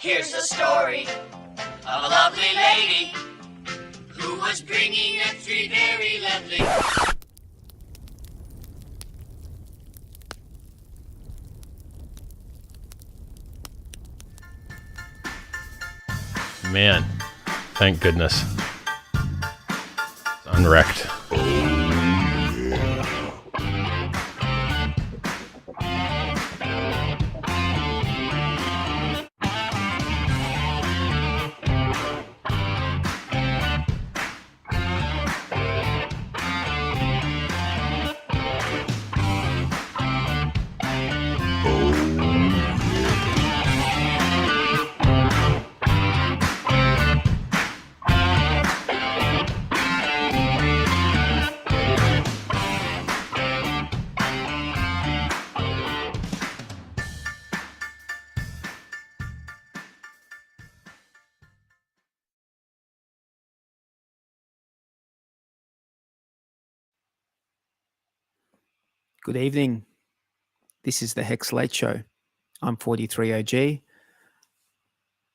Here's the story of a lovely lady who was bringing up three very lovely... Man, thank goodness. uNrekt. Good evening. This is the HEX Late Show. I'm 43OG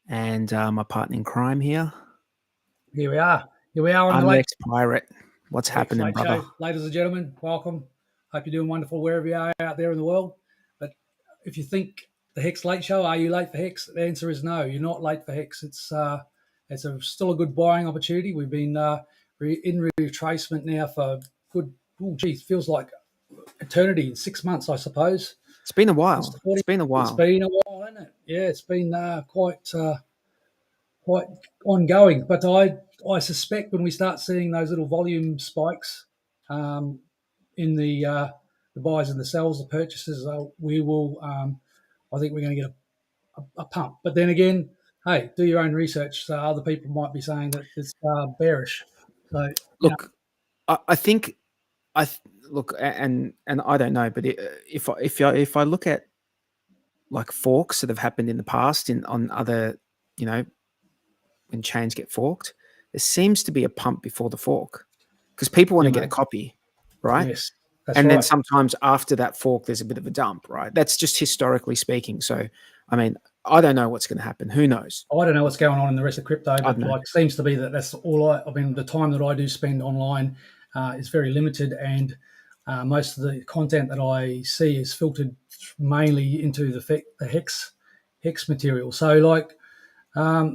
and my partner in crime here. Here we are. On the uNrekt Pyrate. What's happening, Late brother? Show. Ladies and gentlemen, welcome. Hope you're doing wonderful wherever you are out there in the world. But if you think the HEX Late Show, are you late for HEX? The answer is no. You're not late for HEX. It's still a good buying opportunity. We've been in retracement now for good. Oh, geez, feels like eternity. 6 months, I suppose. It's been a while. It's been a while, hasn't it? Yeah, it's been quite ongoing. But I suspect when we start seeing those little volume spikes in the buys and the sells, the purchases, we will. I think we're going to get a pump. But then again, hey, do your own research. So other people might be saying that it's bearish. So look, I think. Look, and I don't know, but if I look at like forks that have happened in the past on other, when chains get forked, there seems to be a pump before the fork because people want to get a copy, right? Yes, and then sometimes after that fork, there's a bit of a dump, right? That's just historically speaking. So, I mean, I don't know what's going to happen. Who knows? I don't know what's going on in the rest of crypto, but it seems to be that's all I mean, the time that I do spend online is very limited, and most of the content that I see is filtered mainly into the HEX material. So, I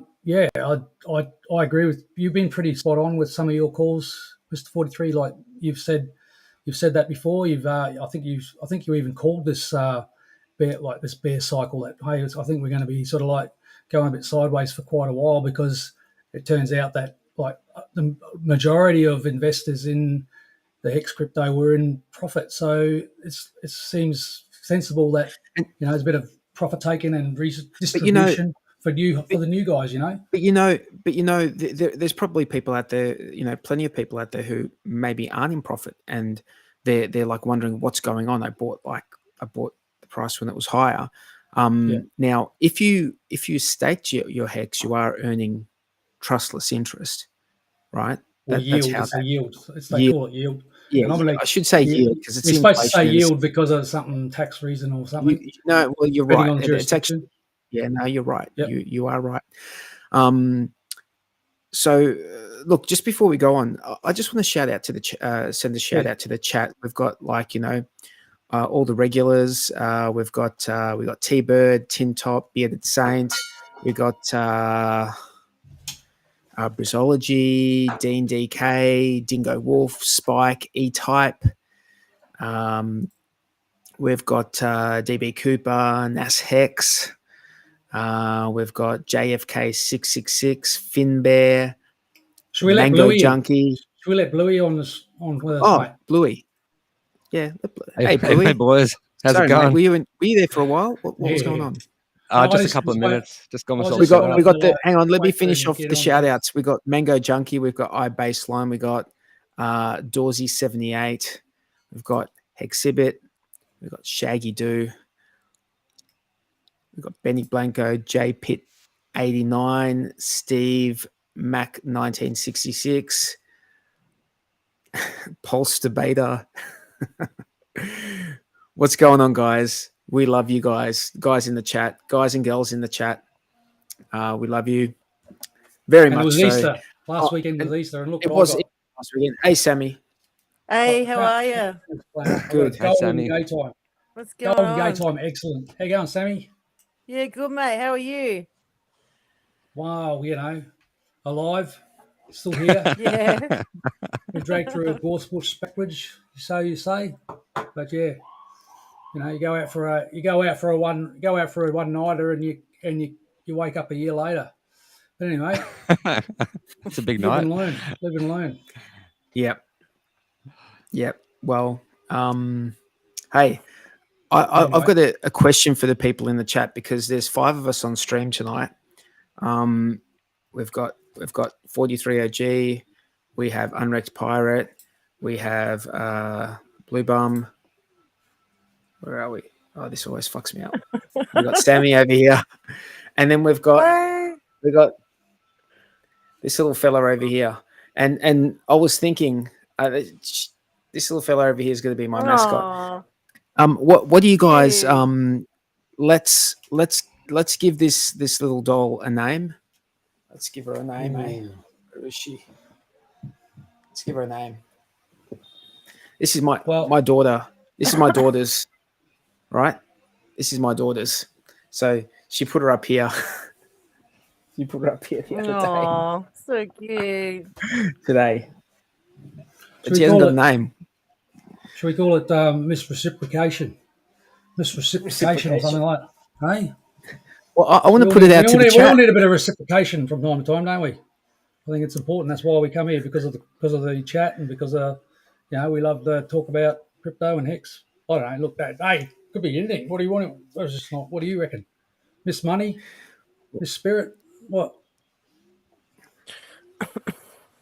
agree with you've been pretty spot on with some of your calls, Mr. 43. Like you've said that before. I think you even called this bear cycle that hey, I think we're going to be sort of like going a bit sideways for quite a while because it turns out that like the majority of investors in the HEX crypto were in profit. So it seems sensible that there's a bit of profit taking and distribution for the new guys. But there's probably people out there, plenty of people out there who maybe aren't in profit and they're like wondering what's going on. I bought the price when it was higher. Now, if you stake your HEX, you are earning trustless interest, right? Yield. It's a yield. They call it yield. Yeah, I should say yield because it's supposed to say yield because of something tax reason or something. Well, you're right. It's actually, no, you're right. Yep. You are right. So, look, just before we go on, I just want to shout out to send a shout out to the chat. We've got all the regulars. We've got T-Bird, Tin Top, Bearded Saint. We've got Brizology, Dean DK, Dingo Wolf, Spike, E-Type. We've got DB Cooper, Nas Hex. We've got JFK 666, Finbear, Mango Junkie. Should we let Bluey on with us? Oh, Bluey. Yeah. Hey, Bluey. Hey, boys. How's it going? Mate, were you there for a while? What was going on? Just a couple of minutes. Just got myself. We got the. Hang on, let me finish off the shout outs. We got Mango Junkie. We've got iBaseline. We got Dawsy 78. We've got Hexhibit. We've got Shaggy Doo. We've got Benny Blanco, J Pitt 89, Steve Mac 1966, Pulse Debater. What's going on, guys? We love you guys in the chat, guys and girls in the chat. We love you very much. It was so. Easter. Last weekend was Easter. And look, it was last weekend. Hey, Sammy. Hey, how are you? Good. Hey, Sammy. Gay time. What's going Golden on? Gay time. Excellent. How you going, Sammy? Yeah, good, mate. How are you? Wow, alive, still here. Yeah. We dragged through a gorse bush backwards, so you say. But yeah, you go out for a one nighter and you wake up a year later. But anyway, it's a big live night. Live and learn. Yep. Well, hey, I've got a question for the people in the chat because there's 5 of us on stream tonight. We've got 43 OG, we have uNrekt Pyrate, we have Bloobum. Where are we? Oh, this always fucks me up. We've got Sammy over here, and then we've got this little fella over here. And I was thinking, this little fella over here is going to be my mascot. What do you guys? Let's give this little doll a name. Let's give her a name. Where is she? Let's give her a name. This is my daughter. This is my daughter's. Right? This is my daughter's. So she put her up here. You put her up here the other day. Oh, so cute. Today. But she hasn't got a name. Should we call it misreciprocation? Misreciprocation or something like that. Hey? Well, I want to put it out to the chat. We all need a bit of reciprocation from time to time, don't we? I think it's important. That's why we come here, because of the chat and because we love to talk about crypto and HEX. I don't know. Look, hey, could be anything. What do you want? What do you reckon? Miss Money? Miss Spirit? What?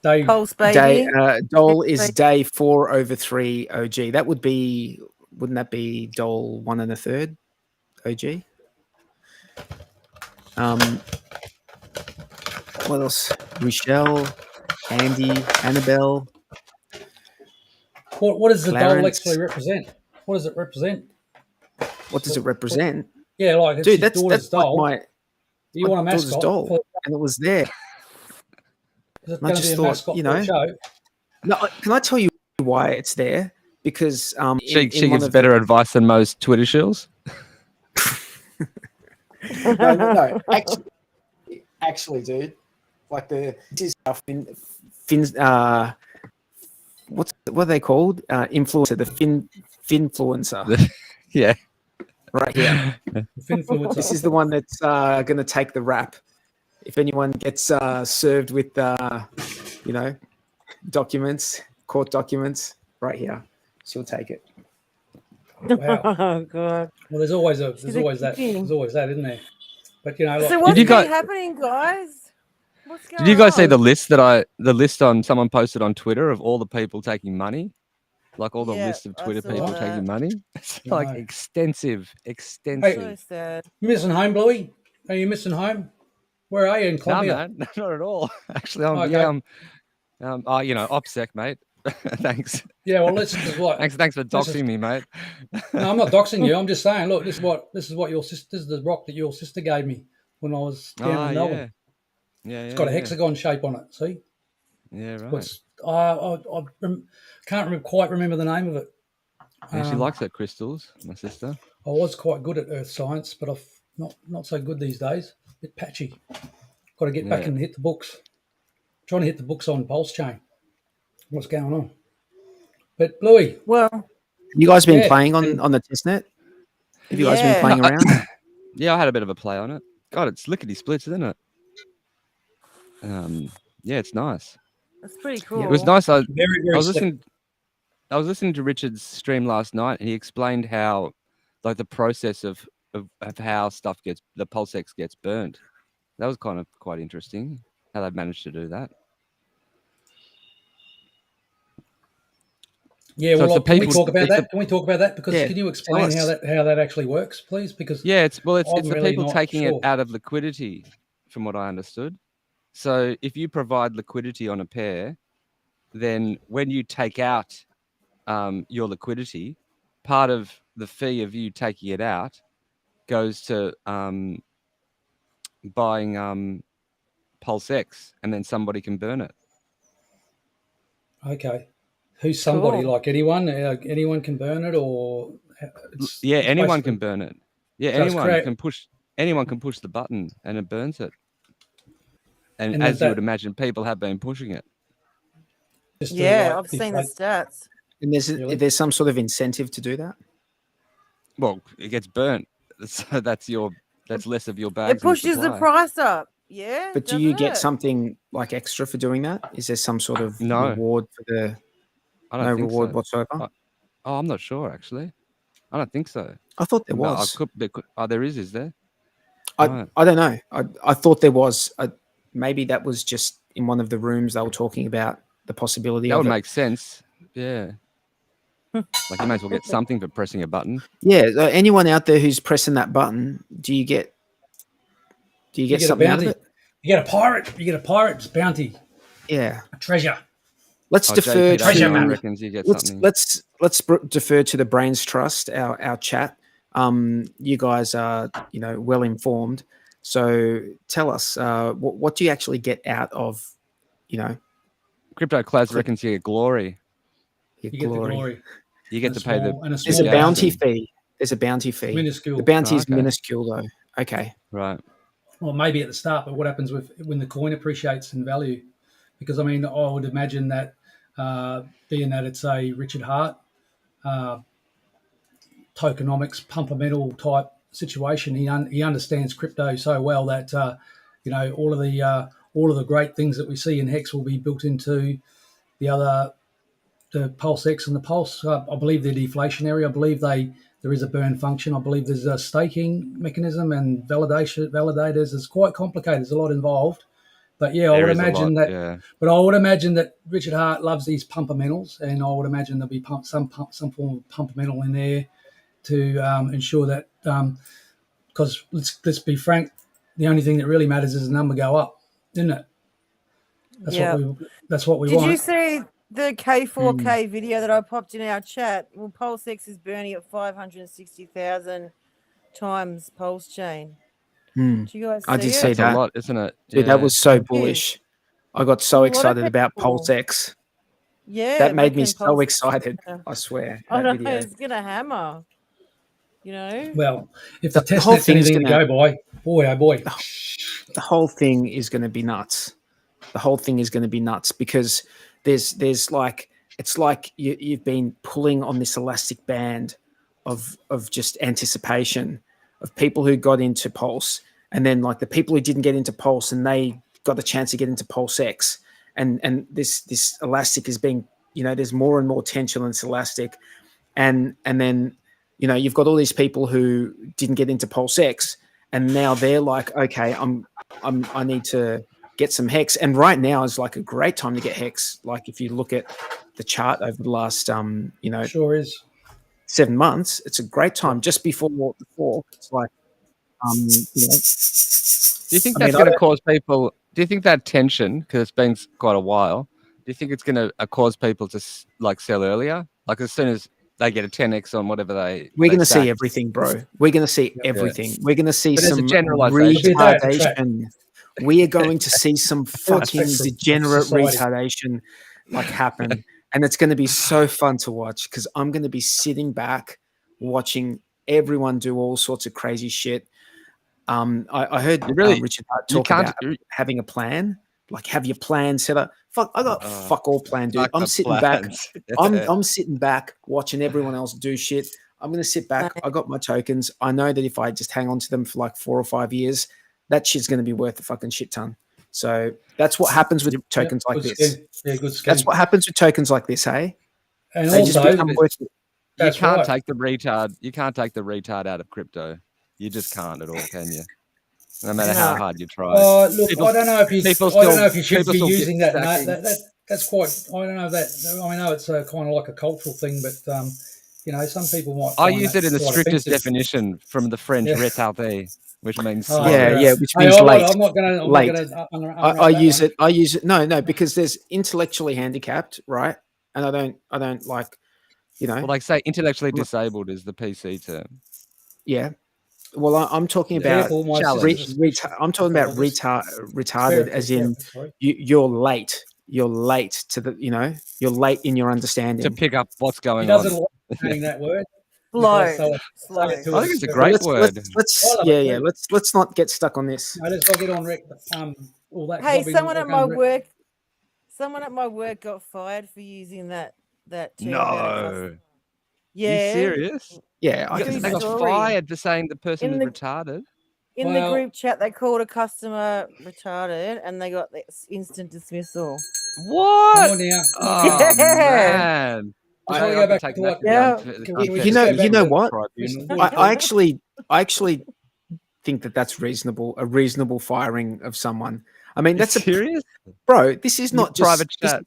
Dave. Pulse, baby. Dole is day 4/3 OG. That would be, wouldn't that be Dole 1 1/3 OG? What else? Michelle, Andy, Annabelle. What does the Clarence. Dole actually represent? What does it represent? What does it represent? Yeah, like it's dude, his that's Dole. Like you want a mascot? Dole, and it was there. I just thought, No, can I tell you why it's there? Because she gives better advice than most Twitter shills. no. Actually, dude, like this is our what are they called? Influencer, the Finfluencer. Yeah. Right here. This is the one that's going to take the rap. If anyone gets served with, documents, court documents, right here, she'll take it. Wow. Oh God. Well, there's always that, isn't there? But so what's happening, guys? What's going on? Did you guys see the list on someone posted on Twitter of all the people taking money? Like all the list of Twitter people taking money? It's like extensive. Hey, so sad. You missing home, Bluey? Are you missing home? Where are you in Colombia? No, man, not at all. Actually, I'm OPSEC, mate. Thanks. Yeah, well, this is what. Thanks for doxing me, mate. No, I'm not doxing you. I'm just saying. Look, this is what your sister. This is the rock that your sister gave me when I was down in Melbourne. Yeah. It's got a hexagon shape on it. See? Yeah, right. I can't quite remember the name of it. Yeah, she likes her crystals, my sister. I was quite good at earth science, but I've not so good these days. A bit patchy. Got to get back and hit the books. Trying to hit the books on PulseChain. What's going on? But Bluey, well, you guys been playing on the testnet? Have you guys been playing around? Yeah, I had a bit of a play on it. God, it's lickety splits, isn't it? Yeah, it's nice. That's pretty cool. It was nice. I was slick. listening to Richard's stream last night, and he explained how, like, the process of how stuff the PulseX gets burned. That was kind of quite interesting how they've managed to do that. Yeah, so can we talk about that? Can we talk about that? Because can you explain how that actually works, please? Because it's the people taking it out of liquidity, from what I understood. So if you provide liquidity on a pair, then when you take out your liquidity, part of the fee of you taking it out goes to buying PulseX, and then somebody can burn it. Okay. Who's somebody? Cool. Like anyone? Anyone can burn it, or Anyone can burn it. Yeah, So anyone can push the button and it burns it. And as you would imagine, people have been pushing it. Yeah, I've seen the stats. And there's some sort of incentive to do that? Well, it gets burnt, so that's less of your bag. It pushes the price up. Yeah. But do you get something like extra for doing that? Is there some sort of reward for the? I don't think reward so. whatsoever. I'm not sure actually. I don't think so. I thought there was. There is there? I don't know. I thought there was. Maybe that was just in one of the rooms they were talking about the possibility that of would it. make sense. Yeah. Like you might as well get something for pressing a button. Yeah. Anyone out there who's pressing that button, do you get something out of it? You get a pirate. You get a pirate's bounty. Yeah. A treasure. Let's defer to. Reckons you get something. Let's defer to the Brains Trust, our chat. You guys are well informed. So tell us, what do you actually get out of, Crypto Class reckons you get glory. You get the glory. You get to pay There's a bounty fee. There's a bounty fee. Minuscule. The bounty is minuscule though. Okay. Right. Well, maybe at the start, but what happens when the coin appreciates in value? Because I mean, I would imagine that being that it's a Richard Hart tokenomics pumpermental type situation, he understands crypto so well that all of the great things that we see in HEX will be built into the PulseX and the Pulse. I believe they're deflationary. I believe there is a burn function. I believe there's a staking mechanism and validators. It's quite complicated. There's a lot involved. But yeah, I would imagine But I would imagine that Richard Hart loves these pumpermentals, and I would imagine there'll be some form of pumpermental in there to ensure that. Because let's be frank, the only thing that really matters is the number go up, isn't it? That's what we want. Did you see the K4K video that I popped in our chat? Well, PulseX is burning at 560,000 times PulseChain. Do you guys see I did see that. A lot, isn't it? Dude, that was so bullish. I got so excited about PulseX. Yeah. That made me so excited. I swear. I know it's gonna hammer. Well, if the testnet's anything to go by, boy, oh boy. The whole thing is going to be nuts. The whole thing is going to be nuts because there's like, it's like you've been pulling on this elastic band of just anticipation of people who got into Pulse, and then like the people who didn't get into Pulse and they got the chance to get into PulseX, and this elastic is being, there's more and more tension on this elastic, and then you've got all these people who didn't get into PulseX, and now they're like, okay, I need to get some HEX, and right now is like a great time to get HEX. Like if you look at the chart over the last, sure is 7 months, it's a great time just before the fork. It's like, Do you think that's going to cause people? Do you think that tension, because it's been quite a while, do you think it's going to cause people to like sell earlier? Like as soon as they get a 10x on whatever we're going to see everything, bro. We're going to see everything. We're going to see some retardation. We are going to see some fucking degenerate retardation like happen. And it's going to be so fun to watch because I'm going to be sitting back watching everyone do all sorts of crazy shit. I heard Richard Hart talk about having a plan. Like, have your plan set up. Fuck, I got fuck all plan, dude. I'm sitting back. I'm sitting back watching everyone else do shit. I'm going to sit back. I got my tokens. I know that if I just hang on to them for like 4 or 5 years, that shit's going to be worth a fucking shit ton. So that's what happens with tokens like this. Yeah, good scheme. That's what happens with tokens like this, hey? And they also, just become worth it. You can't take the retard. You can't take the retard out of crypto. You just can't at all, can you? No matter how hard you try. Look, I don't know if you should be using that. That's quite. I don't know that. I know it's kind of like a cultural thing, but some people might. I use it in the strictest definition from the French retardé, which means which means late. I'm not going to late. I use it. I use it. No, because there's intellectually handicapped, right? And I don't like, Well, like say intellectually disabled is the PC term. Yeah. Well, I'm talking about Careful, my challenge. sister's a I'm talking about retarded, as in you're late. You're late to the, you're late in your understanding. To pick up what's He going doesn't on. like saying that word. Slow. because so- Slow. say it to I think us. it's a great word. Let's I love it. let's not get stuck on this. No, let's not get on Rick. All that. 'cause Hey, I've been someone at my working- work, got fired for using that term about a customer. No. Yeah. Are you serious? Yeah, I True can They got story. fired for saying the person In was the- retarded. In the group chat, they called a customer retarded, and they got the instant dismissal. What? Come on now. Oh, Yeah. man. I want to go back to what. You know what? Tribunal. I actually think that's reasonable. A reasonable firing of someone. I mean, that's serious, bro. This is not just private chat.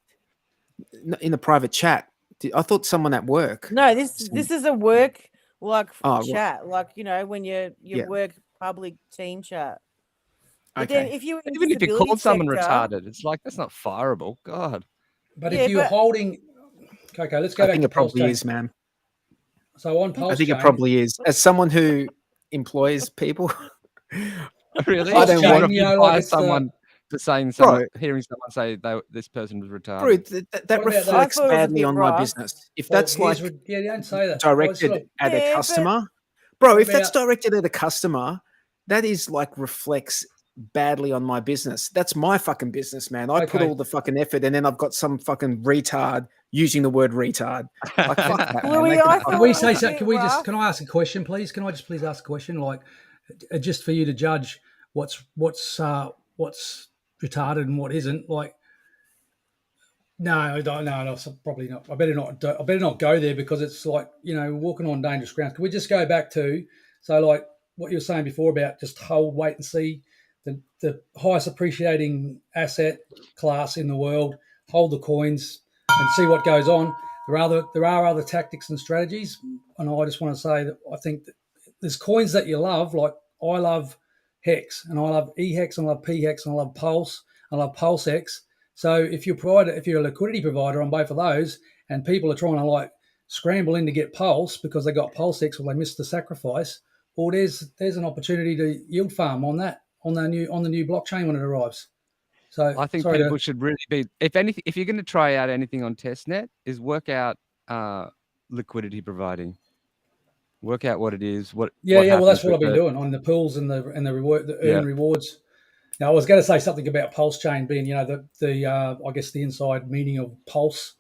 In the private chat. I thought someone at work. No, this is a work chat, like when you work public team chat. But Okay. then if you Even if you called someone retarded, it's like that's not fireable. God. But if you're holding, okay, let's go I back think to it probably PulseChain. is, man. So on PulseChain, I think it probably is. As someone who employs people, Really? I don't want to fire someone for saying hearing someone say this person was retarded. Bro, that What about reflects that? badly on my rough. business. If Well, that's like don't say that. directed at Yeah, a but- customer, bro, What if that's about- directed at a customer, that is like reflects badly on my business. That's my fucking business, man. I put Okay. all the fucking effort, and then I've got some fucking retard using the word retard. Like fuck that, man. Louis, They can I fuck thought Can off. we it say was a so? bit Can we just? rough. Can I ask a question, please? Can I just please ask a question, like just for you to judge what's retarded and what isn't? Like, no, probably not. I better not go there because it's like walking on dangerous ground. Can we just go back to like what you were saying before about just hold, wait and see, the highest appreciating asset class in the world, hold the coins and see what goes on. There are other tactics and strategies, and I just want to say that I think that there's coins that you love. Like I love HEX, and I love EHEX, and I love PHEX, and I love Pulse, and I love PulseX. So if you're a liquidity provider on both of those, and people are trying to like scramble in to get Pulse because they got PulseX or they missed the sacrifice, well, there's an opportunity to yield farm on that on the new blockchain when it arrives. So I think people should really be, if you're going to try out anything on testnet, is work out liquidity providing. Work out what it is. Well, that's what I've been doing on the pools and the earn rewards. Now, I was going to say something about PulseChain being, I guess the inside meaning of pulse,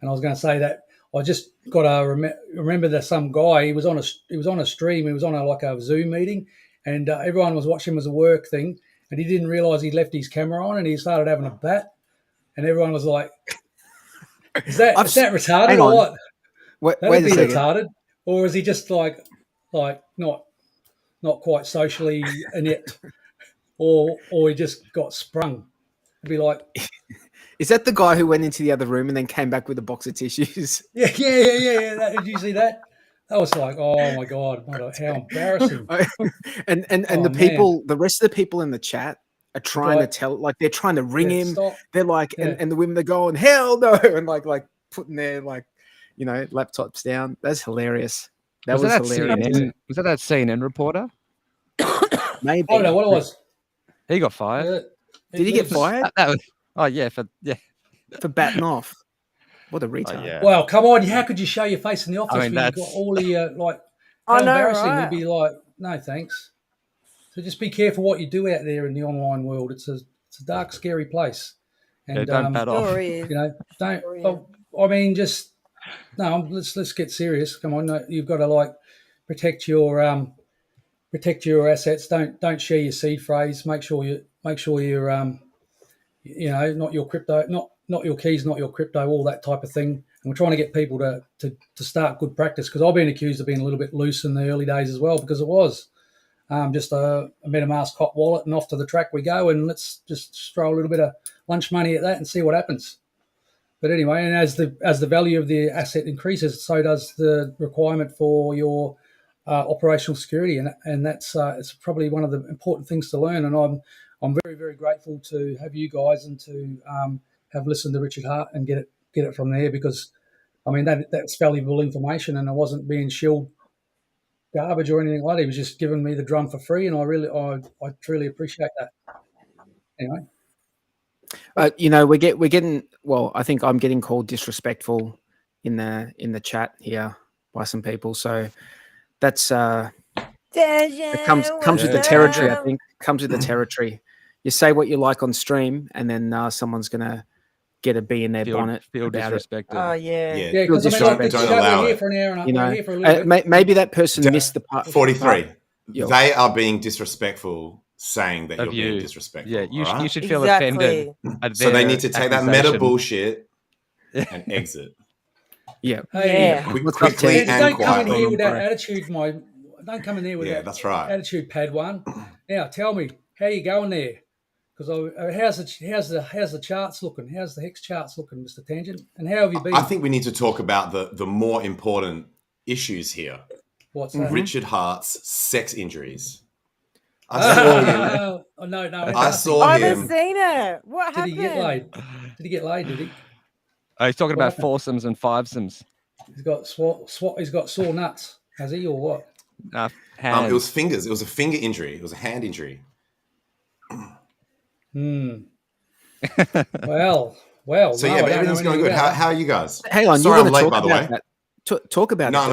and I was going to say that I just got to remember that some guy he was on a stream, he was on a Zoom meeting, and everyone was watching him as a work thing, and he didn't realize he'd left his camera on, and he started having a bat, and everyone was like, "Is that retarded or what? That'd be retarded, or is he just like not quite socially inept?" Or he just got sprung. It'd be like, is that the guy who went into the other room and then came back with a box of tissues? Yeah. Did you see that? That was like, oh my god, how embarrassing! and the rest of the people in the chat are trying to tell, like they're trying to ring him. Stop. They're like, and the women are going, hell no, and like putting their laptops down. That's hilarious. That was hilarious. Was that CNN reporter? Maybe. I don't know what it was. He got fired. Did he get fired? For batting off. What a retard. Yeah. Well, come on. How could you show your face in the office when you've got all the, how embarrassing. Right? It'd be like, no, thanks. So just be careful what you do out there in the online world. It's a dark, scary place. And don't bat off. Let's get serious. Come on. You've got to protect your assets. Don't share your seed phrase. Make sure you're not your crypto, not your keys, not your crypto, all that type of thing. And we're trying to get people to start good practice, because I've been accused of being a little bit loose in the early days as well, because it was just a MetaMask hot wallet and off to the track we go, and let's just throw a little bit of lunch money at that and see what happens. But anyway, and as the value of the asset increases, so does the requirement for your operational security, and that's it's probably one of the important things to learn. And I'm very, very grateful to have you guys and to have listened to Richard Hart and get it from there, because I mean that's valuable information, and I wasn't being shilled garbage or anything like that. He was just giving me the drum for free, and I truly appreciate that. Anyway. We're getting. Well, I think I'm getting called disrespectful in the chat here by some people. So that's it comes with the territory. I think comes with the territory. You say what you like on stream, and then someone's gonna get a bee in their bonnet. Feel disrespected. Oh yeah. Because don't allow it. For an hour and we're here for a little bit. Maybe that person missed the part. 43. They are being disrespectful, saying that you're being disrespectful. Yeah, you should feel offended. So they need to take that meta bullshit and exit. Yeah. Quickly and don't come in quietly. here with that attitude, don't come in there with that that's right. attitude, pad one. Now tell me, how you going there? Because how's the charts looking? How's the HEX charts looking, Mr. Tangent? And how have you been? I think we need to talk about the more important issues here. What's that? Richard Hart's sex injuries. No. I saw I him. haven't seen it. What happened? Did he get laid? Did he? He's talking about foursomes and fivesomes. He's got he's got sore nuts, has he, or what? It was fingers. It was a finger injury. It was a hand injury. Well. So but everything's going good. How are you guys? Hang on, sorry, I'm late, by the way. Talk about no, it.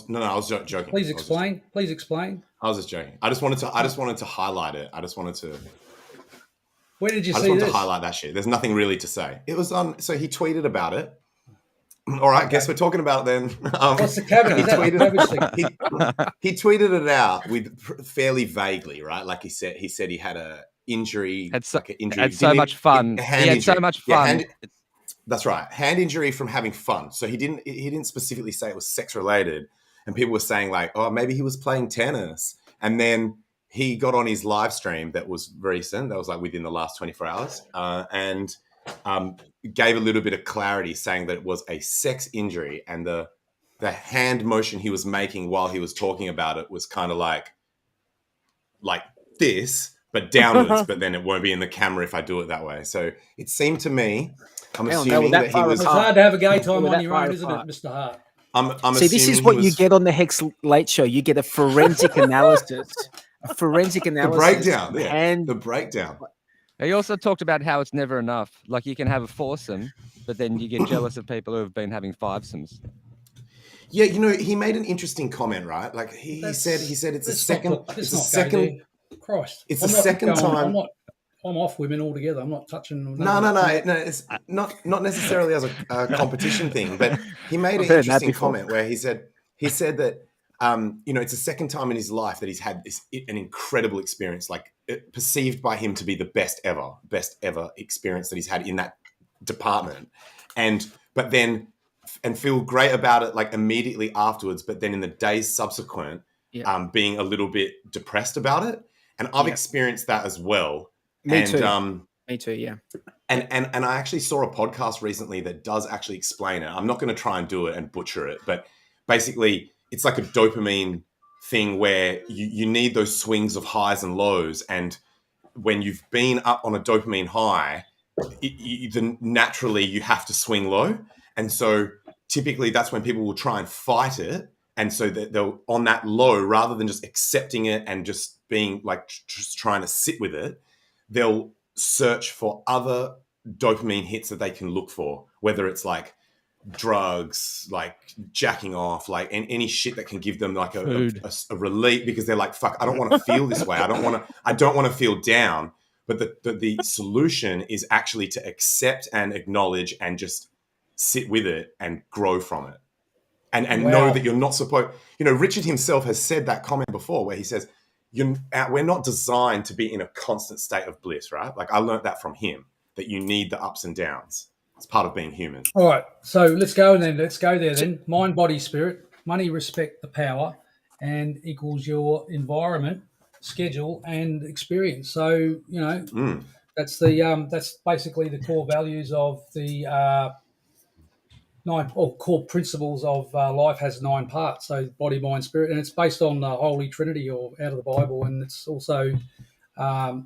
No, I was joking. Please explain. I was just joking. I just wanted to highlight it. I just wanted to. Where did you see this? I just wanted to highlight that shit. There's nothing really to say. It was on. So he tweeted about it. All right, guess we're talking about it then. What's the cabbage? He tweeted it out with fairly vaguely, right? Like he said he had a injury. Had so much fun. He had so much fun. That's right. Hand injury from having fun. So he didn't specifically say it was sex related. And people were saying like, oh, maybe he was playing tennis. And then he got on his live stream that was recent. That was like within the last 24 hours. And gave a little bit of clarity saying that it was a sex injury. And the hand motion he was making while he was talking about it was kind of like this, but downwards. But then it won't be in the camera if I do it that way. So it seemed to me... I'm assuming that he was... It's hard to have a gay time on your own, isn't it, Mr. Hart? See, this is what you get on the HEX Late Show. You get a forensic analysis. The breakdown. Yeah. And the breakdown. He also talked about how it's never enough. Like you can have a foursome, but then you get jealous of people who have been having fivesomes. Yeah, he made an interesting comment, right? Like he said it's the second Christ. It's the second time. I'm off women altogether. I'm not touching. No. It's not necessarily as a competition thing, but he made an interesting comment where he said that it's the second time in his life that he's had an incredible experience, like perceived by him to be the best ever experience that he's had in that department, and feel great about it like immediately afterwards, but then in the days subsequent, being a little bit depressed about it, and I've experienced that as well. Me too, yeah. And I actually saw a podcast recently that does actually explain it. I'm not going to try and do it and butcher it, but basically it's like a dopamine thing where you need those swings of highs and lows. And when you've been up on a dopamine high, then naturally you have to swing low. And so typically that's when people will try and fight it. And so that they'll on that low, rather than just accepting it and just being like just trying to sit with it, they'll search for other dopamine hits that they can look for, whether it's like drugs, like jacking off, like any shit that can give them like a relief, because they're like, fuck, I don't want to feel this way. I don't want to feel down. But the solution is actually to accept and acknowledge and just sit with it and grow from it. And know that you're not supposed, Richard himself has said that comment before where he says, we're not designed to be in a constant state of bliss, right? Like I learned that from him, that you need the ups and downs. It's part of being human. All right. So let's go there then. Mind, body, spirit, money, respect, the power, and equals your environment, schedule, and experience. So, that's basically the core values of the core principles of life. Has 9 parts. So body, mind, spirit, and it's based on the Holy Trinity or out of the Bible, and it's also the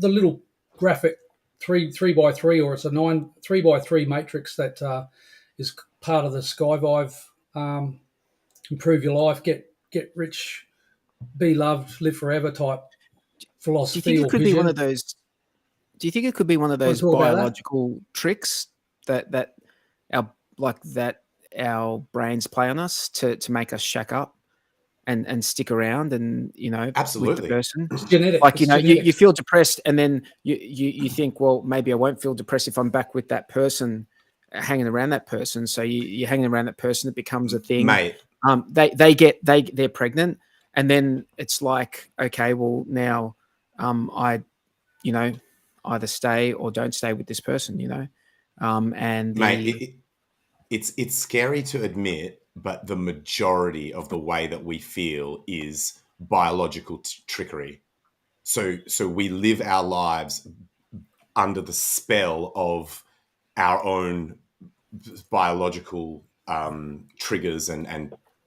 little graphic 3x3, or it's a 3x3 matrix that is part of the Skyvive improve your life, get rich, be loved, live forever type philosophy. Do you think it could vision. be one of those? Do you think it could be one of those biological tricks that our brains play on us to make us shack up and stick around and absolutely with the person? It's genetic. Like you feel depressed and then you think, well, maybe I won't feel depressed if I'm back with that person, hanging around that person. So you're hanging around that person, it becomes a thing. Mate. They're pregnant, and then it's like, okay, well now I either stay or don't stay with this person, and mate, it's scary to admit, but the majority of the way that we feel is biological trickery. So we live our lives under the spell of our own biological triggers and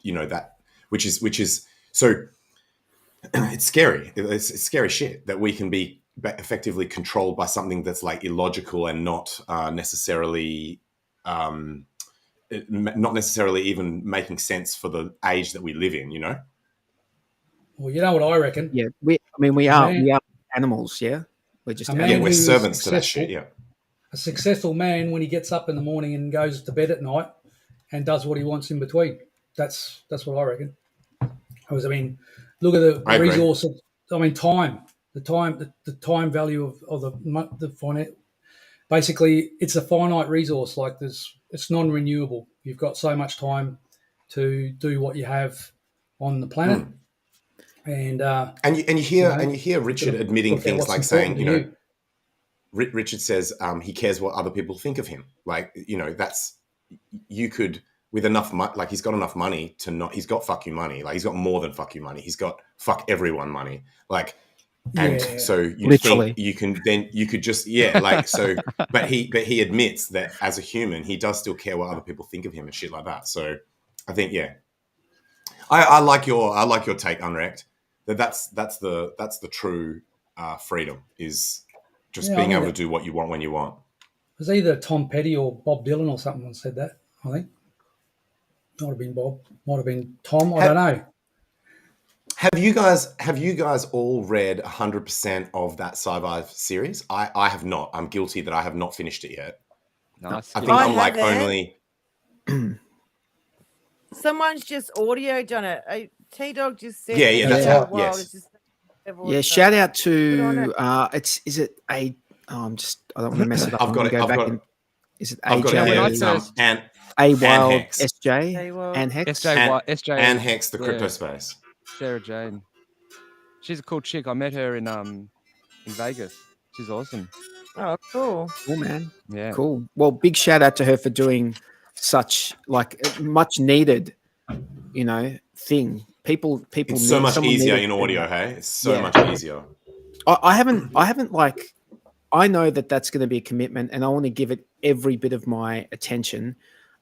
that which is so it's scary. It's scary shit that we can be effectively controlled by something that's like illogical and not necessarily even making sense for the age that we live in. Well, you know what I reckon? Yeah, we are animals. Yeah, we're just we're servants to that shit. Yeah. A successful man, when he gets up in the morning and goes to bed at night and does what he wants in between. That's what I reckon. Because look at the resources. Time. The time value of the finance. Basically, it's a finite resource. Like it's non-renewable. You've got so much time to do what you have on the planet. And you hear Richard admitting things like saying, Richard says he cares what other people think of him. Like, that's, you could, with enough money, like he's got enough money to not, he's got fuck you money. Like he's got more than fuck you money. He's got fuck everyone money. Like, and so you literally think you could just, like, so, but he admits that as a human, he does still care what other people think of him and shit like that. So I think, I like your take, uNrekt. That's the true freedom, is just being able to do what you want when you want. It was either Tom Petty or Bob Dylan or someone said that, I think. Might have been Bob, might have been Tom, I don't know. Have you guys all read 100% of that Survive series? I have not. I'm guilty that I have not finished it yet. No, I think I'm like only... Someone's just audio done it. T-Dog just said... Yeah, that's right. Yes. Shout out to... I don't want to mess it up. I've got it. Is it AJ? And AWild SJ? And HEX? SJ. And HEX, the crypto space. Sarah Jane. She's a cool chick. I met her in Vegas. She's awesome. Oh, cool. Cool, man. Yeah. Cool. Well, big shout out to her for doing such like much needed, thing. People. It's so much easier in audio, hey? It's so much easier. I haven't like. I know that that's going to be a commitment, and I want to give it every bit of my attention.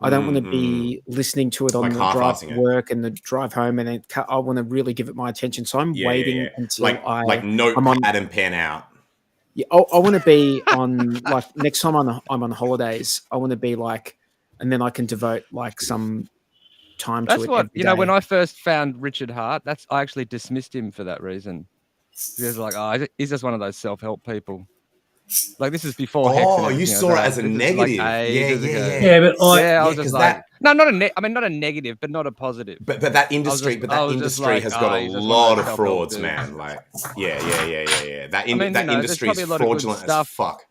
I don't want to be listening to it on like the drive to work and the drive home, and then I want to really give it my attention. So I'm waiting until like notepad and pen out. Yeah, I want to be on like next time I'm on holidays. I want to be like, and then I can devote like some time to it. That's what when I first found Richard Hart, I actually dismissed him for that reason. He was like, he's just one of those self-help people. Like this is before HEX. Oh, you saw it as a negative. But I was just like, not a negative, but not a positive. But that industry, has got a lot of frauds, man. Like, That industry is fraudulent as fuck.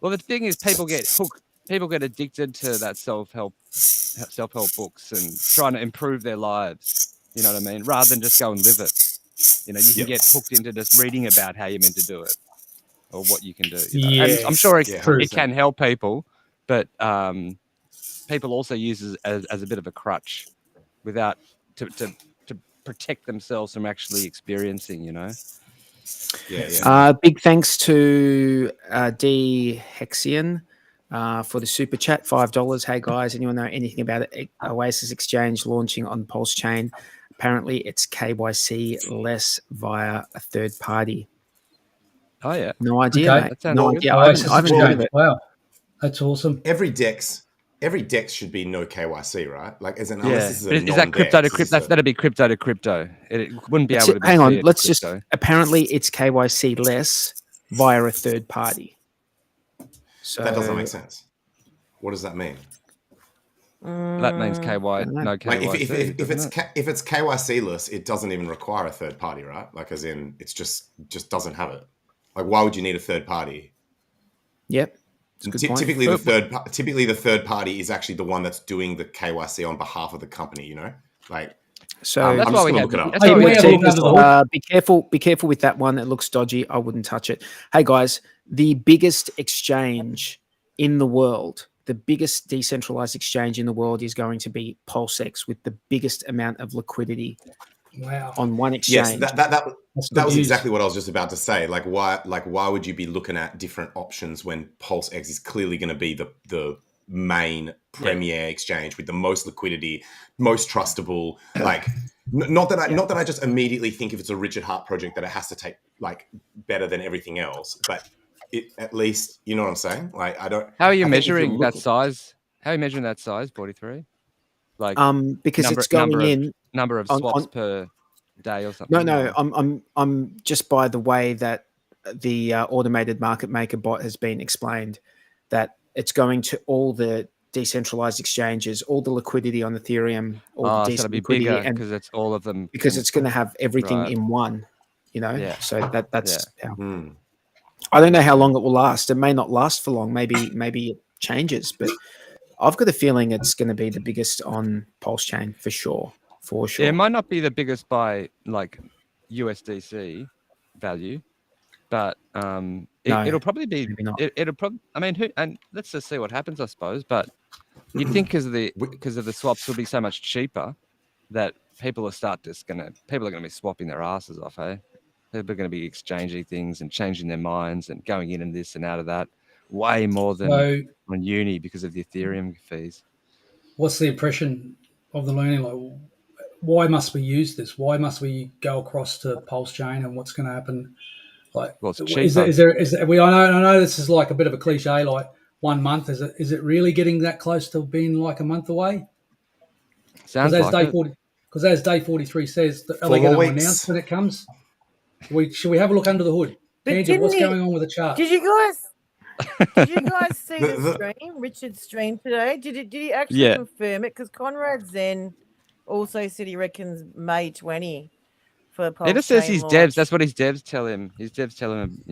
Well, the thing is, people get hooked. People get addicted to that self-help books and trying to improve their lives. You know what I mean? Rather than just go and live it. You can get hooked into just reading about how you're meant to do it. Or what you can do. And I'm sure it can help people, but people also use it as a bit of a crutch without to protect themselves from actually experiencing, Big thanks to D Hexian for the super chat, $5. Hey guys, anyone know anything about it? Oasis Exchange launching on PulseChain. Apparently it's KYC less via a third party. Oh yeah, no idea. Okay. Mate. No idea. I haven't heard of it. Wow, that's awesome. Every DEX every DEX should be no KYC, right? Like, as in, unless this is a is that crypto to crypto? That'd be crypto to crypto. It wouldn't be able to be. Hang on, let's just. Apparently, it's KYC less via a third party. So that doesn't make sense. What does that mean? That means no KYC. Like if it's KYC-less, it doesn't even require a third party, right? Like, as in, it's just doesn't have it. Like, why would you need a third party? Yep. Typically, the third party is actually the one that's doing the KYC on behalf of the company. You know, like. So that's I'm why just we look it up. Be careful with that one. It looks dodgy. I wouldn't touch it. Hey guys, the biggest exchange in the world, the biggest decentralized exchange in the world is going to be PulseX with the biggest amount of liquidity. Wow. On one exchange. Yes, that was exactly what I was just about to say. Like, why would you be looking at different options when PulseX is clearly going to be the main premier exchange with the most liquidity, most trustable? Like, not that I just immediately think if it's a Richard Hart project that it has to take like better than everything else, but at least, you know what I'm saying? Like, I don't. How are you measuring that size? How are you measuring that size? 43. Like, because it's going in number of swaps per day or something. No, I'm just by the way that the automated market maker bot has been explained that it's going to all the decentralized exchanges, all the liquidity on Ethereum, all the decent liquidity, and because it's all of them. Because it's going to have everything in one, you know. Yeah. So that's how. I don't know how long it will last. It may not last for long. Maybe it changes, but I've got a feeling it's going to be the biggest on PulseChain for sure. Yeah, it might not be the biggest by like USDC value, but it'll probably be. It'll probably. I mean, and let's just see what happens, I suppose. But you'd think because of the swaps will be so much cheaper that people are going to be swapping their asses off. Hey, people are going to be exchanging things and changing their minds and going in and this and out of that way more than on uni because of the Ethereum fees. What's the impression of the learning? Like, why must we use this? Why must we go across to PulseChain, and what's going to happen? Like, well, it's cheaper. Is there? I know this is like a bit of a cliche, like 1 month. Is it really getting that close to being like a month away? Sounds like it. Because as day 43 says, are they going to announce when it comes? Should we have a look under the hood? Andrew, what's going on with the chart? Did you guys see the stream? Richard's stream today. Did he actually confirm it? Because Conrad Zen also said he reckons May 20 for PulseChain. He just says his devs. That's what his devs tell him. His devs tell him,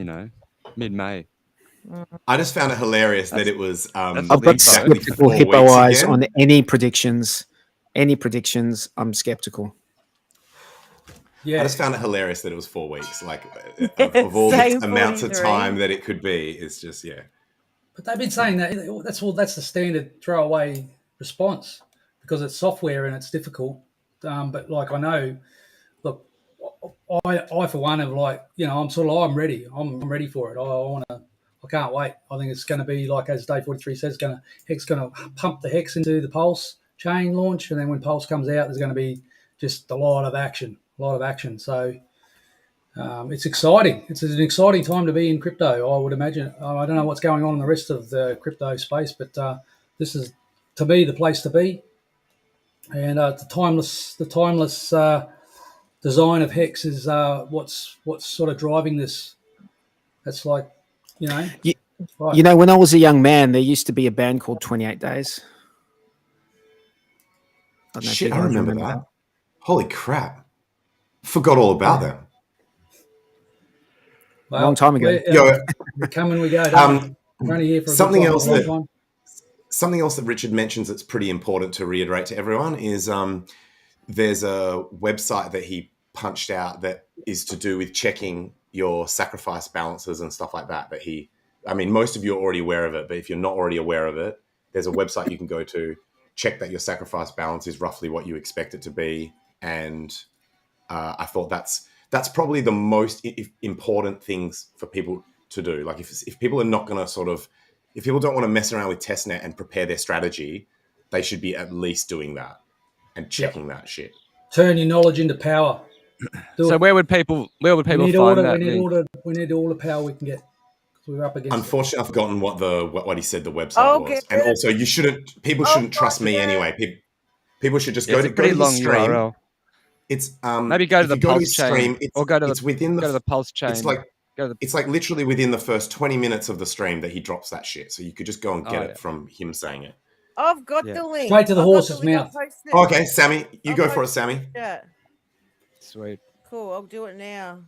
mid-May. I just found it hilarious that it was. I've got skeptical hippo eyes on any predictions. Any predictions? I'm skeptical. Yeah, I just found it hilarious that it was 4 weeks. Like, of all the amounts of time that it could be, it's just But they've been saying that that's the standard throwaway response because it's software and it's difficult. But like I know, look, I for one have I'm ready. I'm ready for it. I can't wait. I think it's going to be like as day 43 says, HEX going to pump the HEX into the Pulse chain launch, and then when Pulse comes out, there's going to be just a lot of action. So it's exciting. It's an exciting time to be in crypto, I would imagine. I don't know what's going on in the rest of the crypto space, but this is, to me, the place to be. And the timeless design of HEX is what's sort of driving this. That's like, right. When I was a young man, there used to be a band called 28 Days. I remember that. Holy crap. Forgot all about that. Well, long time ago. We come and we go. We're only here for something else that Richard mentions that's pretty important to reiterate to everyone is there's a website that he punched out that is to do with checking your sacrifice balances and stuff like that. Most of you are already aware of it, but if you're not already aware of it, there's a website you can go to, check that your sacrifice balance is roughly what you expect it to be. And I thought that's probably the most important things for people to do. Like if people are not going to if people don't want to mess around with testnet and prepare their strategy, they should be at least doing that and checking that shit. Turn your knowledge into power. Where would people find that? We need all the power we can get. So we're up against. Unfortunately, I've forgotten what he said the website was, and also people shouldn't trust me anyway. People should just go to his stream. URL. It's maybe go to the PulseChain or go to it's within the PulseChain. It's like literally within the first 20 minutes of the stream that he drops that shit. So you could just go and get it from him saying it. I've got the link. Straight to the horse's mouth. Okay, Sammy, you go for it, Sammy. Yeah. Sweet. Cool. I'll do it now.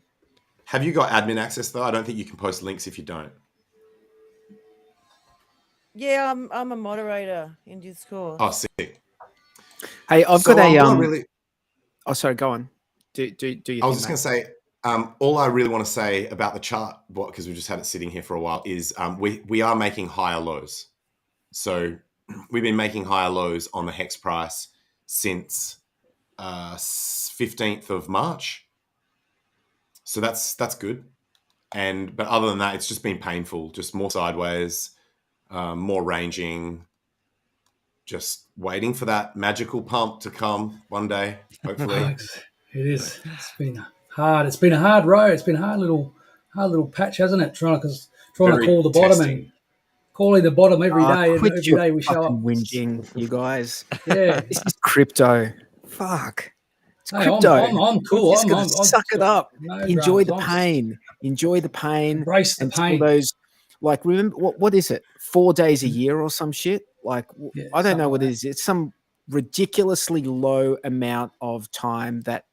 Have you got admin access though? I don't think you can post links if you don't. Yeah, I'm a moderator in Discourse. Oh, sick. Hey, I've got a Oh, sorry. Go on. Do you? I was just going to say, all I really want to say about the chart, because we've just had it sitting here for a while, is we are making higher lows. So we've been making higher lows on the HEX price since 15th of March. So that's good. But other than that, it's just been painful. Just more sideways, more ranging. Just waiting for that magical pump to come one day, hopefully. It is. It's been hard. It's been a hard road. It's been a hard little patch, hasn't it? Trying to call the bottom and calling the bottom every day. And every day we show up. Whinging, you guys. Yeah. This is crypto. Fuck. It's crypto. I'm cool. I'm suck it up. No Enjoy dramas. the pain. Enjoy the pain. Embrace the pain. Those, like, remember, what is it? 4 days a year or some shit? Like, I don't know what it is. It's some ridiculously low amount of time that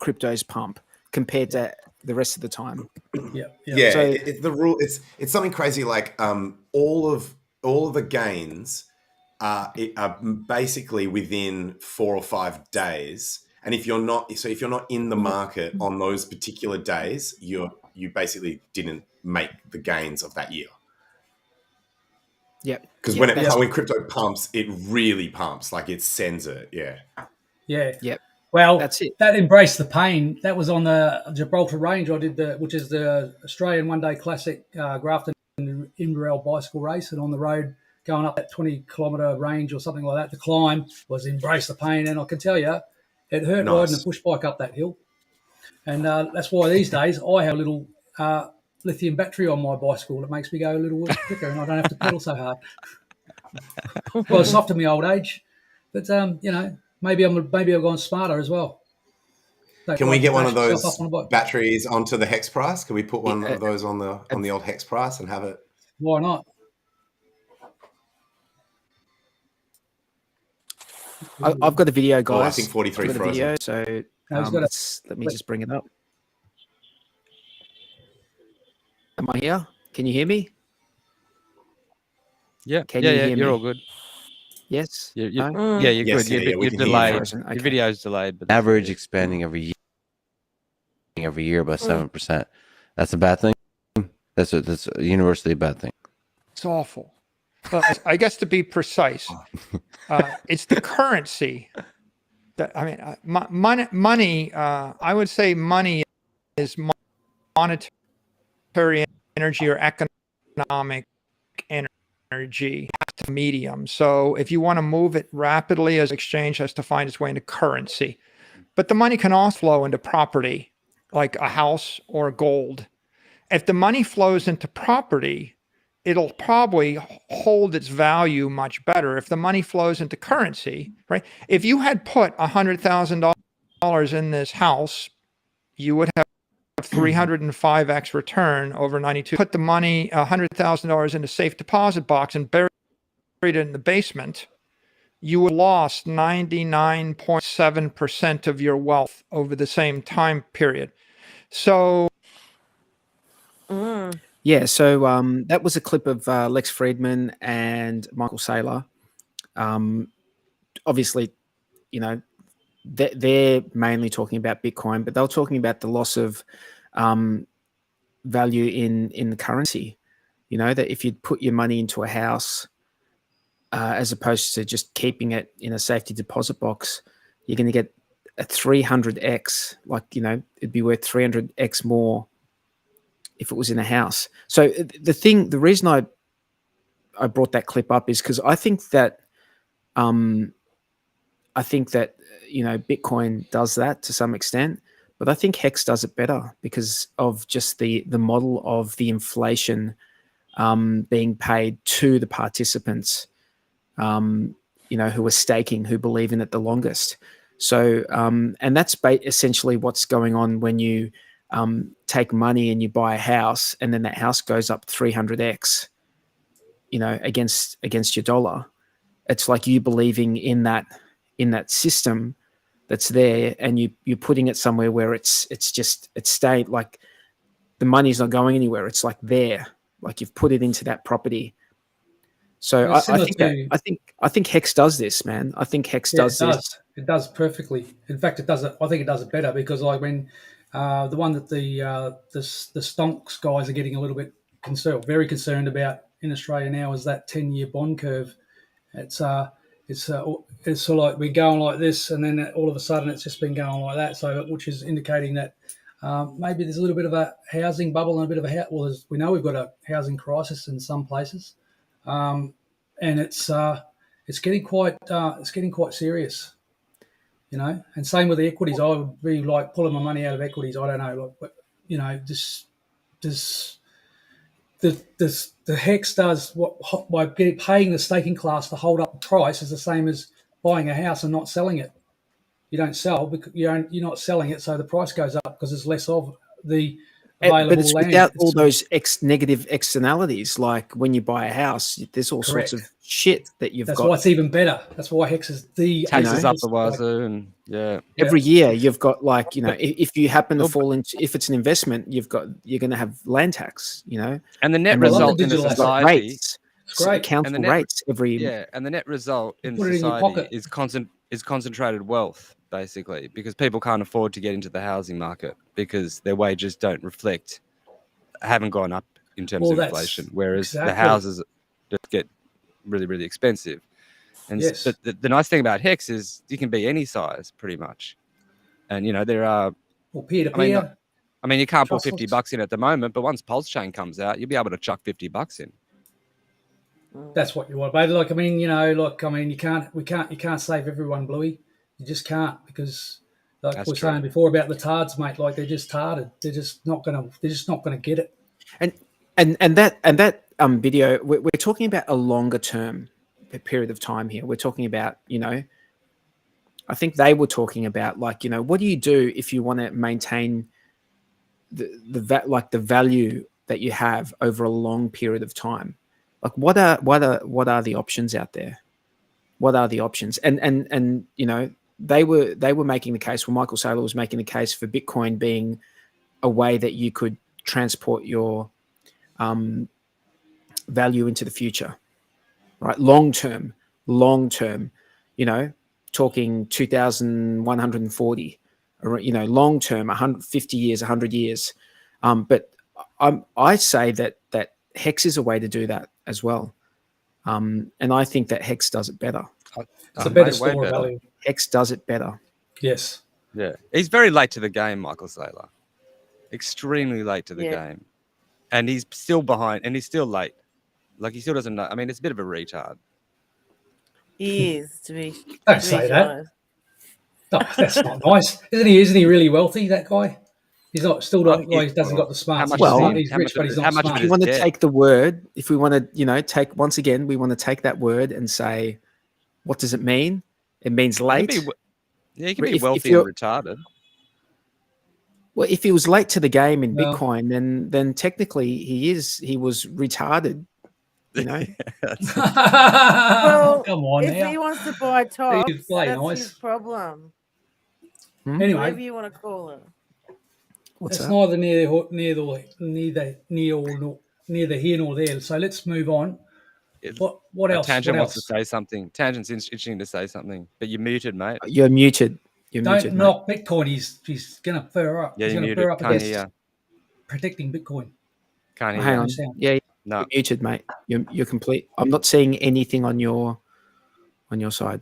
cryptos pump compared to the rest of the time. Yeah. So the rule, it's something crazy. Like all of the gains are basically within 4 or 5 days. And if you're not in the market on those particular days, you basically didn't make the gains of that year. Yeah. Because when crypto pumps, it really pumps. Like it sends it. Yeah. Yeah. Yep. Well, that's it. That embraced the pain. That was on the Gibraltar Range. I did which is the Australian one-day classic Grafton in-rail bicycle race, and on the road going up that 20-kilometre range or something like that. The climb was embrace the pain, and I can tell you, it hurt riding a push bike up that hill. And that's why these days I have a little lithium battery on my bicycle that makes me go a little quicker, and I don't have to pedal so hard. Well, it's soft in my old age, but maybe I've gone smarter as well. Can we get one of those batteries onto the HEX price? Can we put one of those on the old HEX price and have it? Why not? I've got a video, guys. I think 43 frozen. Video, so let me just bring it up. Am I here? Can you hear me? Yeah. Can you hear me? You're all good. Yes. You're good. You're delayed. Okay. Your video's delayed. But average expanding every year by 7%. That's a bad thing. That's universally a bad thing. It's awful. But I guess to be precise, it's the currency. Money. I would say money is monetary energy or economic energy. It's a medium. So if you want to move it rapidly, as exchange has to find its way into currency. But the money can also flow into property, like a house or gold. If the money flows into property, it'll probably hold its value much better. If the money flows into currency, right? If you had put $100,000 in this house, you would have 305x return over 92. Put the money, $100,000 in a safe deposit box and buried it in the basement, you would have lost 99.7% of your wealth over the same time period. So yeah, so that was a clip of Lex Friedman and Michael Saylor. Obviously, they're mainly talking about Bitcoin, but they were talking about the loss of value in the currency. That if you'd put your money into a house, as opposed to just keeping it in a safety deposit box, you're going to get a 300x. It'd be worth 300x more if it was in a house. So the reason I brought that clip up is because I think that Bitcoin does that to some extent, But I think HEX does it better because of just the model of the inflation being paid to the participants, who are staking, who believe in it the longest. So, and that's essentially what's going on when you take money and you buy a house, and then that house goes up 300x, against your dollar. It's like you believing in that system that's there, and you're putting it somewhere where it's stayed, like the money's not going anywhere. It's like there, like you've put it into that property. So I think HEX does this, man. I think HEX does this. It does perfectly. In fact, it does it. I think it does it better because, like, when the one that the stonks guys are getting a little bit very concerned about in Australia now is that 10-year bond curve. It's sort of like we're going like this, and then all of a sudden it's just been going like that. So, which is indicating that maybe there's a little bit of a housing bubble and a bit of we know we've got a housing crisis in some places, and it's getting quite serious, And same with the equities. I would be like pulling my money out of equities. I don't know, but the HEX does what by paying the staking class to hold up the price is the same as buying a house and not selling it. You don't sell because you're not selling it, so the price goes up because there's less of the available but it's land. without all those negative externalities. Like when you buy a house, there's all sorts of shit that you've got. That's why it's even better. That's why HEX is the taxes up the wazoo, and every year you've got if you happen to fall into, if it's an investment, you're going to have land tax, and the net result in the society rates, council rates every and the net result in society is concentrated wealth, basically, because people can't afford to get into the housing market because their wages haven't gone up in terms of inflation, whereas the houses just get really, really expensive. And but the nice thing about HEX is you can be any size pretty much, and there are peer-to-peer. I mean, you can't put $50 in at the moment, but once PulseChain comes out, you'll be able to chuck $50 in. That's what you want, but you can't save everyone, Bluey. You just can't, because like we were saying before about the tards, mate. Like they're just tarded. They're just not gonna get it. And that video, we're talking about a longer term period of time here. We're talking about I think they were talking about what do you do if you want to maintain the value that you have over a long period of time? Like what are the options out there? What are the options? And they were making the case. Well, Michael Saylor was making the case for Bitcoin being a way that you could transport your value into the future, right? Long term, talking 2,140, long term, 150 years, 100 years. But I say that HEX is a way to do that as well. And I think that HEX does it better. It's a better store of value. HEX does it better. Yes. Yeah. He's very late to the game, Michael Saylor. Extremely late to the game. And he's still behind, and he's still late. Like, he still doesn't know. I mean, it's a bit of a retard. He is, to be Don't say that. No, that's not nice. Isn't he really wealthy, that guy? He's not he doesn't got the smarts. He's rich, but he's not smart. If you want to take the word, if we want to, take, once again, we want to take that word and say, what does it mean? It means late. He can be wealthy and retarded. Well, if he was late to the game in Bitcoin, then technically he was retarded. Well, come on, if he wants to buy tops, that's his problem. Anyway, whatever you want to call it. It's neither neither here nor there. So let's move on. What else? Tangent wants to say something. Tangent's itching to say something, but you're muted, mate. You're muted. Don't knock Bitcoin. He's going to fur up. Yeah, he's going to fur up against protecting Bitcoin. Can't hear. Hang on. Yeah, no. You're muted, mate. You're complete. I'm not seeing anything on your side.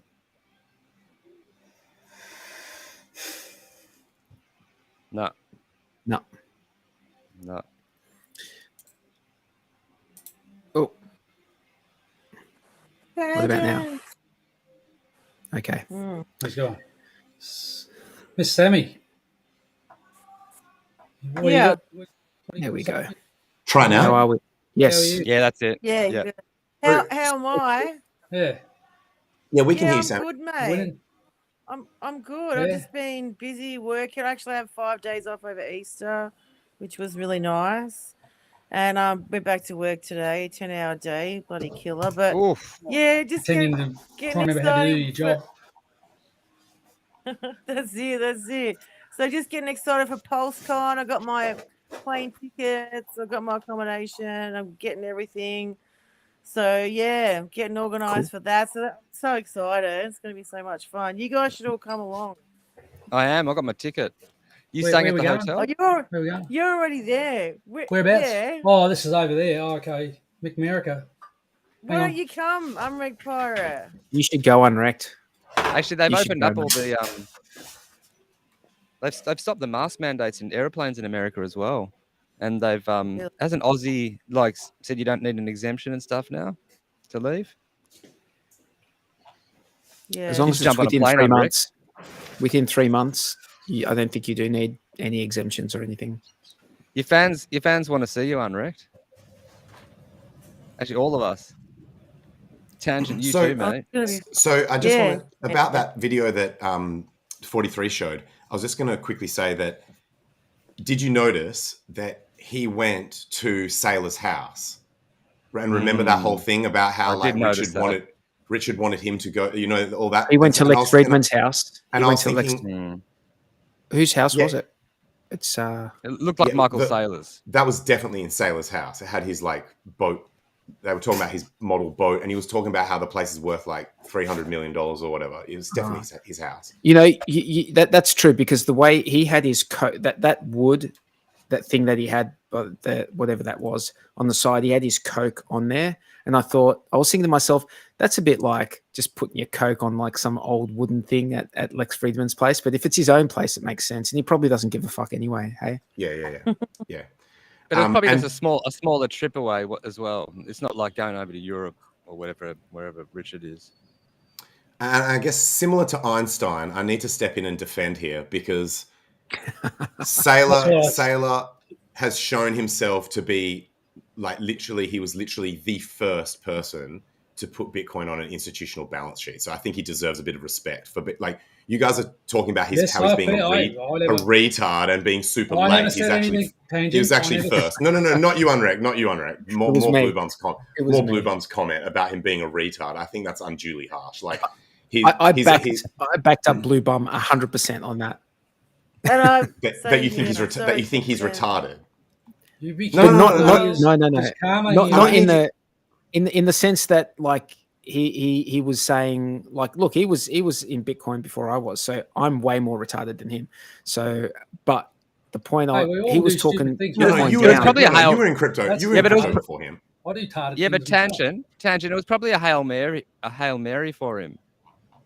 No. Oh. What about now? Okay. Let's go. Miss Sammy. Yeah. There we go. Try How now. are we? Yes. Yeah, that's it. Yeah. Yeah. Good. How am I? Yeah. Yeah, we can Yeah, hear you, I'm Sam. good, mate. Winning. I'm good. I've Yeah. just been busy working. I actually have 5 days off over Easter, which was really nice. And went back to work today, 10-hour day, bloody killer. But Oof. yeah, just Trying to remember how to do your job. That's it. So just getting excited for PulseCon. I got my plane tickets. I got my accommodation. I'm getting everything. So yeah, I'm getting organised for that. So I'm so excited. It's going to be so much fun. You guys should all come along. I am. I got my ticket. You Where staying at we the going? hotel? Oh, Where we going? you're already there. Whereabouts? Yeah. Oh, this is over there. Oh, okay. McAmerica. Why don't you come, uNrekt Pirate? You should go uNrekt. Actually, they've You should opened go, up all mate. the they've stopped the mask mandates in airplanes in America as well, and they've hasn't Aussie like said you don't need an exemption and stuff now to leave? Yeah. As long as it's jump on a within plane, 3 uNrekt. months. Within 3 months, I don't think you do need any exemptions or anything. Your fans want to see you, uNrekt. Actually, all of us. Tangent, you too, mate. So I just want to, about that video that 43 showed, I was just going to quickly say that, did you notice that he went to Sailor's house? And remember that whole thing about how like Richard wanted him to go, you know, all that. He went to Lex Friedman's house. And I was thinking, whose house was it? It's it looked like Michael Saylor's. That was definitely in Sailor's house. It had his like boat. They were talking about his model boat, and he was talking about how the place is worth like $300 million or whatever. It was definitely his house. You know, that's true, because the way he had his coat, that wood, that thing that he had, whatever that was on the side, he had his Coke on there. And I was thinking to myself, that's a bit like just putting your Coke on like some old wooden thing at Lex Friedman's place. But if it's his own place, it makes sense. And he probably doesn't give a fuck anyway. Hey? Yeah. But it's probably just a smaller trip away as well. It's not like going over to Europe or wherever Richard is. And I guess similar to Einstein, I need to step in and defend here, because Saylor has shown himself to be like he was literally the first person to put Bitcoin on an institutional balance sheet. So I think he deserves a bit of respect for like, you guys are talking about how he's being a retard and being super late. He was actually first. No, not you, uNrekt. Not you, uNrekt. More Bloobum's comment about him being a retard. I think that's unduly harsh. Like, I backed up Bloobum 100% on that. That you think he's retarded. Not in the sense that like he was saying like, look, he was in Bitcoin before I was, so I'm way more retarded than him. So, but the point he was talking. You were probably you were in crypto. You were in crypto before him. Yeah, but tangent. It was probably a Hail Mary for him.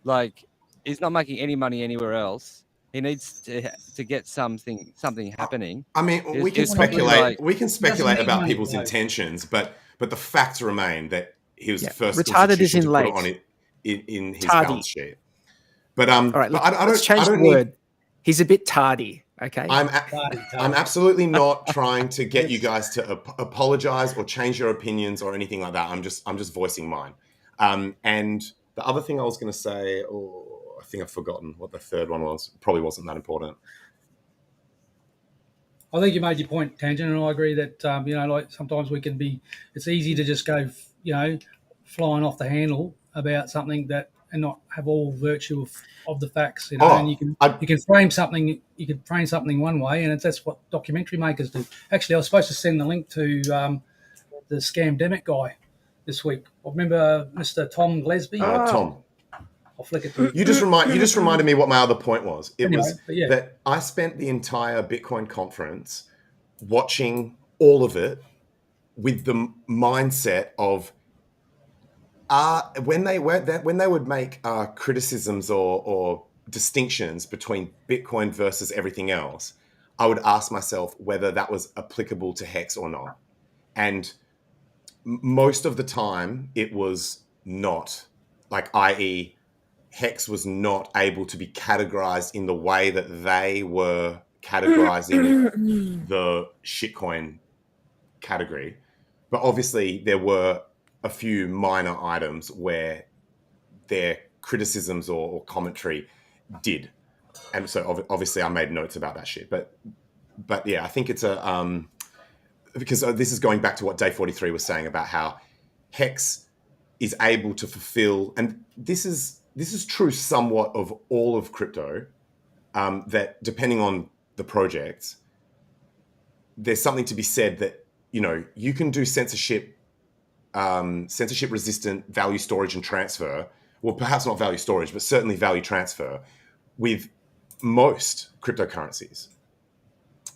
Like, he's not making any money anywhere else. He needs to get something happening. I mean, we can speculate. We can speculate about people's intentions, but the facts remain that he was the first retarded is to late. put it on in his balance sheet. But all right, look, let's change the word. He's a bit tardy. Okay. I'm absolutely not trying to get you guys to apologize or change your opinions or anything like that. I'm just voicing mine. And the other thing I was going to say, I think I've forgotten what the third one was. Probably wasn't that important. I think you made your point, Tangent, and I agree that like sometimes it's easy to just go, flying off the handle about something and not have all virtue of the facts, and you can frame something one way, and that's what documentary makers do. Actually, I was supposed to send the link to the Scamdemic guy this week. I remember Mr. Tom Glesby. Tom. I'll flick it through. You just reminded me what my other point was. That I spent the entire Bitcoin conference watching all of it with the mindset of when they would make criticisms or distinctions between Bitcoin versus everything else, I would ask myself whether that was applicable to HEX or not. And most of the time it was not, like, i.e., HEX was not able to be categorized in the way that they were categorizing the shitcoin category, but obviously there were a few minor items where their criticisms or commentary did, and so obviously I made notes about that shit. But yeah, I think it's a because this is going back to what Day 43 was saying about how HEX is able to fulfill, and this is true somewhat of all of crypto, that depending on the project, there's something to be said that, you know, you can do censorship resistant value storage and transfer, well, perhaps not value storage, but certainly value transfer with most cryptocurrencies.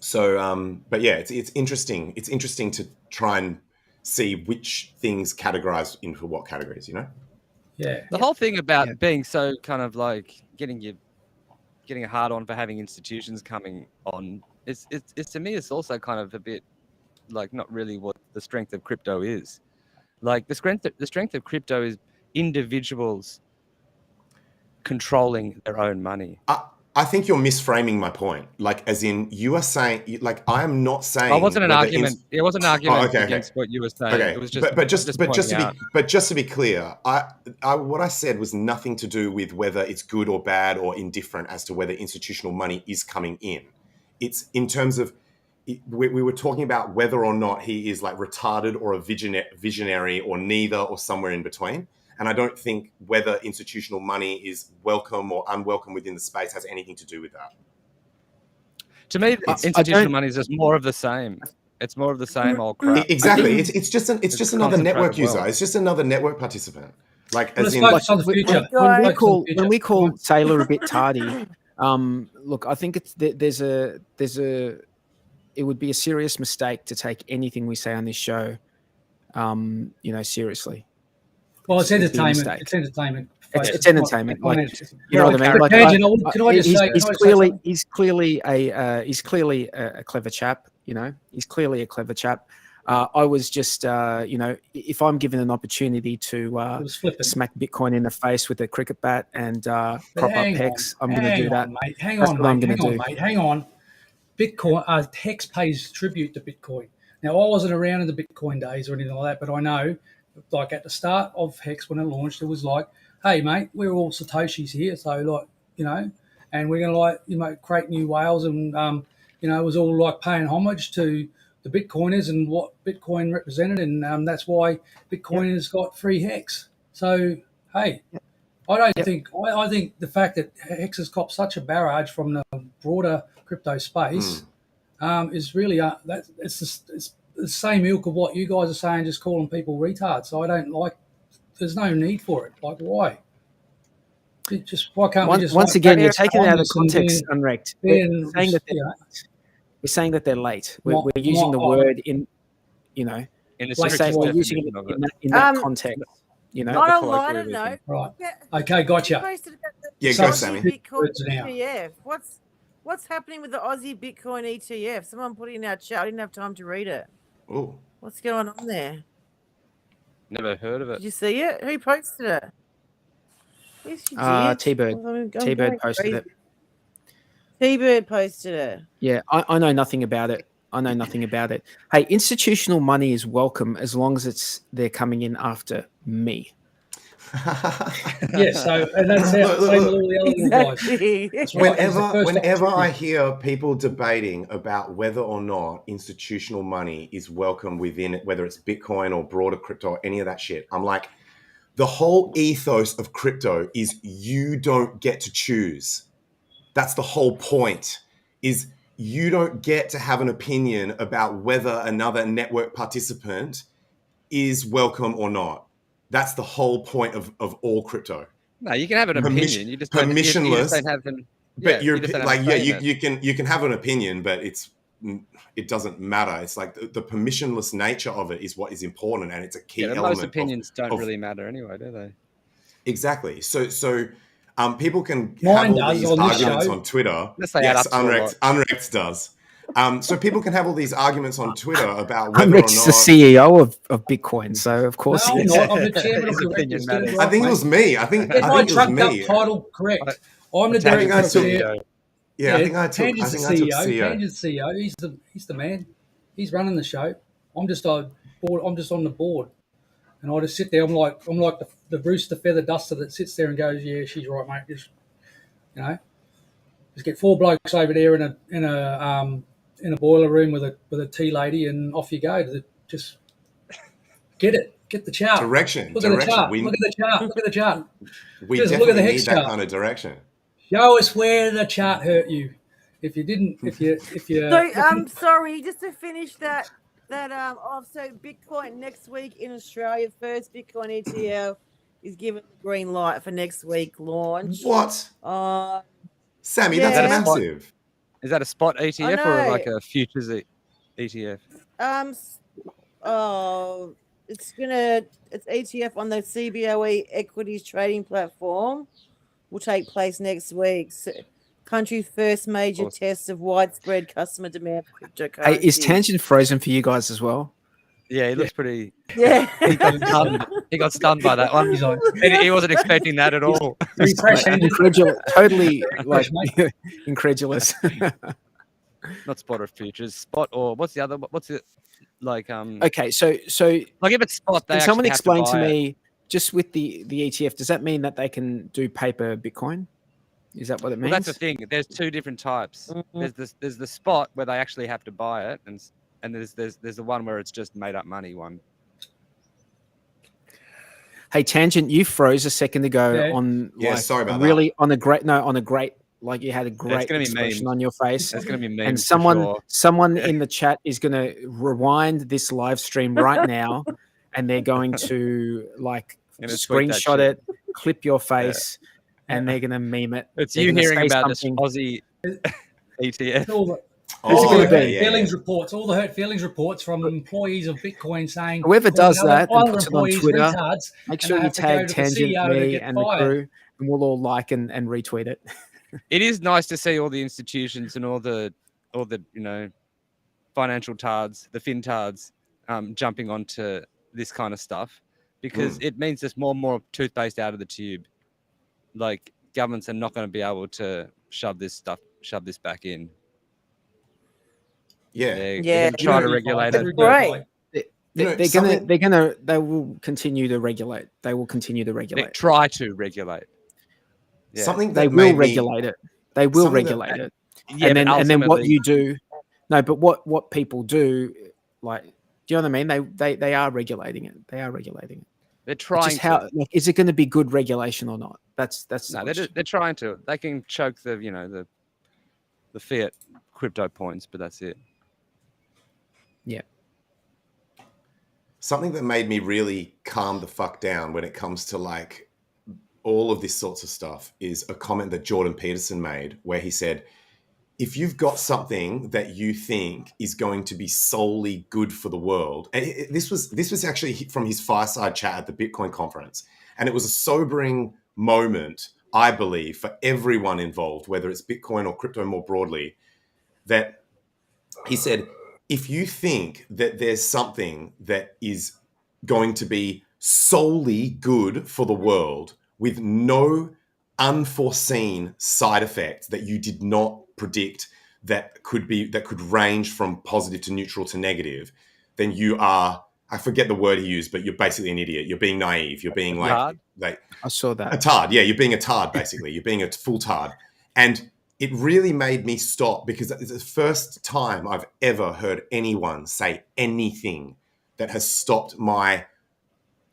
So, but yeah, it's interesting. It's interesting to try and see which things categorize into what categories, you know? Yeah. The whole thing about being so kind of like getting a hard on for having institutions coming on, it's to me, it's also kind of a bit like not really what the strength of crypto is. Like the strength of crypto is individuals controlling their own money. I think you're misframing my point. Like, as in, you are saying, like, I am not saying. It wasn't an argument. It wasn't an argument against what you were saying. Okay. It was just, but just to be clear, what I said was nothing to do with whether it's good or bad or indifferent as to whether institutional money is coming in. It's in terms of, we were talking about whether or not he is like retarded or a visionary or neither or somewhere in between. And I don't think whether institutional money is welcome or unwelcome within the space has anything to do with that. To me, institutional money is just more of the same. It's more of the same old crap. Exactly. It's just another network user. It's just another network participant. Like, as in, like, when we call Taylor a bit tardy, look, I think there's a it would be a serious mistake to take anything we say on this show, you know, seriously. Well, it's entertainment. It's entertainment. It's entertainment. Like, you know what I mean? Like, can I just say, he's clearly a clever chap. You know, he's clearly a clever chap. I was just, you know, if I'm given an opportunity to smack Bitcoin in the face with a cricket bat and prop up HEX, I'm going to do that. Hang on. Bitcoin, HEX pays tribute to Bitcoin. Now, I wasn't around in the Bitcoin days or anything like that, but I know, like at the start of HEX when it launched, it was like, hey, mate, we're all Satoshis here. So, like, you know, and we're going to, like, you know, create new whales. And, you know, it was all like paying homage to the Bitcoiners and what Bitcoin represented. And that's why Bitcoin has got free HEX. So, hey, I think the fact that HEX has copped such a barrage from the broader crypto space is really, it's the same ilk of what you guys are saying, just calling people retards. So I don't like, there's no need for it. Like, why? Why can't we just... Once again, you're taking it out of context, uNrekt. We're saying that they're late. We're using the word in, you know, we're using it in that context. You know, on a lighter note, right? Okay, gotcha. Go, Sammy. Bitcoin ETF. What's happening with the Aussie Bitcoin ETF? Someone put it in our chat. I didn't have time to read it. Oh, what's going on there? Never heard of it. Did you see it? Who posted it? T-Bird. T-Bird posted it. T-Bird posted it. Yeah, I know nothing about it. Hey, institutional money is welcome as long as they're coming in after me. Yeah, so and that's same with all the other guys. Whenever I hear people debating about whether or not institutional money is welcome within it, whether it's Bitcoin or broader crypto or any of that shit, I'm like, the whole ethos of crypto is you don't get to choose. That's the whole point, is you don't get to have an opinion about whether another network participant is welcome or not. That's the whole point of all crypto. No, you can have an opinion. You just permissionless. You just don't have them. But you're like, you can have an opinion, but it doesn't matter. It's like the permissionless nature of it is what is important, and it's a key element. Most opinions don't really matter anyway, do they? Exactly. So people can have all these arguments on Twitter. Yes, uNrekt does. So people can have all these arguments on Twitter about whether or not... uNrekt's the CEO of Bitcoin, so of course... No, I'm not. I'm the chairman of the I think it was me. I think it was me. Title correct. I'm the director. Yeah, I think I took CEO. Tangent's CEO. He's the man. He's running the show. I'm just on the board, and I just sit there. I'm like the rooster feather duster that sits there and goes, "Yeah, she's right, mate." Just get 4 blokes over there in a boiler room with a tea lady, and off you go. Just get it. Get the chart. Direction. Look at the chart. Look at the chart. We just definitely look at the need HEX that chart. kind of direction. Show us where the chart hurt you. If you didn't, if you. So I'm sorry, just to finish that so Bitcoin next week in Australia, first Bitcoin ETF is given the green light for next week launch. What? Sammy, yeah. that's massive. Is that a spot ETF or like a futures ETF? It's ETF on the CBOE equities trading platform. Will take place next week. So, country's first major test of widespread customer demand for cryptocurrency. Hey, is Tangent frozen for you guys as well? Yeah, he looks pretty. Yeah, he got stunned by that one. He wasn't expecting that at all. Totally incredulous. Not spot or futures, spot or what's the other? What's it like? Okay, so like if it's spot, can someone explain to me just with the ETF? Does that mean that they can do paper Bitcoin? Is that what it means? Well, that's the thing. There's 2 different types. Mm-hmm. There's the spot where they actually have to buy it, and there's the one where it's just made up money one. Hey, Tangent, you froze a second ago on sorry about really that. on a great like you had a great expression on your face. That's going to be mean. And someone in the chat is going to rewind this live stream right now, and they're going to screenshot it, clip your face, and they're going to meme it. It's you hearing about this Aussie ETF. All the hurt feelings reports from employees of Bitcoin saying whoever does that and puts it on Twitter, retards, make sure you tag Tangent, me, and the crew, and we'll all like and retweet it. It is nice to see all the institutions and all the financial tards, the fintards, jumping onto this kind of stuff, because it means there's more and more toothpaste out of the tube. Like governments are not going to be able to shove this back in. They're going to try to regulate it. Right. They will continue to regulate. They will continue to regulate. They try to regulate. Yeah. Something they will regulate it. They will regulate it. Yeah, and then what you do. No, but what people do, like, do you know what I mean? They are regulating it. They are regulating it. They're trying. Is it going to be good regulation or not? That's no. They're trying to. They can choke the fiat crypto points, but that's it. Yeah. Something that made me really calm the fuck down when it comes to like all of this sorts of stuff is a comment that Jordan Peterson made where he said, if you've got something that you think is going to be solely good for the world, and this was actually from his fireside chat at the Bitcoin conference, and it was a sobering moment, I believe, for everyone involved, whether it's Bitcoin or crypto more broadly, that he said, if you think that there's something that is going to be solely good for the world with no unforeseen side effects that you did not predict that could range from positive to neutral to negative, then you are, I forget the word he used, but you're basically an idiot. You're being naive. You're being like I saw that. A tard. Yeah, you're being a tard, basically. You're being a full tard. And it really made me stop because it's the first time I've ever heard anyone say anything that has stopped my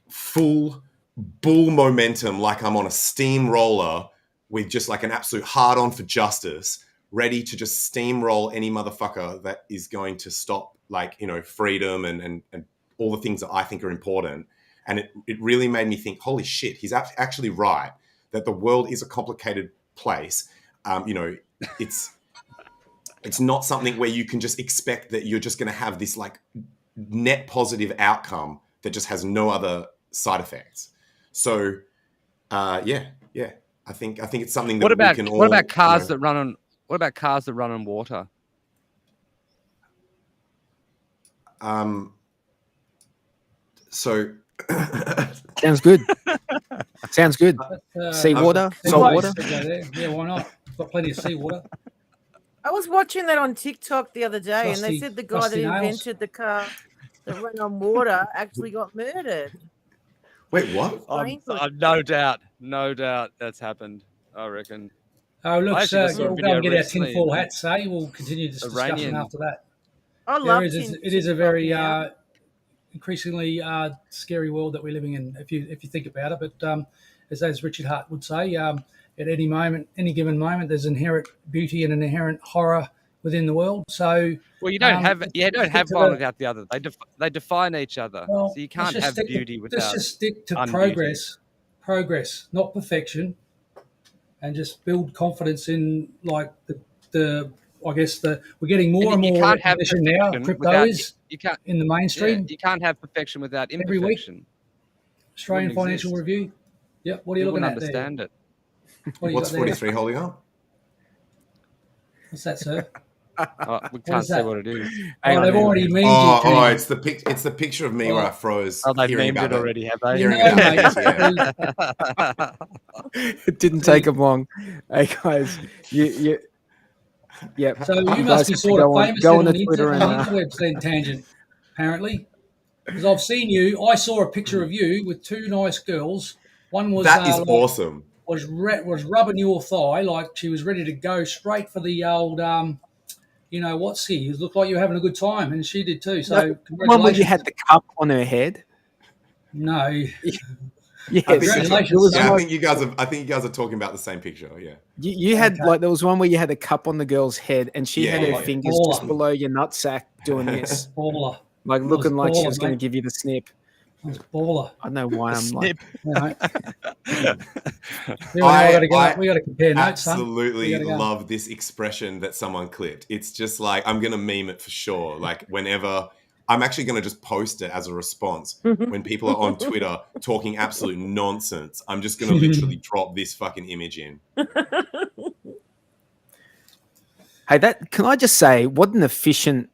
full bull momentum, like I'm on a steamroller with just like an absolute hard on for justice, ready to just steamroll any motherfucker that is going to stop, like, freedom and all the things that I think are important. And it really made me think, holy shit, he's actually right, that the world is a complicated place. It's not something where you can just expect that you're just going to have this like net positive outcome that just has no other side effects. So, I think it's something that we can all. What about cars that run on? What about cars that run on water? So sounds good. Sounds good. Seawater, salt water. Yeah, why not? Got plenty of seawater. I was watching that on TikTok the other day, and they Rusty- said the guy that Rusty nails. invented the car that ran on water actually got murdered. Wait, what? No doubt that's happened. I reckon. Oh, look, I actually sir, listened to a we'll go and video get our recently tinfoil that hats, eh? We'll continue this discussion Iranian- after that. I love It is a tin very now. increasingly scary world that we're living in, if you think about it. But as Richard Hart would say, at any moment, any given moment, there's inherent beauty and an inherent horror within the world. So, Well, you don't have one without the other. They define each other. well, So you can't have beauty Let's without. just stick to unbeauty. progress, not perfection, and just build confidence in like the. I guess we're getting more and you more can't have recognition now. perfection Crypto without- is you can't. in the mainstream. Yeah, you can't have perfection without Every week. imperfection. Australian Wouldn't Financial exist. Review. Yep. What are you You looking wouldn't at there? understand it. What do you What's got there? 43 holding up? What's that, sir? Oh, we can't is say that? what it is. Oh, they've already memed Oh, you. it's the picture of me where I froze. Oh, they've hearing named about it already, have they? Hearing No, about mate. it, yeah. It didn't take them long. Hey guys, you yeah. So you guys must be have to sort of go on- famous go on on the Twitter and, interwebs then, Tangent, apparently. Because I've seen you. I saw a picture of you with two nice girls. One was That is awesome. was rubbing your thigh like she was ready to go straight for the old what's he? It looked like you were having a good time, and she did too. So One where congratulations. you had the cup on her head. No. Yes. I think, Congratulations, It was yeah, I like- think you guys are talking about the same picture. Yeah. You had Okay. like there was one where you had the cup on the girl's head, and she Yeah, had yeah, her yeah. fingers just Baller. below your nutsack doing this, Baller. like That looking was like she baller, was going to mate. give you the snip. That was baller. I don't know why I'm like. You know. I got to compare notes, son. Absolutely We gotta go. love this expression that someone clipped. It's just like I'm gonna meme it for sure. Like whenever I'm actually gonna just post it as a response when people are on Twitter talking absolute nonsense. I'm just gonna literally drop this fucking image in. Hey, can I just say what an efficient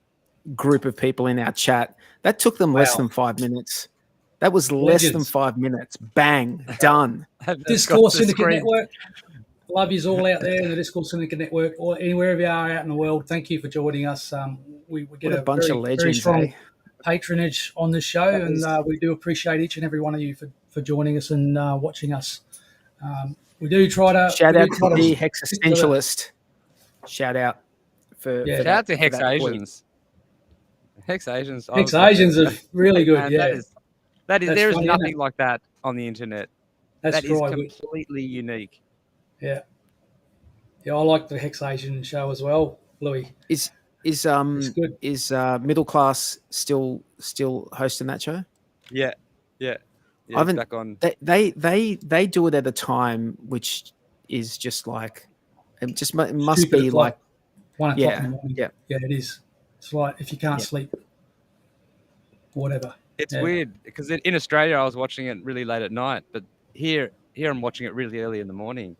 group of people in our chat. That took them less Wow. than 5 minutes. That was less than Legends. 5 minutes. Bang, done. Discourse Syndicate Network. Love yous all out there in the Discourse Syndicate Network, or anywhere you are out in the world. Thank you for joining us. We get What a bunch of very legends, strong eh? patronage on this show, and we do appreciate each and every one of you for joining us and watching us. We do try to Shout we out do try to the stick Hex to the- Essentialist. Shout out for Yeah. for Shout out to that- for Hex that tweet. Asians. Hex Asians. Hex Asians are really good. Man, Yeah, that is That's there is funny, isn't nothing it? like that on the internet. that's That is right. completely unique. Yeah, I like the Hex Asian show as well, Louis. Is It's good. middle class still hosting that show? Yeah. I haven't- Back on. They do it at a time which is just like it must Stupid be o'clock. like 1 o'clock Yeah, in the morning. yeah. Yeah, it is. It's like if you can't Yeah. sleep, whatever. It's Yeah. weird because in Australia I was watching it really late at night, but here I'm watching it really early in the morning,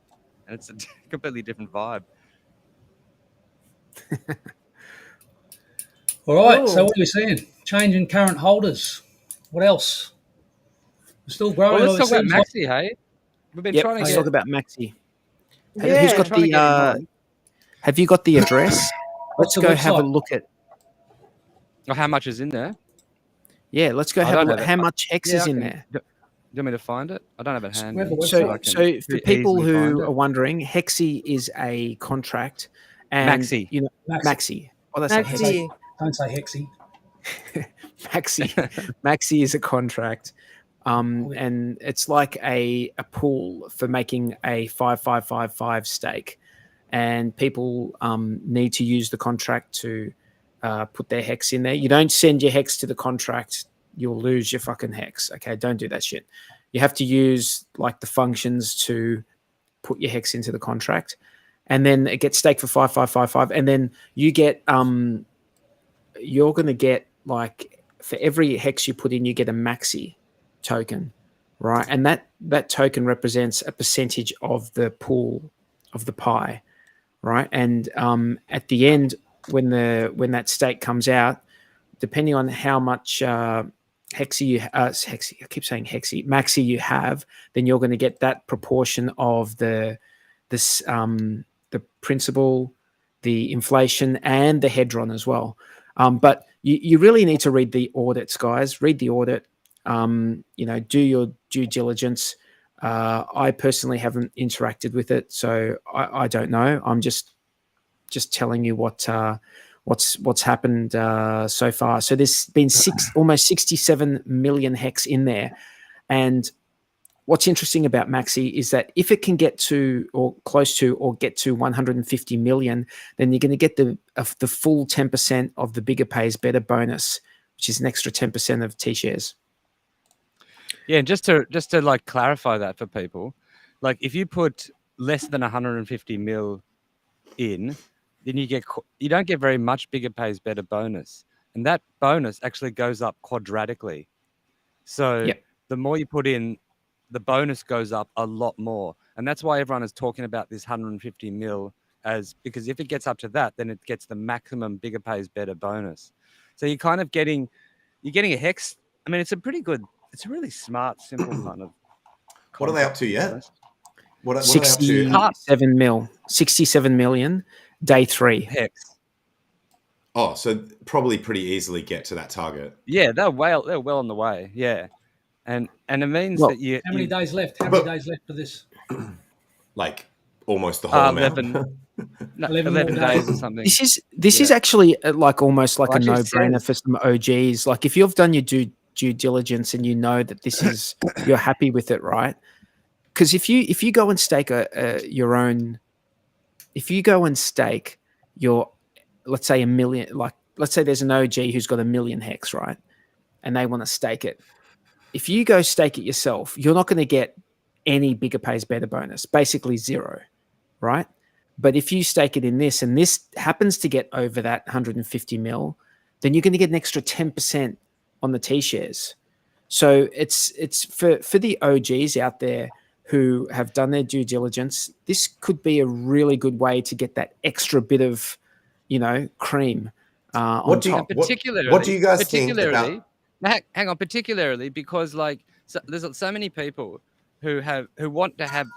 and it's a completely different vibe. All right. Cool. So what are we seeing? Change in current holders. What else? We're still growing. Well, let's talk It about seems like- Maxi, hey? We've been Yep, trying to let's get. talk about Maxi. Who's Yeah. got trying to the get him on. have you got the address? What's Let's the go have a website? look at Oh, how much is in there? yeah, let's go I have a don't look. have it. How much Hex Yeah, is I in can- there? Do you want me to find it? I don't have it We handy. have a website. So, I can so for pretty people easily find who it. are wondering, Hexi is a contract, and Maxi. you know Maxi. Maxi. Oh, that's not Hexi. Maxi. Don't say Hexy. Maxi is a contract, and it's like a pool for making a 5555 stake, and people need to use the contract to put their Hex in there. You don't send your Hex to the contract, you'll lose your fucking Hex. Okay, don't do that shit. You have to use like the functions to put your Hex into the contract, and then it gets staked for 5555, and then you get you're going to get like for every Hex you put in, you get a Maxi token, right? And that token represents a percentage of the pool of the pie, right? And at the end, when that stake comes out, depending on how much Maxi you have, then you're going to get that proportion of the principal the inflation and the hedron as well. But you really need to read the audits, guys. Read the audit. Do your due diligence. I personally haven't interacted with it, so I don't know. I'm just telling you what's happened so far. So there's been almost 67 million HEX in there, and what's interesting about Maxi is that if it can get to or close to or get to 150 million, then you're going to get the full 10% of the bigger pays better bonus, which is an extra 10% of T-shares. Yeah, and just to like clarify that for people, like if you put less than 150 mil in, then you don't get very much bigger pays better bonus, and that bonus actually goes up quadratically. So the more you put in, the bonus goes up a lot more, and that's why everyone is talking about this 150 mil because if it gets up to that, then it gets the maximum bigger pays better bonus. So you're kind of getting a HEX. I mean, it's a really smart, simple kind of. What are they up to yet? What are they up to? 67 million, day 3. HEX. Oh, so probably pretty easily get to that target. Yeah, they're well on the way. Yeah. And it means that you. How many days left? How many days left for this? Like almost the whole amount. 11 days or something. This is actually like almost like a no-brainer for some OGs. Like if you've done your due diligence and you know that this is you're happy with it, right? Because if you go and stake your own, if you go and stake your, let's say $1 million, like let's say there's an OG who's got $1 million HEX, right, and they want to stake it. If you go stake it yourself, you're not going to get any bigger pays better bonus, basically zero, right? But if you stake it in this and this happens to get over that 150 mil, then you're going to get an extra 10% on the T-shares. So it's for the OGs out there who have done their due diligence, this could be a really good way to get that extra bit of, cream on top. What do you guys think about? Hang on, particularly because there's so many people who want to have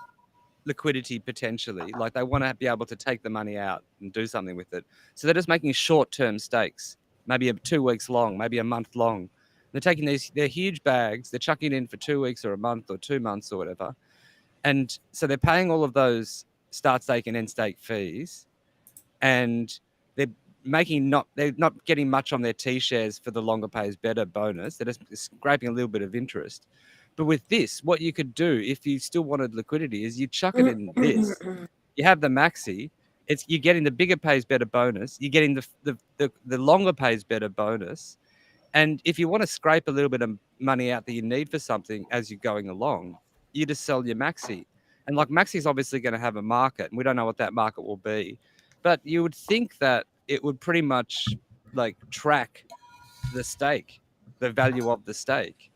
liquidity potentially, like they want to be able to take the money out and do something with it. So they're just making short-term stakes, maybe 2 weeks long, maybe a month long. They're taking they're huge bags, they're chucking in for 2 weeks or a month or 2 months or whatever. And so they're paying all of those start stake and end stake fees, and they're not getting much on their T-shares for the longer pays better bonus. They're just scraping a little bit of interest. But with this, what you could do if you still wanted liquidity is you chuck it in this. You have the maxi. You're getting the bigger pays better bonus. You're getting the longer pays better bonus. And if you want to scrape a little bit of money out that you need for something as you're going along, you just sell your maxi. And like maxi's obviously going to have a market, and we don't know what that market will be. But you would think that it would pretty much like track the stake, the value of the stake.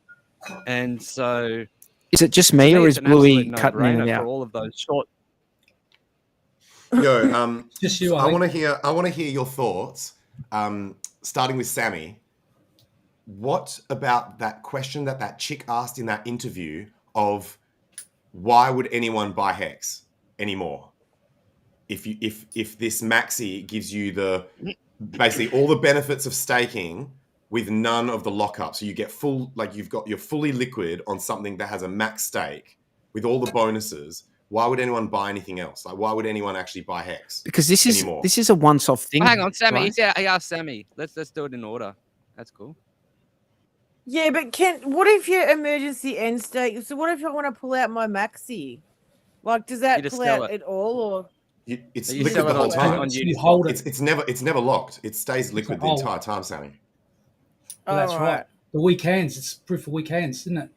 And so is it just me or is Bluey cutting in and out? For all of those short. Yo, just you. I want to hear your thoughts. Starting with Sammy. What about that question that chick asked in that interview of why would anyone buy HEX anymore? If this maxi gives you basically all the benefits of staking with none of the lockup, so you get you're fully liquid on something that has a max stake with all the bonuses. Why would anyone buy anything else? Like, why would anyone actually buy HEX? Because this is a once-off thing. Hang on, Sammy. Right? Yeah, I asked Sammy. Let's do it in order. That's cool. Yeah, but what if your emergency end state? So what if I want to pull out my maxi? Like, does that pull out it all, or it's liquid the whole time? You hold it. It's never locked. It stays liquid the entire time, Sammy. Well, that's right. The weekends. It's proof of weekends, isn't it?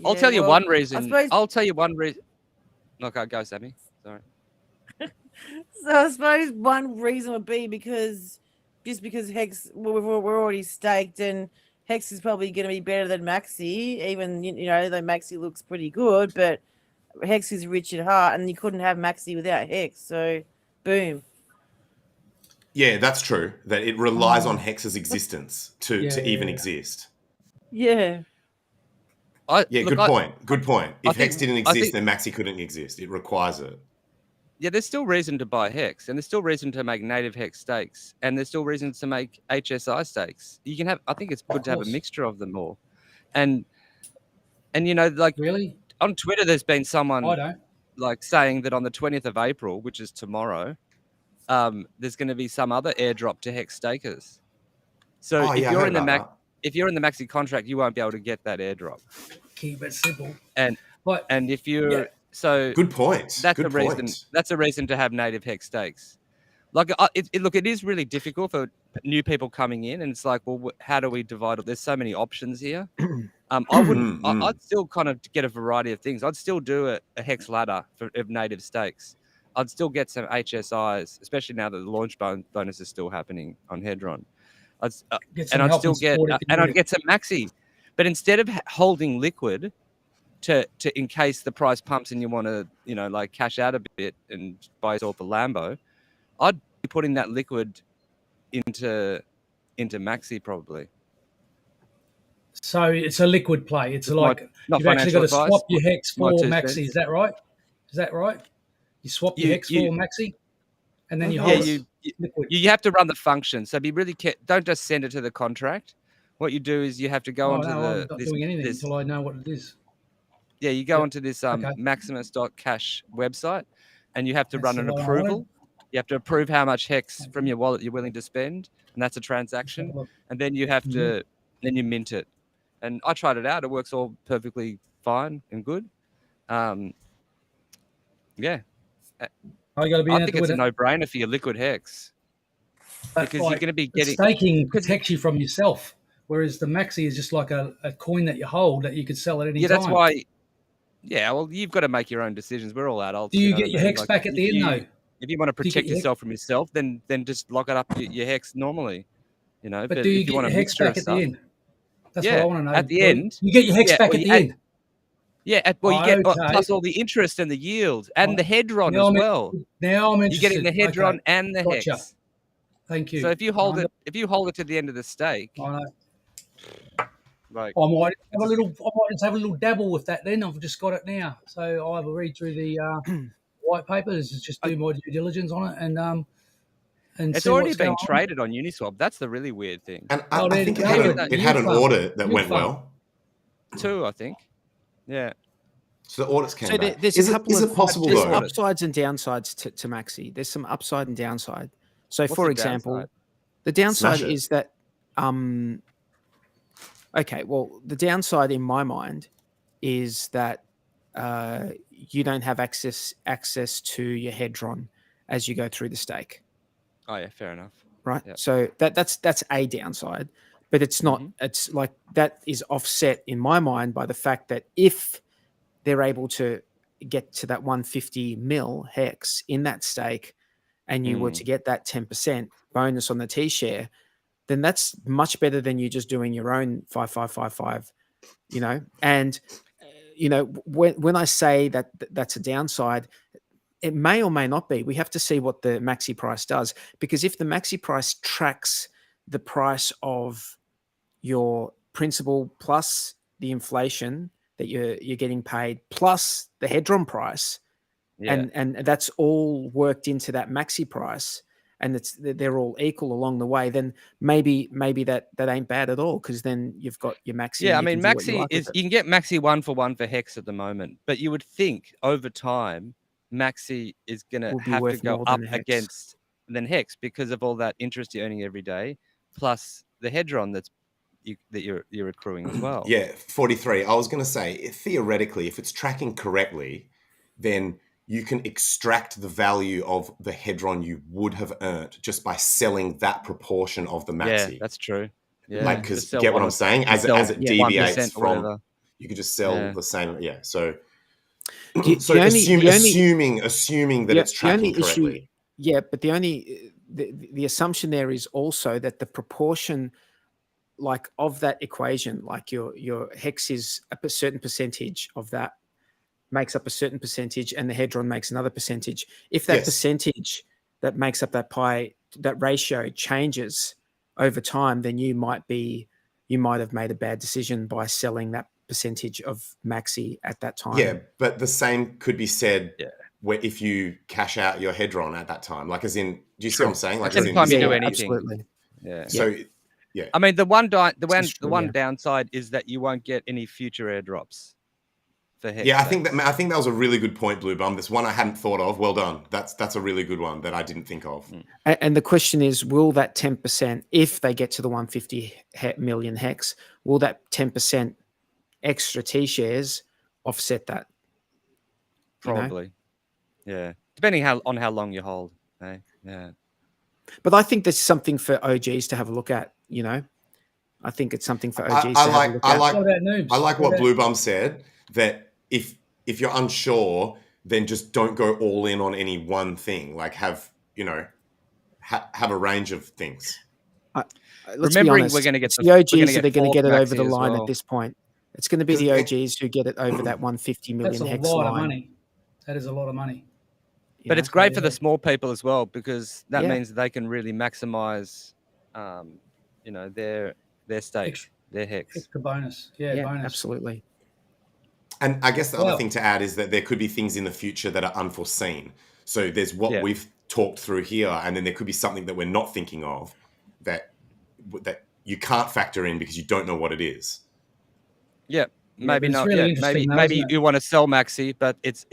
I'll tell you one reason. I'll tell you one reason. Okay, go, Sammy. Sorry. So I suppose one reason would be because HEX, we're already staked, and HEX is probably going to be better than Maxi. Even though Maxi looks pretty good, but HEX is rich at heart, and you couldn't have Maxi without HEX. So, boom. Yeah, that's true. That it relies on HEX's existence to even exist. Yeah. Good point. If HEX didn't exist, then Maxi couldn't exist. It requires it. there's still reason to buy HEX, and there's still reason to make native HEX stakes, and there's still reason to make HSI stakes. You can have. I think it's good to have a mixture of them all, and you know, like really on Twitter, there's been someone I don't. like saying that on the 20th of April, which is tomorrow, there's going to be some other airdrop to HEX stakers. So if you're in the maxi contract, you won't be able to get that airdrop. Keep it simple. And if you're so good point. That's a reason. That's a reason to have native HEX stakes. Like look, it is really difficult for new people coming in, and it's like, well, how do we divide it? There's so many options here. I wouldn't. I'd still kind of get a variety of things. I'd still do a HEX ladder of native stakes. I'd still get some HSIs, especially now that the launch bonus is still happening on Hedron. I'd still get I'd get some maxi, but instead of holding liquid to in case the price pumps and you want to, you know, like cash out a bit and buy yourself a Lambo, I'd be putting that liquid into maxi probably. So it's a liquid play. It's like you've actually got to swap your HEX for maxi. Is that right? Is that right? You swap your HEX for maxi, and then you hold liquid. You have to run the function. So be really careful. Don't just send it to the contract. What you do is you have to go onto I'm not doing anything until I know what it is. Yeah, you go onto this Maximus.cash website, and you have to run an approval. You have to approve how much HEX from your wallet you're willing to spend, and that's a transaction. And then you have to, then you mint it. And I tried it out; it works all perfectly fine and good. Yeah, I think it's a no-brainer for your liquid HEX because you're going to be getting staking protects you from yourself, whereas the maxi is just like a coin that you hold that you could sell at any time. Yeah, that's why. Yeah, well, you've got to make your own decisions. We're all adults. Do you get your HEX back at the end, though? If you want to protect yourself from yourself, then just lock it up your HEX normally. You know, but do you get your HEX back at the end? That's what I want to know. At the end, you get your HEX back at the end. Yeah, you get plus all the interest and the yield and the Hedron as well. Now I'm interested. You're getting the Hedron and the HEX. Thank you. So if you hold it to the end of the stake, like I might just have a little dabble with that. Then I've just got it now, so I'll have a read through the white papers, just do my due diligence on it, and it's already been traded on Uniswap. That's the really weird thing. And I think it had an audit that went well. 2, I think. Yeah. So the audits came back. There's is it possible there's though? upsides and downsides to maxi. There's some upside and downside. So for example, the downside is that okay, well, the downside in my mind is that you don't have access to your Hedron as you go through the stake. Oh yeah, fair enough. Right. Yep. So that's a downside, but it's not. It's like that is offset in my mind by the fact that if they're able to get to that 150 mil HEX in that stake, and you were to get that 10% bonus on the T share, then that's much better than you just doing your own 5555. You know, and you know when I say that that's a downside. It may or may not be. We have to see what the maxi price does, because if the maxi price tracks the price of your principal plus the inflation that you're getting paid plus the Hedron price, and that's all worked into that maxi price, and they're all equal along the way, then maybe that ain't bad at all, because then you've got your maxi. Yeah, I mean maxi you can get maxi 1-for-1 for HEX at the moment, but you would think over time maxi is going to have to go up against HEX because of all that interest you're earning every day, plus the Hedron that you're accruing as well. Yeah, 43. I was going to say, theoretically, if it's tracking correctly, then you can extract the value of the Hedron you would have earned just by selling that proportion of the maxi. Yeah, that's true. Yeah, like, because get what I'm saying? As it deviates from, you could just sell the same. Yeah, so. Assuming that it's tracking correctly. But the assumption there is also that the proportion, like, of that equation, like your HEX is a certain percentage of that makes up a certain percentage, and the Hedron makes another percentage. If that percentage that makes up that pie, that ratio changes over time, then you might have made a bad decision by selling that percentage of maxi at that time. Yeah, but the same could be said where if you cash out your Hedron at that time, like as in, do you see what I'm saying? Like Every time you do anything. Absolutely. Yeah. So yeah. I mean, the one true, downside is that you won't get any future airdrops for HEX. Yeah, I think that was a really good point, Bloobum. This one I hadn't thought of. Well done. That's a really good one that I didn't think of. And the question is, will that 10%, if they get to the 150 million HEX, will that 10% extra T shares offset that? Probably. Yeah. Depending on how long you hold. Eh? Yeah. But I think there's something for OGs to have a look at, you know. I think it's something for OGs to have a look at. I like what Bloobum said, that if you're unsure, then just don't go all in on any one thing. Like have a range of things. Let's be honest, we're going to get the OGs that are going to get it over the line at this point. It's going to be the OGs who get it over that 150 million HEX line. That's a lot of money. That is a lot of money. But it's great for the small people as well, because that means they can really maximize, their stake, their HEX. Extra bonus. Yeah, bonus. Absolutely. And I guess the other thing to add is that there could be things in the future that are unforeseen. So there's what we've talked through here, and then there could be something that we're not thinking of that you can't factor in because you don't know what it is. Yeah, maybe not. Really maybe you want to sell Maxi, but it's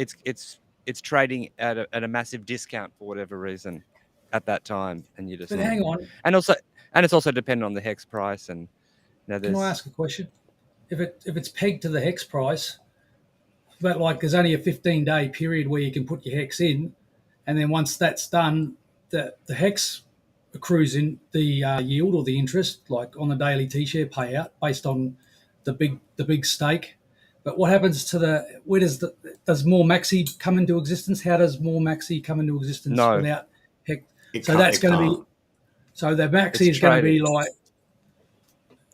trading at a massive discount for whatever reason at that time, and you just. But hang on. And it's also dependent on the HEX price, and can I ask a question? If it's pegged to the HEX price, but like there's only a 15-day period where you can put your HEX in, and then once that's done, the HEX accrues in the yield or the interest, like on the daily T-share payout based on the big stake. But what happens to does more Maxi come into existence? How does more Maxi come into existence without HEX? So that's going to be. So the Maxi is going to be like.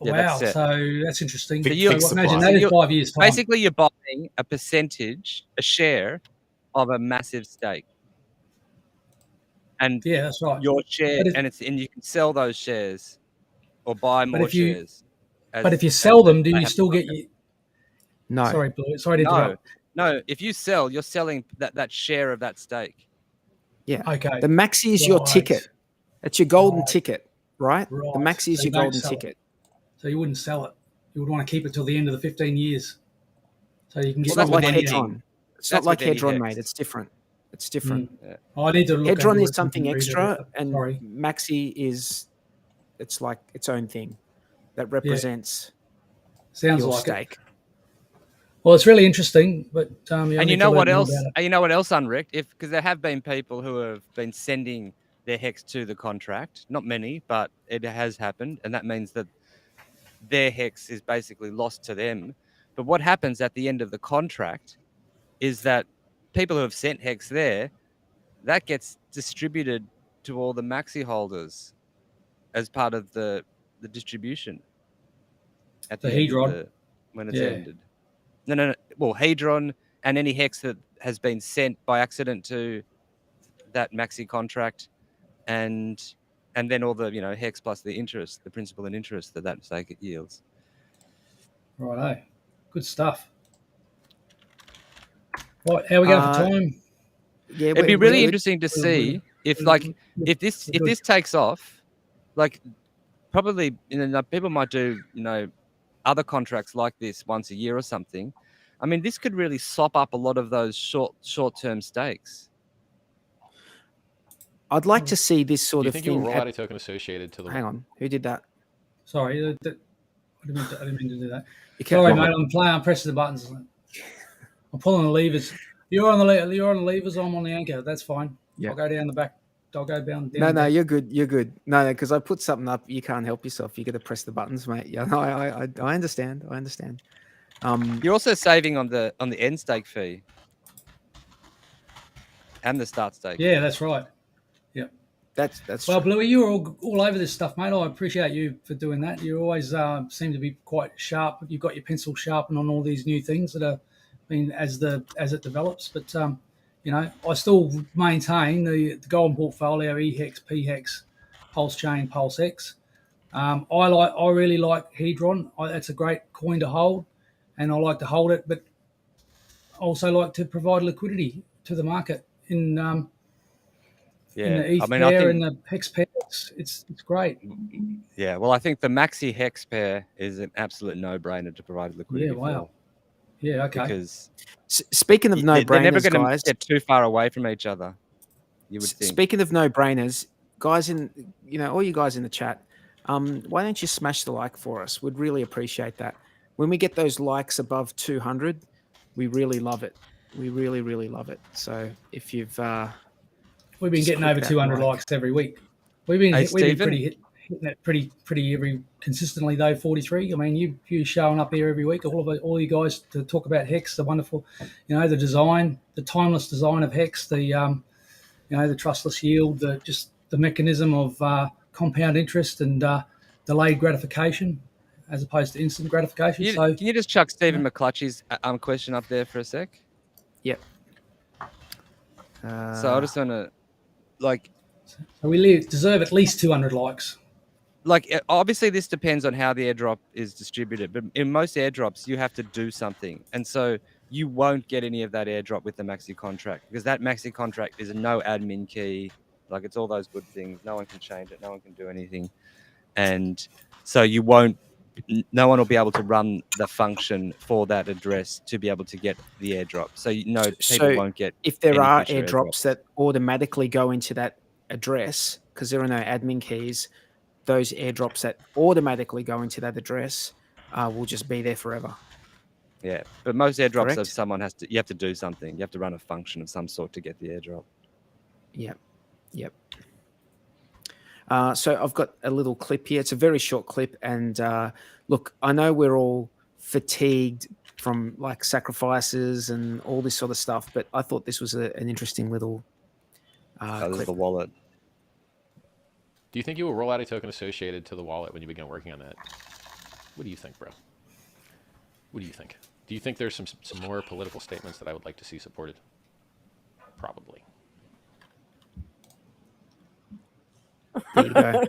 Wow, so that's interesting. But imagine that in 5 years' time. Basically, you're buying a share of a massive stake. And that's right. Your share, and you can sell those shares or buy more shares. But if you sell them, do you still get your? No. Sorry, Blue. Sorry to interrupt. No. If you sell, you're selling that share of that stake. Yeah. Okay. The Maxi is your ticket. It's your golden ticket, right? The Maxi is your golden ticket. So you wouldn't sell it. You would want to keep it till the end of the 15 years. So you can get. It's not like Hedron. It's not like Hedron, mate. It's different. It's different. Yeah. I need to look. Hedron is something extra, and Maxi is, it's like its own thing that represents sounds your like stake. It. Well, it's really interesting, but and you know what else? You know what else, uNrekt? Because there have been people who have been sending their HEX to the contract. Not many, but it has happened, and that means that their HEX is basically lost to them. But what happens at the end of the contract is that people who have sent HEX there, that gets distributed to all the Maxi holders as part of the distribution at the Hedron when it's ended. No. Well, Hedron and any HEX that has been sent by accident to that Maxi contract, and then all the HEX plus the interest, the principal and interest that stake yields. Righto, good stuff. Right, how are we going for time? Yeah, it'd be really interesting to see if this takes off. Like, probably people might do other contracts like this once a year or something. I mean, this could really sop up a lot of those short-term stakes. I'd like to see this sort of thing. Do you think it will roll out a token associated to the? Hang on, who did that? Sorry, I didn't mean to do that. Sorry, mate. I'm pressing the buttons. I'm pulling the levers. You're on the levers. I'm on the anchor. That's fine. Yeah. I'll go down the back. I'll go down. No, you're good. You're good. No, because I put something up. You can't help yourself. You got to press the buttons, mate. Yeah, no, I understand. I understand. You're also saving on the end stake fee and the start stake. Yeah, that's right. Yeah, that's well, true. Bluey, you're all over this stuff, mate. I appreciate you for doing that. You always seem to be quite sharp. You've got your pencil sharpened on all these new things that are being as it develops. But I still maintain the golden portfolio, EHEX, PHEX, PulseChain, PulseX. I really like Hedron. That's a great coin to hold, and I like to hold it. But also like to provide liquidity to the market in the ETH I mean, pair and the HEX pair. It's great. Yeah, well, I think the Maxi HEX pair is an absolute no-brainer to provide liquidity Yeah, wow. for. Yeah, okay. Because speaking of they're never no-brainers, going to guys, get too far away from each other. You would think. Speaking of no-brainers, guys all you guys in the chat, why don't you smash the like for us? We'd really appreciate that. When we get those likes above 200, we really love it. We really, really love it. So if you've we've been getting over 200 likes every week. We've been hitting it pretty every consistently though. 43. I mean, you showing up here every week. All you guys to talk about HEX, the wonderful, the design, the timeless design of HEX, the the trustless yield, just the mechanism of compound interest and delayed gratification as opposed to instant gratification. Can you just chuck Stephen McClutchy's question up there for a sec? Yep. So I just want to, so we deserve at least 200 likes. Obviously, this depends on how the airdrop is distributed, but in most airdrops, you have to do something. And so you won't get any of that airdrop with the maxi contract because that maxi contract is no admin key. It's all those good things. No one can change it. No one can do anything. And so no one will be able to run the function for that address to be able to get the airdrop. So people won't get. If there are airdrops that automatically go into that address because there are no admin keys, those airdrops that automatically go into that address will just be there forever. Yeah, but most airdrops you have to do something. You have to run a function of some sort to get the airdrop. Yep. So I've got a little clip here. It's a very short clip, and look, I know we're all fatigued from sacrifices and all this sort of stuff, but I thought this was an interesting little clip. This is the wallet. Do you think you will roll out a token associated to the wallet when you begin working on that? What do you think, bro? What do you think? Do you think there's some more political statements that I would like to see supported? Probably. There you go.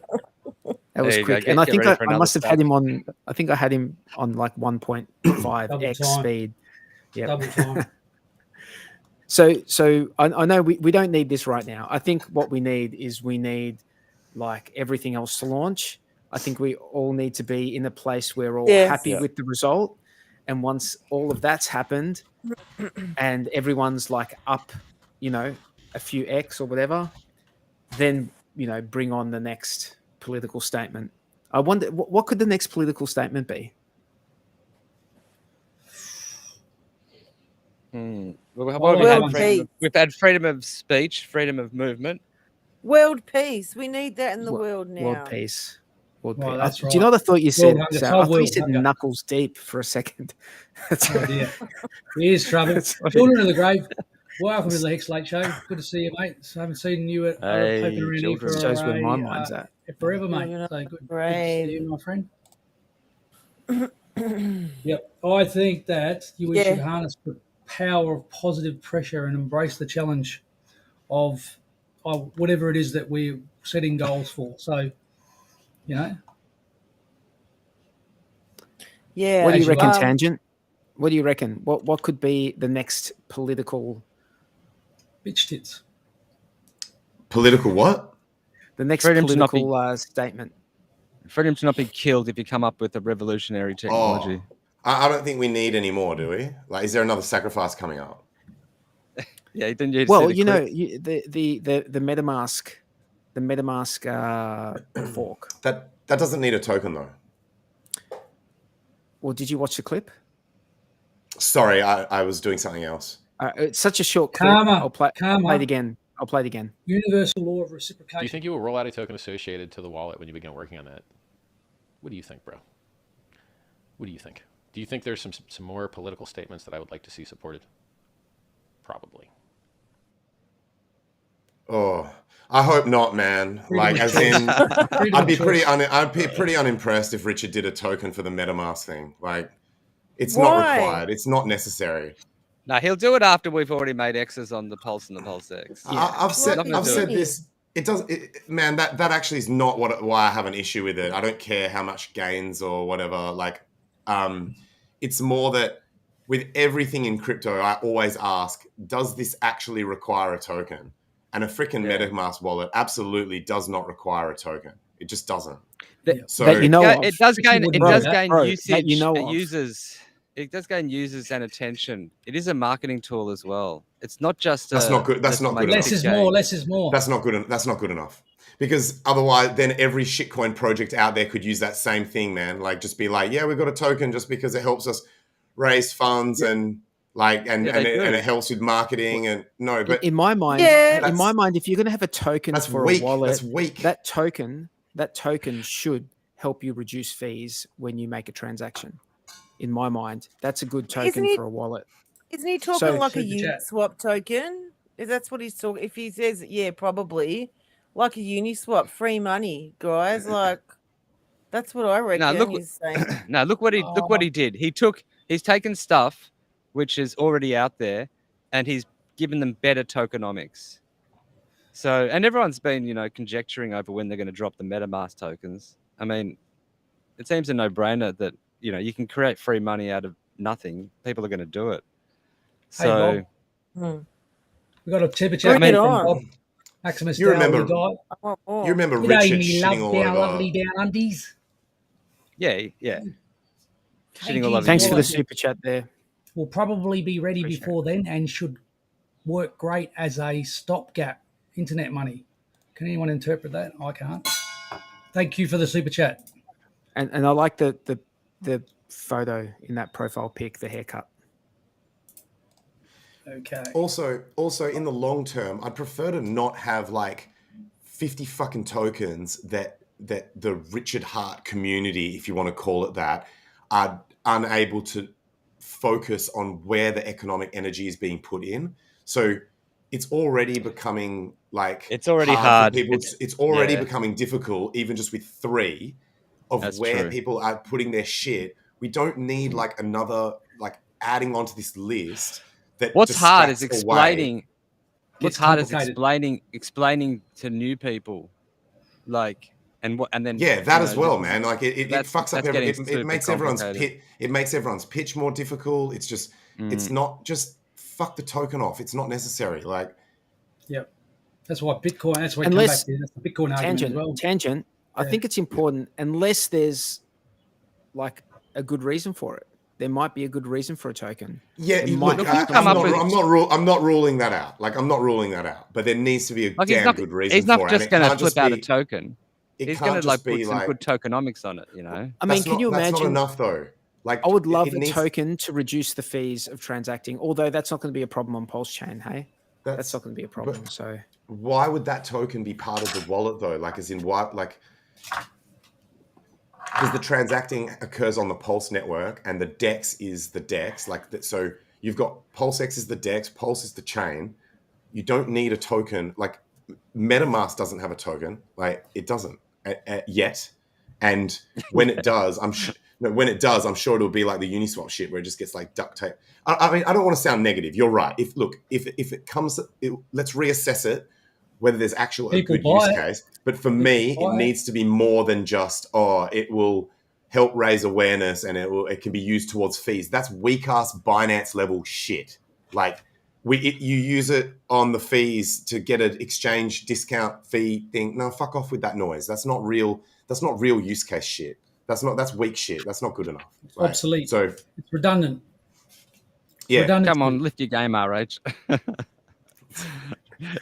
That was quick. And I think I must have had him on, I think I had him on 1.5x speed. Yeah. Double time. So I know we don't need this right now. I think what we need everything else to launch. I think we all need to be in a place where we're all happy with the result. And once all of that's happened and everyone's up, a few X or whatever, then, bring on the next political statement. I wonder, what could the next political statement be? We've had freedom of speech, freedom of movement. World peace. We need that in the world now. World peace. Well, that's right. Do you know what I thought you said? I thought you said knuckles deep for a second. Oh dear. Here's trouble. Children of the grave. Welcome to the HEX Late Show. Good to see you, mate. So I haven't seen you at poking around here for shows where my mind's at. Forever, mate. So good to see you, my friend. Yep. I think that we should harness the power of positive pressure and embrace the challenge of whatever it is that we're setting goals for. So, Yeah. What do you reckon, Tangent? What do you reckon? What could be the next political bitch tits? Political what? The next political statement. Freedom to not be killed if you come up with a revolutionary technology. I don't think we need any more, do we? Is there another sacrifice coming up? Yeah, the MetaMask fork. That doesn't need a token though. Well, did you watch the clip? Sorry, I was doing something else. It's such a short clip. I'll play it again. Universal law of reciprocation. Do you think you will roll out a token associated to the wallet when you begin working on that? What do you think, bro? What do you think? Do you think there's some more political statements that I would like to see supported? Probably. Oh, I hope not, man. I'd be pretty unimpressed if Richard did a token for the MetaMask thing. It's not required. It's not necessary. No, he'll do it after we've already made X's on the Pulse and the Pulse X. Yeah. I've said this. It does, man. That actually is not why I have an issue with it. I don't care how much GAINZ or whatever. It's more that with everything in crypto, I always ask, does this actually require a token? And a freaking MetaMask wallet absolutely does not require a token. It just doesn't. So that you know of. It does gain Bro, usage. that you know it of. uses. It does gain users and attention. It is a marketing tool as well. It's not just. That's not good. That's not good enough. Less is more. Less is more. That's not good. That's not good enough. Because otherwise, then every shitcoin project out there could use that same thing, man. Like, just be like, yeah, we've got a token just because it helps us raise funds and like, and it helps with marketing and no, but in my mind, if you're going to have a token for a wallet, that's weak. That token should help you reduce fees when you make a transaction. In my mind, that's a good token for a wallet. Isn't he talking like a Uniswap token? If that's what he's talking, if he says, yeah, probably like a Uniswap, free money, guys. Like that's what I reckon he's saying. No, look what he did. He's taken stuff which is already out there, and he's given them better tokenomics. So, and everyone's been, conjecturing over when they're going to drop the MetaMask tokens. I mean, it seems a no-brainer that you can create free money out of nothing. People are going to do it. So, we got a super chat from Bob. Maximus, you remember Richard shitting all over. Lovely down undies. Yeah. Shitting all over. Thanks for the super chat there. Will probably be ready before then and should work great as a stopgap. Internet money. Can anyone interpret that? I can't. Thank you for the super chat. And I like the photo in that profile pic, the haircut. Okay. Also, in the long term, I'd prefer to not have like 50 fucking tokens that the Richard Hart community, if you want to call it that, are unable to focus on where the economic energy is being put in. So it's already becoming like it's already hard. It's already becoming difficult, even just with 3 of That's where true. People are putting their shit. We don't need like another like adding onto this list. What's hard is explaining. What's hard is explaining to new people, like and then that as well, man. Like it fucks up everything. It makes everyone's pitch more difficult. It's just it's not just fuck the token off. It's not necessary. Like that's why Bitcoin. That's why come back to that's the Bitcoin argument as well. Tangent. I think it's important unless there's like a good reason for it. There might be a good reason for a token. Yeah, look, I'm not ruling that out. Like, I'm not ruling that out. But there needs to be a damn good reason for it. He's not just going to flip out a token. He's going to put some good tokenomics on it, I mean, can you imagine? That's not enough, though. Like, I would love a token to reduce the fees of transacting, although that's not going to be a problem on PulseChain, hey? That's not going to be a problem, so... Why would that token be part of the wallet, though? Like, as in, why... Like... Because the transacting occurs on the Pulse network, and the DEX is the DEX. So you've got PulseX is the DEX, Pulse is the chain. You don't need a token. Like MetaMask doesn't have a token. Like it doesn't yet. And when it does, I'm sure it'll be like the Uniswap shit where it just gets like duct tape. I mean, I don't want to sound negative. You're right. If it comes, let's reassess it. Whether there's actually a good use case. But for me, it needs to be more than just, it will help raise awareness and it can be used towards fees. That's weak-ass Binance level shit. Like, you use it on the fees to get an exchange discount fee thing. No, fuck off with that noise. That's not real use case shit. That's weak shit. That's not good enough. Right? Obsolete. So it's redundant. Yeah. Come on, lift your game, RH.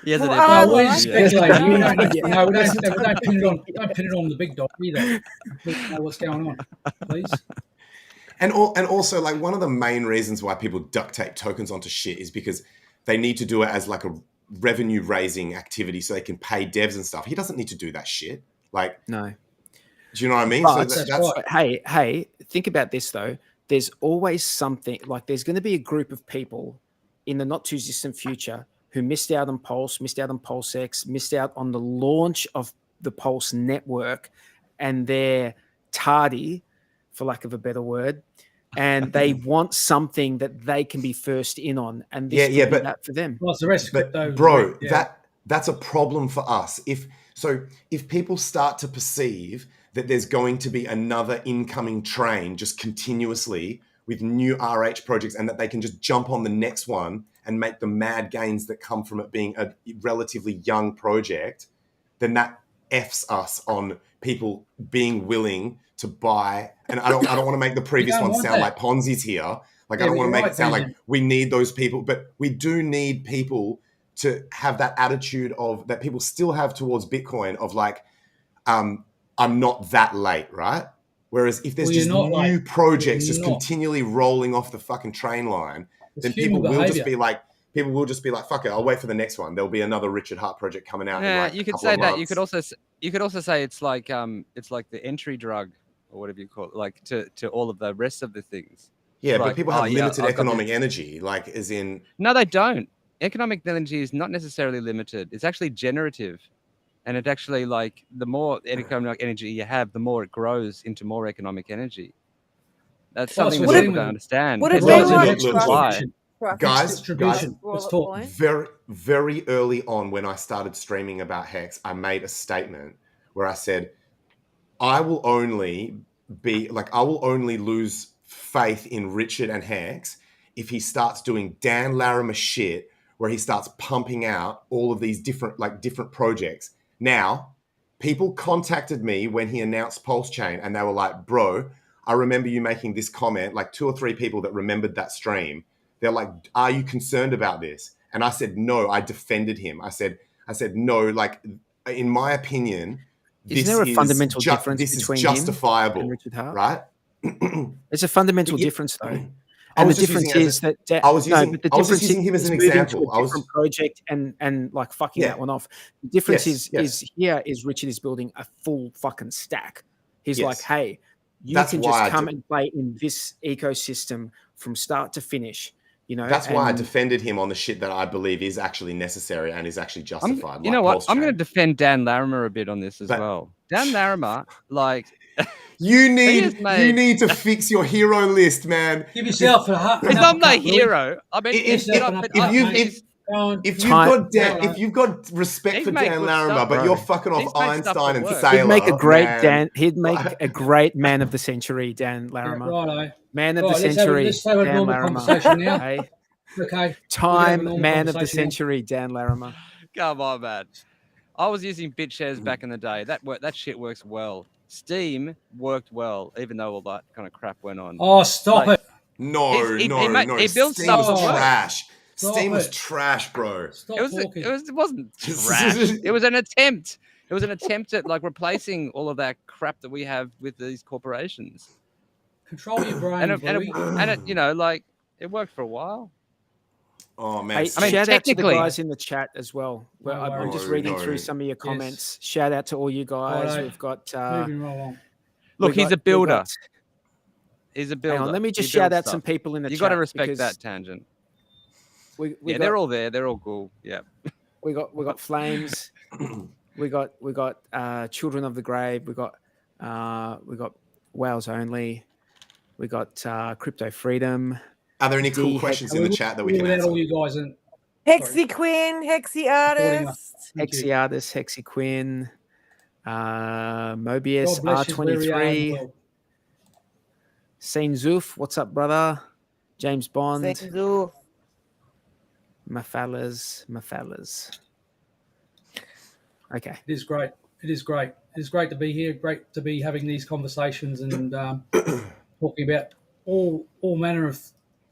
Yes, it is. We're speculating. We don't pin it on the big dog either. We know what's going on, please. And also, like, one of the main reasons why people duct tape tokens onto shit is because they need to do it as like a revenue raising activity so they can pay devs and stuff. He doesn't need to do that shit. Like, no. Do you know what I mean? But, hey, think about this though. There's always something, like there's going to be a group of people in the not too distant future who missed out on Pulse, missed out on PulseX, missed out on the launch of the Pulse network, and they're tardy, for lack of a better word, and they want something that they can be first in on, and this could be that for them. Well, it's the rest of it, though. Bro, that's a problem for us. If people start to perceive that there's going to be another incoming train just continuously with new RH projects, and that they can just jump on the next one and make the mad gains that come from it being a relatively young project, then that F's us on people being willing to buy. And I don't want to make the previous one sound like Ponzi's here. Like, I don't want to make it sound like we need those people, but we do need people to have that attitude of that people still have towards Bitcoin of like, I'm not that late, right? Whereas if there's just new projects just continually rolling off the fucking train line, then people will just be like, fuck it, I'll wait for the next one. There'll be another Richard Hart project coming out. Yeah, in like you could a couple say of that. months. You could also say it's like the entry drug or whatever you call it, like to all of the rest of the things. Yeah, like, but people have limited economic energy, like as in. No, they don't. Economic energy is not necessarily limited. It's actually generative. And it actually, like, the more economic energy you have, the more it grows into more economic energy. That's something that people don't understand. Would it be like guys, let's talk. Very, very early on when I started streaming about HEX, I made a statement where I said, I will only lose faith in Richard and HEX if he starts doing Dan Larimer shit where he starts pumping out all of these different projects. Now, people contacted me when he announced PulseChain and they were like, bro, I remember you making this comment, like 2 or 3 people that remembered that stream. They're like, are you concerned about this? And I said, no, I defended him. I said, no, like, in my opinion, Isn't there a fundamental difference between justifiable, him and Richard Hart? right? There's a fundamental difference, though. I was just using him as an example. I was different project and like fucking that one off. The difference is Richard is building a full fucking stack. He's like, hey, you can just come and play in this ecosystem from start to finish. You know, that's why I defended him on the shit that I believe is actually necessary and is actually justified. You know what? I'm going to defend Dan Larimer a bit on this as well. Dan Larimer, like. You need to fix your hero list, man. Give yourself a heart. He's not my hero. I mean, if you've got respect for Dan Larimer, but you're fucking off Einstein and Sailor, he'd make a great Dan. He'd make a great man of the century, Dan Larimer. Right, man of the century, Dan Larimer. Hey? Okay. Man of the century, Dan Larimer. Come on, man. I was using BitShares back in the day. That shit works well. Steam worked well, even though all that kind of crap went on. Oh, stop it! No. He built Steam stuff was trash. Stop Steam was it. trash, bro. It wasn't trash. It was an attempt. It was an attempt at like replacing all of that crap that we have with these corporations. Control your brain, and it, you know, like it worked for a while. Oh man! Hey, shout out to the guys in the chat as well. I'm just reading through some of your comments. Yes. Shout out to all you guys. We've got. Moving right along. Look, he's a builder. He's a builder. Hang on, let me just shout out some people in the chat. You got to respect that Tangent. They're all there. They're all cool. Yeah. We got Flames. we got Children of the Grave. We got Whales Only. We got Crypto Freedom. Are there any cool questions in the chat that we can answer? All you guys in Hexy Quinn, Hexy Artist, Hexy Quinn, Mobius, R23, Saint Zoof, what's up, brother? James Bond, Mafalas. Okay. It is great. It is great to be here. Great to be having these conversations and talking about all manner of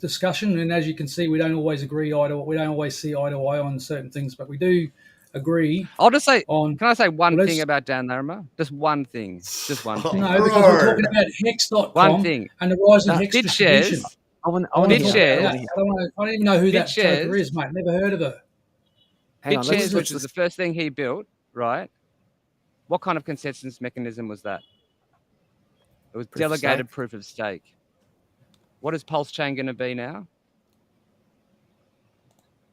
discussion. And as you can see, we don't always see eye to eye on certain things, but we do agree. I'll just say can I say one thing about Dan Larimer? Just one thing. No, because we're talking about Hex.com one thing. And the rise of Hex distribution. I don't even know who that joker is, mate. Never heard of her. BitShares, which was the first thing he built, right? What kind of consensus mechanism was that? It was delegated proof of stake. What is PulseChain going to be now?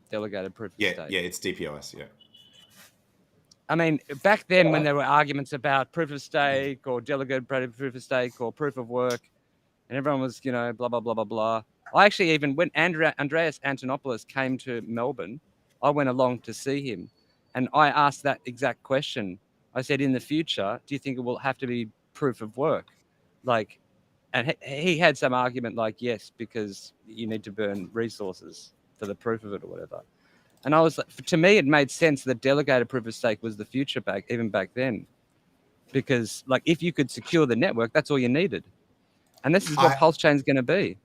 Delegated proof of stake. Yeah, it's DPoS, yeah. I mean, back then when there were arguments about proof of stake or delegated proof of stake or proof of work, and everyone was, you know, blah, blah, blah, blah, blah. I actually even, when Andreas Antonopoulos came to Melbourne, I went along to see him. And I asked that exact question. I said, in the future, do you think it will have to be proof of work? Like, And he had some argument like, yes, because you need to burn resources for the proof of it or whatever. And I was like, to me, it made sense that delegated proof of stake was the future even back then. Because like, if you could secure the network, that's all you needed. And this is what PulseChain is going to be.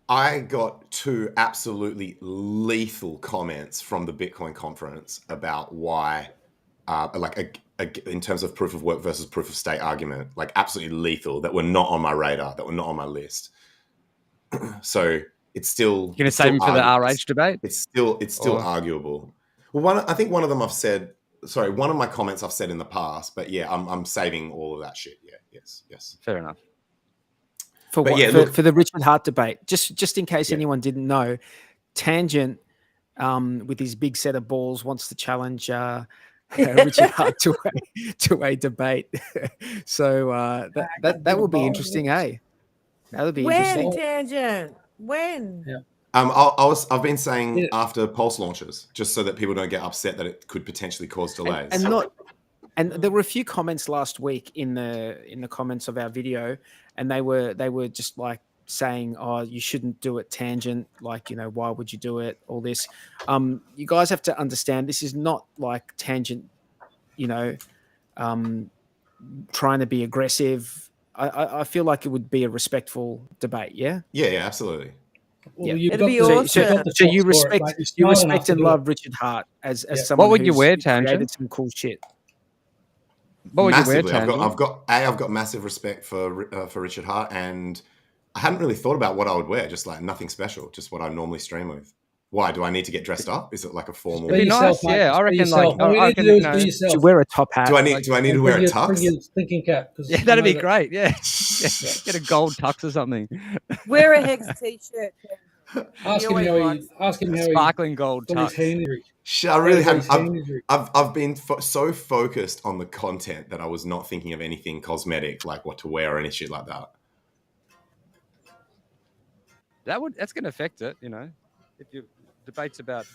I got 2 absolutely lethal comments from the Bitcoin conference about why, in terms of proof of work versus proof of stake argument, like absolutely lethal, that were not on my radar, that were not on my list. So it's still. You're going to save them for the RH debate? It's still arguable. Well, I think one of them I've said. Sorry, one of my comments I've said in the past, but yeah, I'm saving all of that shit. Yeah, yes. Fair enough. For the Richard Hart debate, just in case anyone didn't know, Tangent, with his big set of balls, wants to challenge Richard Hart to a debate. So that would be interesting, eh? That would be interesting. When, Tangent? When? Yeah. I've been saying after Pulse launches, just so that people don't get upset that it could potentially cause delays. And there were a few comments last week in the comments of our video, and they were just like saying, "Oh, you shouldn't do it, Tangent. Like, you know, why would you do it? All this." You guys have to understand, this is not like Tangent, you know, trying to be aggressive. I feel like it would be a respectful debate. Yeah. Yeah, absolutely. Well, It'd be awesome. So you respect and love Richard Hart as someone. What would you wear, Tangent? Created some cool shit. What would Massively. you wear, Tangent? I've got massive respect for Richard Hart, and I hadn't really thought about what I would wear. Just like nothing special, just what I normally stream with. Why do I need to get dressed up? Is it like a formal? Be nice, yeah. I reckon to wear a top hat. Do I need to wear a tux? Thinking cap. Yeah, that'd be great. Yeah. Get a gold tux or something. Wear a HEX t-shirt. Ask him how he sparkling gold tux. I really haven't. I've been so focused on the content that I was not thinking of anything cosmetic, like what to wear or any shit like that. That's going to affect it, you know. If your debate's about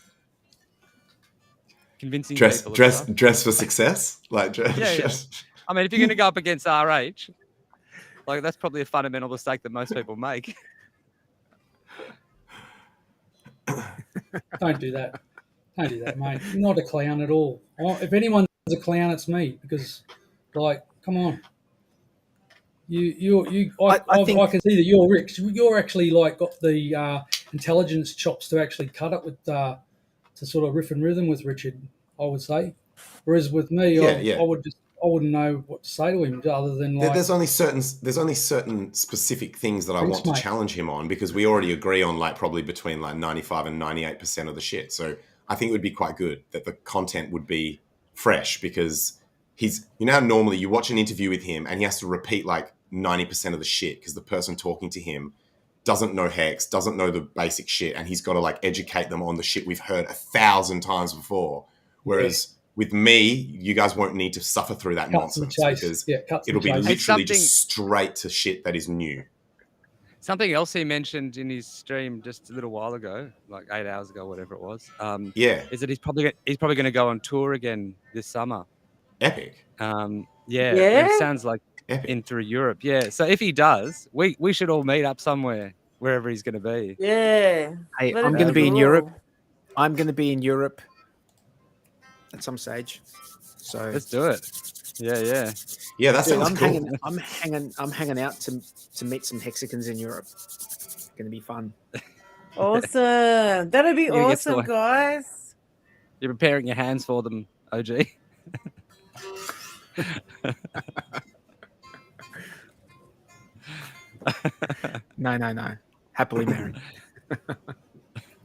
convincing people. Dress for success, like dress. Yeah. I mean, if you're going to go up against RH, like that's probably a fundamental mistake that most people make. Don't do that. Don't do that, mate. You're not a clown at all. If anyone's a clown, it's me. Because, like, come on. I can see that you're actually like got the intelligence chops to actually cut it with to sort of riff and rhythm with Richard, I would say. Whereas with me, I wouldn't know what to say to him other than like there's only certain specific things that I want to challenge him on, because we already agree on like probably between like 95 and 98% of the shit. So I think it would be quite good that the content would be fresh, because normally you watch an interview with him and he has to repeat like 90% of the shit because the person talking to him doesn't know HEX, doesn't know the basic shit, and he's got to like educate them on the shit we've heard 1,000 times before. Whereas with me, you guys won't need to suffer through that nonsense, because it'll be literally just straight to shit that is new. Something else he mentioned in his stream just a little while ago, like 8 hours ago, whatever it was. Is that he's probably going to go on tour again this summer. Epic. It sounds like in through Europe. Yeah. So if he does, we should all meet up somewhere, wherever he's going to be. Yeah. Hey, I'm going to be in Europe. I'm going to be in Europe at some stage. So let's do it. Yeah. Yeah, that sounds cool. I'm hanging out to meet some Hexicans in Europe. It's going to be fun. Awesome. That'll be awesome, guys. You're preparing your hands for them, OG. No. Happily married.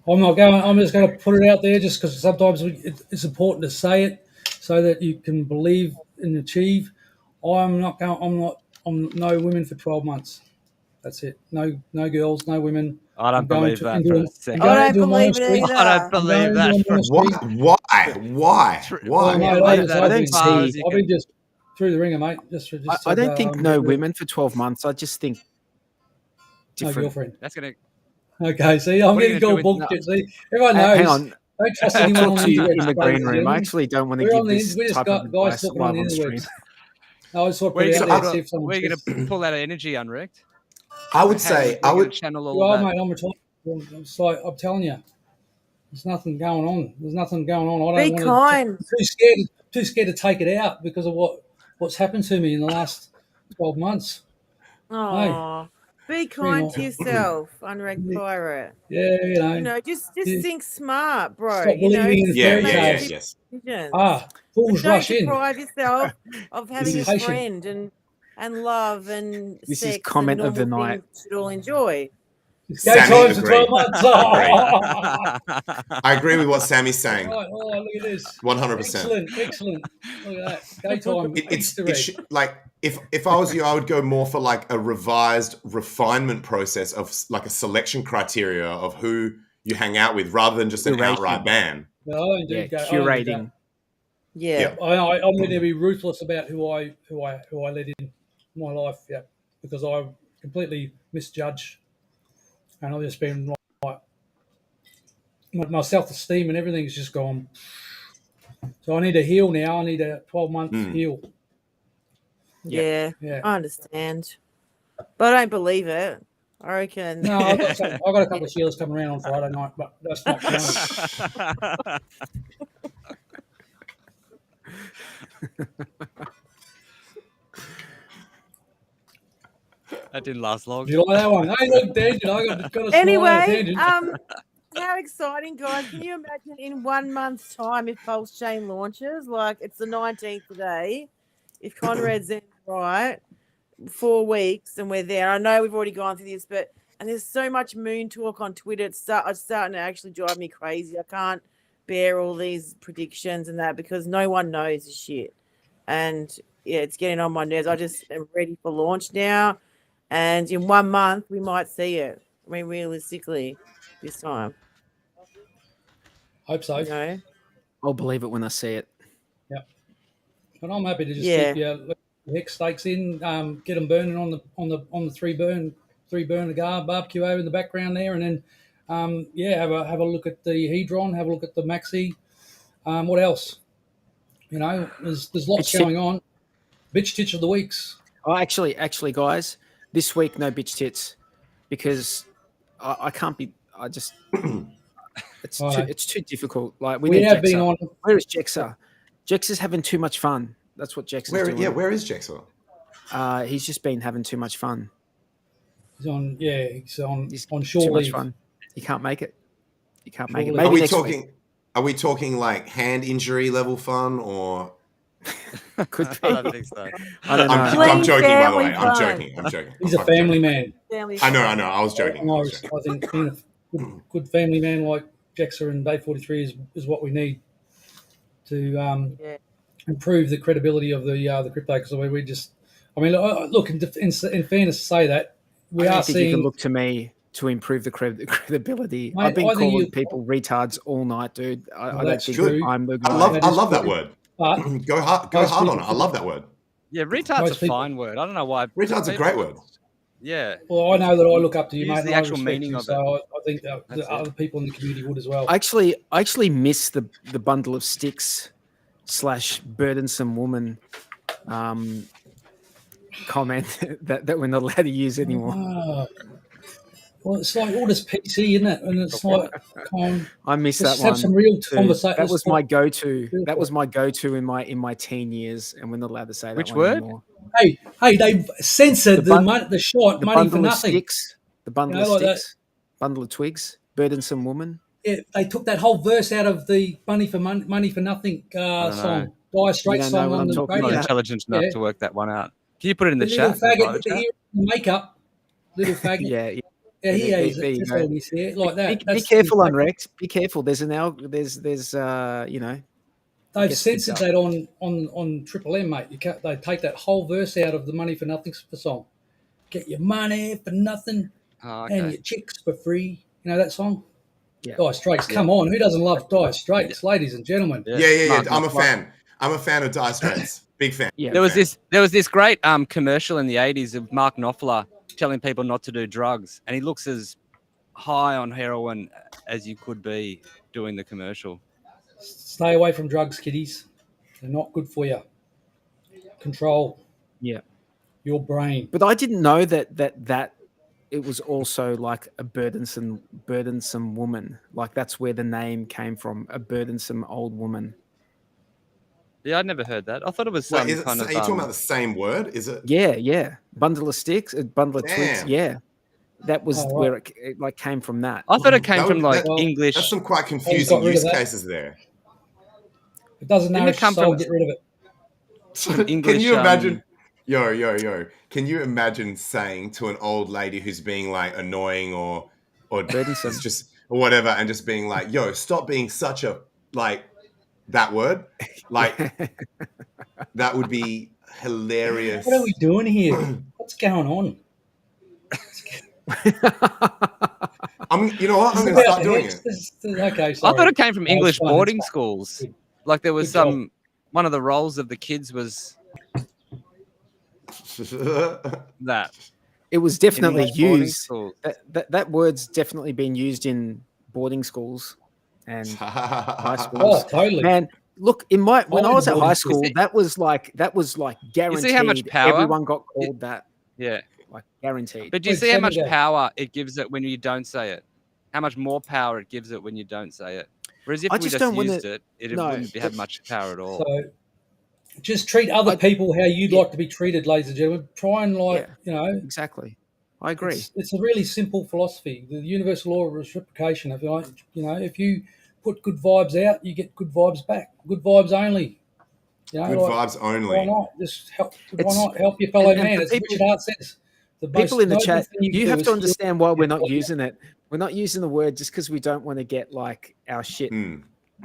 I'm not going. I'm just going to put it out there, just because sometimes it's important to say it so that you can believe and achieve. I'm no women for 12 months. That's it. No girls, no women. I don't believe that. I don't believe it either. I don't believe that. Why? I've been just through the ringer, mate. I don't think no women for 12 months. I just think different. No girlfriend. That's going to... Okay, see, I'm getting called bullshit. See, everyone knows. Hang on. Don't trust anyone on in the green room. I actually don't want to give this type of advice live on stream. I just thought we're going to pull out of energy, uNrekt. I would say I would channel all Well, that. mate, I'm retired. It's like, I'm telling you, there's nothing going on. There's nothing going on. I Be don't kind. I'm too scared to take it out because of what's happened to me in the last 12 months. Oh, be kind to yourself, uNrekt Pirate. Yeah, You know, just think smart, bro. Stop You know, believing in Yeah, fairy yeah, tales. yes. decisions. Fools Don't rush in. deprive yourself of having a patient. friend and love and This is sex comment and of the normal night. things you should all enjoy. It's gay Sammy, times for agree. 12 months. I agree with what Sammy's saying. Right, look at this. 100%. Excellent. Look at that. Gay time. Easter egg. Like if I was you, I would go more for like a revised refinement process of like a selection criteria of who you hang out with rather than just an outright ban. No, I don't do Yeah, gay. curating. Yeah. I'm going to be ruthless about who I let in my life. Yeah, because I completely misjudge, and I've just been like my self-esteem and everything's just gone. So I need to heal now. I need a 12-month heal. Yeah, I understand, but I don't believe it. I reckon. No, I've got a couple of Sheilas coming around on Friday night, but that's not counting. That didn't last long. Do you like that one? Hey, look, tangent. I got a Anyway, tangent. how exciting, guys! Can you imagine in 1 month's time if PulseChain launches? Like it's the 19th today. If Conrad's in right, 4 weeks and we're there. I know we've already gone through this, and there's so much moon talk on Twitter. It's starting to actually drive me crazy. I can't bear all these predictions and that because no one knows this shit. And yeah, it's getting on my nerves. I just am ready for launch now. And in 1 month, we might see it. I mean, realistically, this time. Hope so. You know? I'll believe it when I see it. Yeah. But I'm happy to just keep your HEX stakes in, get them burning on the three burn agar barbecue over in the background there, and then have a look at the Hedron, have a look at the Maxi. What else? You know, there's lots going on. Bitch titch of the weeks. Oh, actually, guys, this week no bitch tits because I can't be. I just it's too difficult. Like we need have Jexxa. been on. Where is Jexxa? Jexxa's having too much fun. That's what Jexxa's doing. Yeah, where is Jexxa? He's just been having too much fun. He's on. Yeah, he's on short too much leave. fun. You can't make it. You can't Short make it. leave. Maybe Are we next talking? week. Are we talking like hand injury level fun or? Could be. I don't think so. I don't know. I'm joking, by the way. Family I'm fun. joking. I'm joking. He's a family man. I know. I was joking. I think being a good family man like Jexxa and Day 43 is what we need to improve the credibility of the crypto. Because we just, I mean, look. In fairness, to say that we I are think seeing. you can look to me to improve the credibility. Mate, I've been I think calling people retards all night, dude. I don't that's think true. I'm the guy. I love that word. But Go hard on it. I love that word. Yeah, retard's Most a people- fine word. I don't know why. Retard's a great word. Yeah. well, I know that I look up to you, Use mate. the and I actual respect meaning you, of so I think that That's the other people in the community would as well. I actually miss the bundle of sticks / burdensome woman comment that we're not allowed to use anymore. Well, it's like all this PC, isn't it? And it's like, I miss let's that have one. some real too. conversation. That was my go-to. Real That was my go-to in my teen years, and we're not allowed to say that Which one word? anymore. Hey, they've censored The the shot The money for bundle of nothing. sticks. The bundle You know, of like sticks. Bundle of twigs. Burdensome woman. Yeah, they took that whole verse out of the money for nothing song. Dire Straits don't know song what on I'm the talking I'm not radio. about. intelligent enough to work that one out. Can you put it in the The little chat? The faggot private with the chat? ear and makeup. Little faggot. Yeah. Yeah, he There- is. there you That's go. all we see it like that. Be careful, uNrekt. Be careful. There's They've gets censored picked that on Triple M, mate. They take that whole verse out of the money for nothing song. Get your money for nothing Oh, and okay. your chicks for free. You know that song? Yeah. Dire Straits. Come on, who doesn't love Dire Straits, ladies and gentlemen? Yeah. Mark I'm a Knopfler. fan. I'm a fan of Dire Straits. Big fan. Yeah. There was this great commercial in the 80s of Mark Knopfler telling people not to do drugs, and he looks as high on heroin as you could be doing the commercial. Stay away from drugs, kiddies. They're not good for you. Control Yeah. your brain. But I didn't know that it was also like a burdensome woman. Like that's where the name came from, a burdensome old woman. Yeah, I'd never heard that. I thought it was Wait, some kind of. are you talking about the same word? Is it? Yeah. Bundle of sticks, a bundle of twigs. Damn. Yeah, that was Oh, right. where it like came from. That I thought it came That from would- like that- English. That's some quite got confusing rid of use that. cases there. It doesn't Didn't nourish it come the soul, from- get rid of it. Can English, you imagine? Yo. Can you imagine saying to an old lady who's being like annoying or Burdensome. it's just or whatever, and just being like, "Yo, stop being such a like that word." Like that would be hilarious. What are we doing here? What's going on? You know what? I'm going to start doing it. Okay, I sorry. thought it came from No, it's English fine, boarding it's fine. schools. Good. Like there was Good job. some one of the roles of the kids was that. It was definitely English boarding used. schools. That word's definitely been used in boarding schools and high Oh, schools. totally. Man, look, when I was at boarding high schools. school, that was like guaranteed. see how much power everyone got called that, Yeah. like guaranteed. But do you Wait, see how send me much that. power it gives it when you don't say it? How much more power it gives it when you don't say it? Whereas if I we just just don't wanna- used it, it no, wouldn't have but- much power at all. So just treat other people how you'd like to be treated, ladies and gentlemen. Try and Exactly. I agree. It's a really simple philosophy. The universal law of reciprocation. If you put good vibes out, you get good vibes back. Good vibes only. Good vibes only. Why not? Just help. Why It's- not help your fellow and man? for As people- Richard Hart says. The People most in the noble chat, thing can you have do to is understand why we're not help your- using it. We're not using the word just because we don't want to get like our shit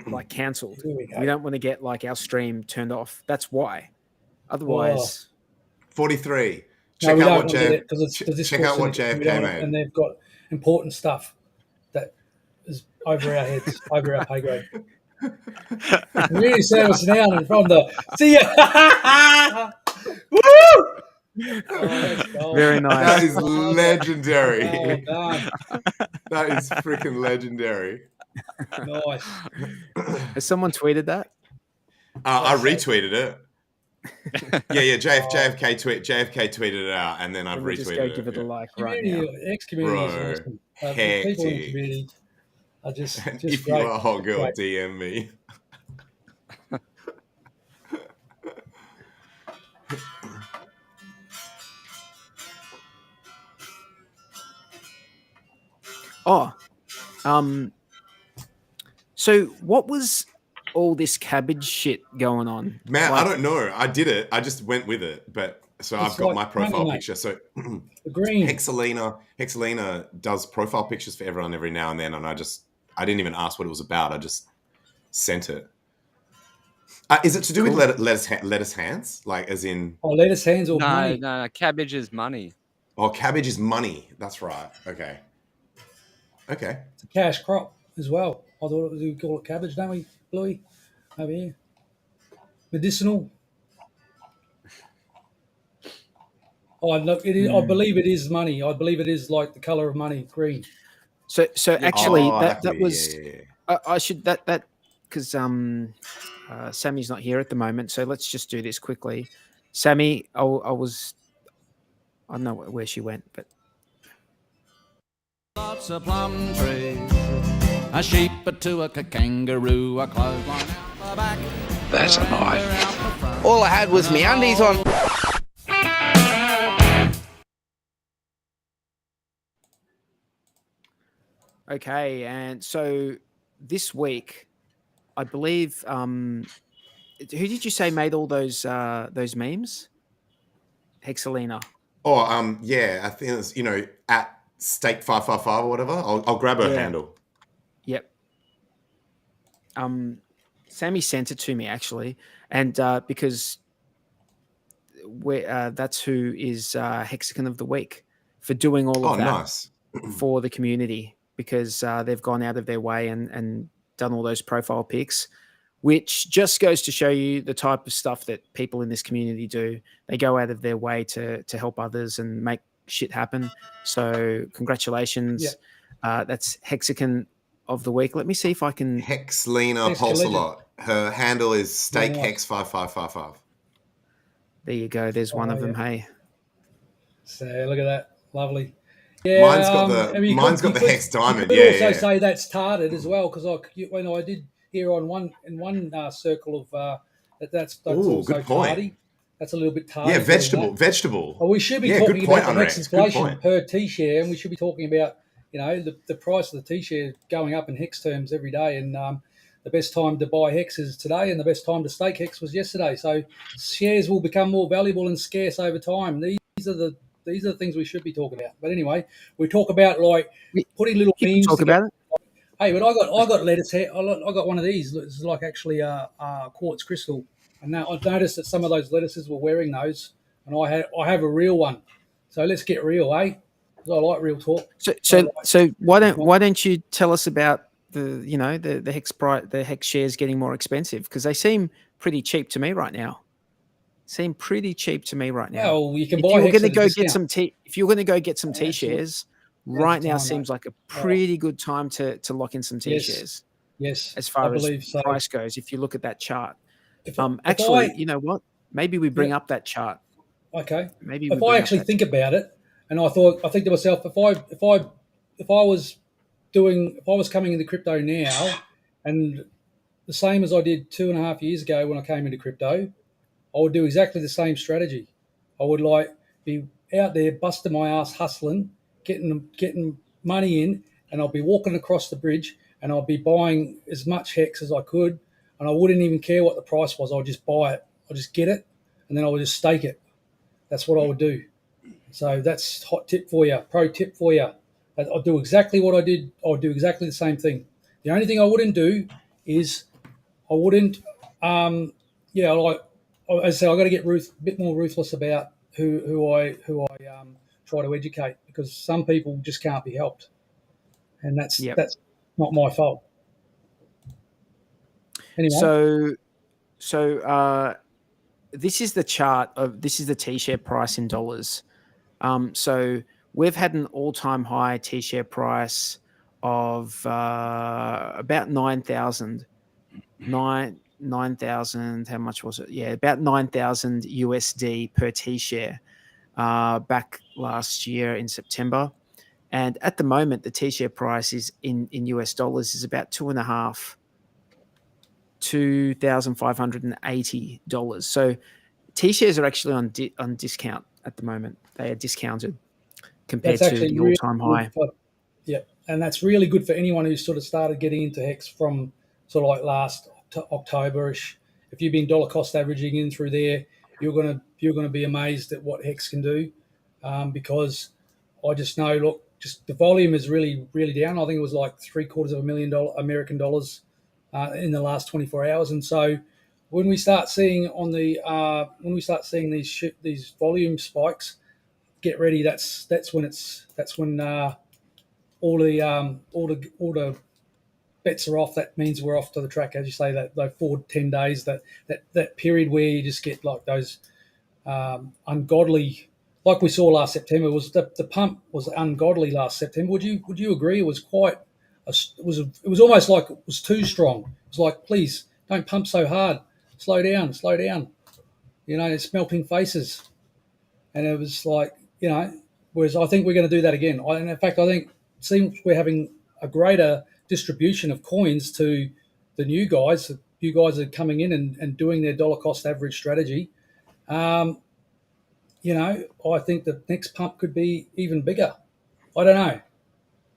like cancelled. Here we go. We don't want to get like our stream turned off. That's why. Otherwise, 43. No, Check we out don't what want to get it because it's the check Discourse out what Syndicate. We JFK don't want- made. and they've got important stuff that is over our heads, over our pay grade. Community service now and from the see ya. Woo! Oh, let's go. very nice. That is legendary. Well done. That is freaking legendary. Nice. Has someone tweeted that? I retweeted it. Yeah. JFK tweeted it out, and then I've Let me just retweeted go it. give it a yeah. like right now. Community, ex-community is Bro, awesome. The people in the hectic. community are just And just if great. you are a hot girl, Great. DM me. Oh, so what was all this cabbage shit going on? Man, Like, I don't know. I did it. I just went with it. But so It's I've got like my profile money, mate. picture. So The green. Hexalina does profile pictures for everyone every now and then, and I didn't even ask what it was about. I just sent it. Is it to do with lettuce hands? Like as in Oh, lettuce hands or No, money. no, cabbage is money. oh, cabbage is money. That's right. Okay. It's a cash crop as well. I thought we call it cabbage, don't we, Bluey? Over here. Medicinal. Oh, look, it is, I believe it is money. I believe it is like the color of money, green. So actually, Oh, that could be- was yeah. I should that because Sammy's not here at the moment. So let's just do this quickly. Sammy, I don't know where she went, but Lots of plum trees, a sheep, a two, a kangaroo, a clothesline out the back. That's a knife. All I had was me undies on. okay. And so this week, I believe, who did you say made all those memes? Hexalina. Oh, yeah. I think it's at Steak555 or whatever. I'll grab her Yeah. handle. Yep. Sammy sent it to me actually, and because that's who is Hexagon of the Week for doing all of Oh, that nice. for the community, because they've gone out of their way and done all those profile pics, which just goes to show you the type of stuff that people in this community do. They go out of their way to help others and make shit happen. So congratulations. That's Hexagon of the Week. Let me see if I can. Hexalina Pulsalot. Her handle is SteakHex5555. There you go. There's one of them. Yeah. Hey. So look at that. Lovely. Yeah, mine's got the hex diamond. You Yeah, could also yeah. say that's tarted as well, because when I did hear in one circle of that's also good point. tardy. That's a little bit tardy. Yeah, vegetable. Well, we should be talking about the hex inflation per T-share, and we should be talking about the price of the T-share going up in hex terms every day, and the best time to buy hex is today, and the best time to stake hex was yesterday. So shares will become more valuable and scarce over time. These are the things we should be talking about. But anyway, we talk about like putting little memes. Talk about it. Hey, but I got lettuce here. I got one of these. It's like actually a quartz crystal. And now I've noticed that some of those lettuces were wearing those, and I have a real one. So let's get real, eh? 'Cause I like real talk. So why don't you tell us about the hex price, the hex shares getting more expensive, because they seem pretty cheap to me right now. Well, you can if buy you're hex going to at a go discount. get some if you're going to go get some T shares, right now seems like a pretty good time to lock in some T shares. Yes, as far as price goes, if you look at that chart. Actually, you know what? Maybe we bring up that chart. Okay. Maybe if I actually think about it, and I think to myself, if I was coming into crypto now, and the same as I did 2.5 years ago when I came into crypto, I would do exactly the same strategy. I would be out there busting my ass hustling, getting money in, and I'll be walking across the bridge, and I'll be buying as much hex as I could, and I wouldn't even care what the price was. I'll just buy it. I'll just get it, and then I would just stake it. That's what I would do. So that's hot tip for you, pro tip for you. I'll do exactly what I did. I'll do exactly the same thing. The only thing I wouldn't do is I wouldn't, as I say, I've got to get a bit more ruthless about who I try to educate, because some people just can't be helped, and that's not my fault. Anyway. So this is the chart this is the T-share price in dollars. So we've had an all-time high T-share price of about 9,000. 9,000. How much was it? Yeah, about 9,000 USD per T-share back last year in September. And at the moment, the T-share price is in US dollars is about $2,580. So T-shares are actually on discount at the moment. They are discounted compared to the all-time high. And that's really good for anyone who's sort of started getting into hex from sort of like last October-ish. If you've been dollar cost averaging in through there, you're gonna be amazed at what hex can do, because I just know, look, just the volume is really, really down. I think it was like $750,000 American dollars in the last 24 hours. And so when we start seeing these volume spikes, get ready. That's when all the bets are off. That means we're off to the track, as you say, that 4 to 10 days, that period where you just get like those ungodly. Like we saw last September, was the pump was ungodly last September. Would you agree? It was it was almost like it was too strong. It was like, please don't pump so hard. Slow down. It's melting faces, and it was like, Whereas I think we're going to do that again. And in fact, I think it seems we're having a greater distribution of coins to the new guys. You guys are coming in and doing their dollar cost average strategy. I think the next pump could be even bigger. I don't know.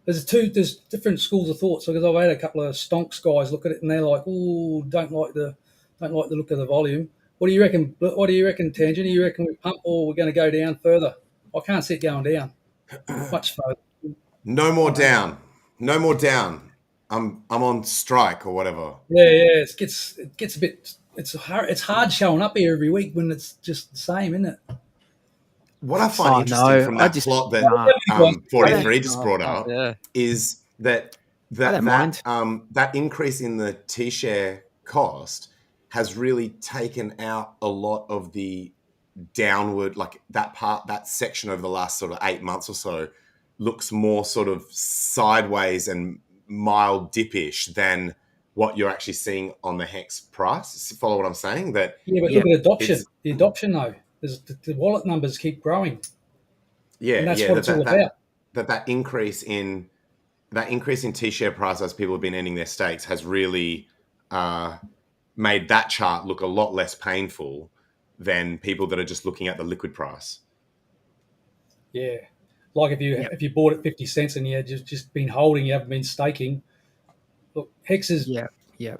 There's different schools of thought. So because I've had a couple of stonks guys look at it and they're like, "Oh, don't like the look of the volume." What do you reckon? Tangent? Do you reckon we pump, or we're going to go down further? I can't see it going down much further. No more down. I'm on strike or whatever. Yeah. It gets a bit. It's hard showing up here every week when it's just the same, isn't it? What I find interesting from that plot that 43 just brought up is that increase in the T-share cost has really taken out a lot of the downward, like that section over the last sort of 8 months or so looks more sort of sideways and mild dippish than what you're actually seeing on the hex price. Follow what I'm saying? Look at adoption. The adoption, though, the wallet numbers keep growing. Yeah, and that's what it's all about. that increase in T-share price as people have been ending their stakes has really made that chart look a lot less painful than people that are just looking at the liquid price. Yeah, like if you bought at 50 cents and you had just been holding, you haven't been staking. Look, HEX is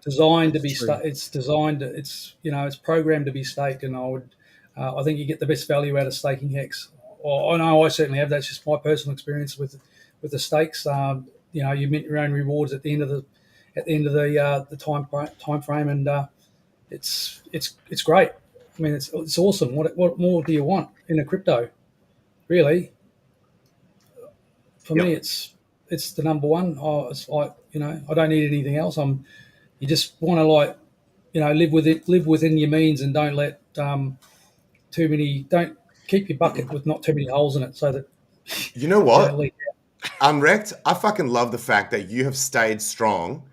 designed to be. It's designed. It's it's programmed to be staked, and I think you get the best value out of staking HEX. Well, I know I certainly have. That's just my personal experience with the stakes. You mint your own rewards at the end of the time frame, and it's great. I mean, it's awesome. What more do you want in a crypto? Really, for me, it's the number one. It's like I don't need anything else. You just want to live within your means, and don't let don't keep your bucket with not too many holes in it, so that you know what. uNrekt, I fucking love the fact that you have stayed strong.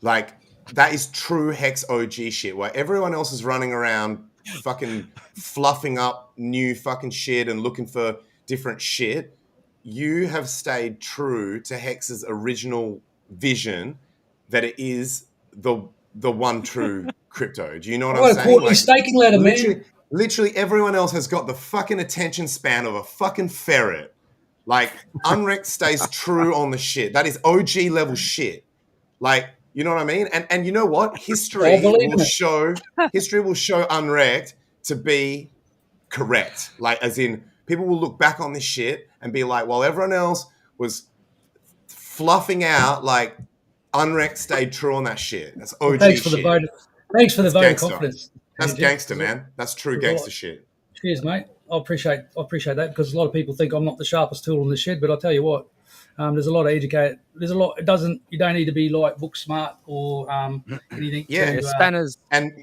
Like, that is true HEX OG shit, where everyone else is running around fucking fluffing up new fucking shit and looking for different shit. You have stayed true to HEX's original vision that it is the one true crypto. Do you know what I'm saying? Like, staking ladder, man. Literally everyone else has got the fucking attention span of a fucking ferret. Like, uNrekt stays true on the shit. That is OG level shit. Like, you know what I mean? And you know what? History will show uNrekt to be correct. Like, as in, people will look back on this shit and be like, while everyone else was fluffing out, like, uNrekt stayed true on that shit. That's OG Thanks for shit. the vote. Thanks for the vote of confidence. That's gangster, man. That's true gangster shit. Cheers, mate. I appreciate that, because a lot of people think I'm not the sharpest tool in the shed, but I'll tell you what, there's a lot of educate. There's a lot. You don't need to be like book smart or anything. Yeah, spanners don't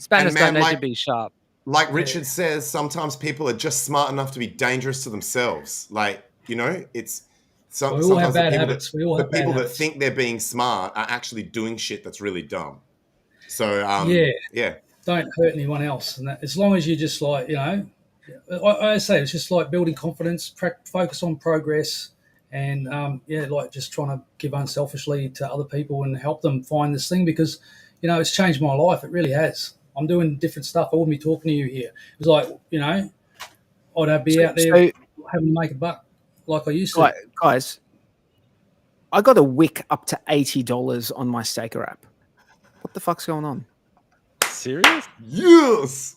need to be sharp. Like Richard says, sometimes people are just smart enough to be dangerous to themselves. Like, it's sometimes the people that think they're being smart are actually doing shit that's really dumb. So don't hurt anyone else, and that, as long as you just like I say it's just like building confidence, focus on progress, and like just trying to give unselfishly to other people and help them find this thing, because it's changed my life. It really has. I'm doing different stuff. I wouldn't be talking to you here. It was like I'd be out there having to make a buck like I used to. Guys, I got a wick up to $80 on my staker app. What the fuck's going on? Serious? Yes.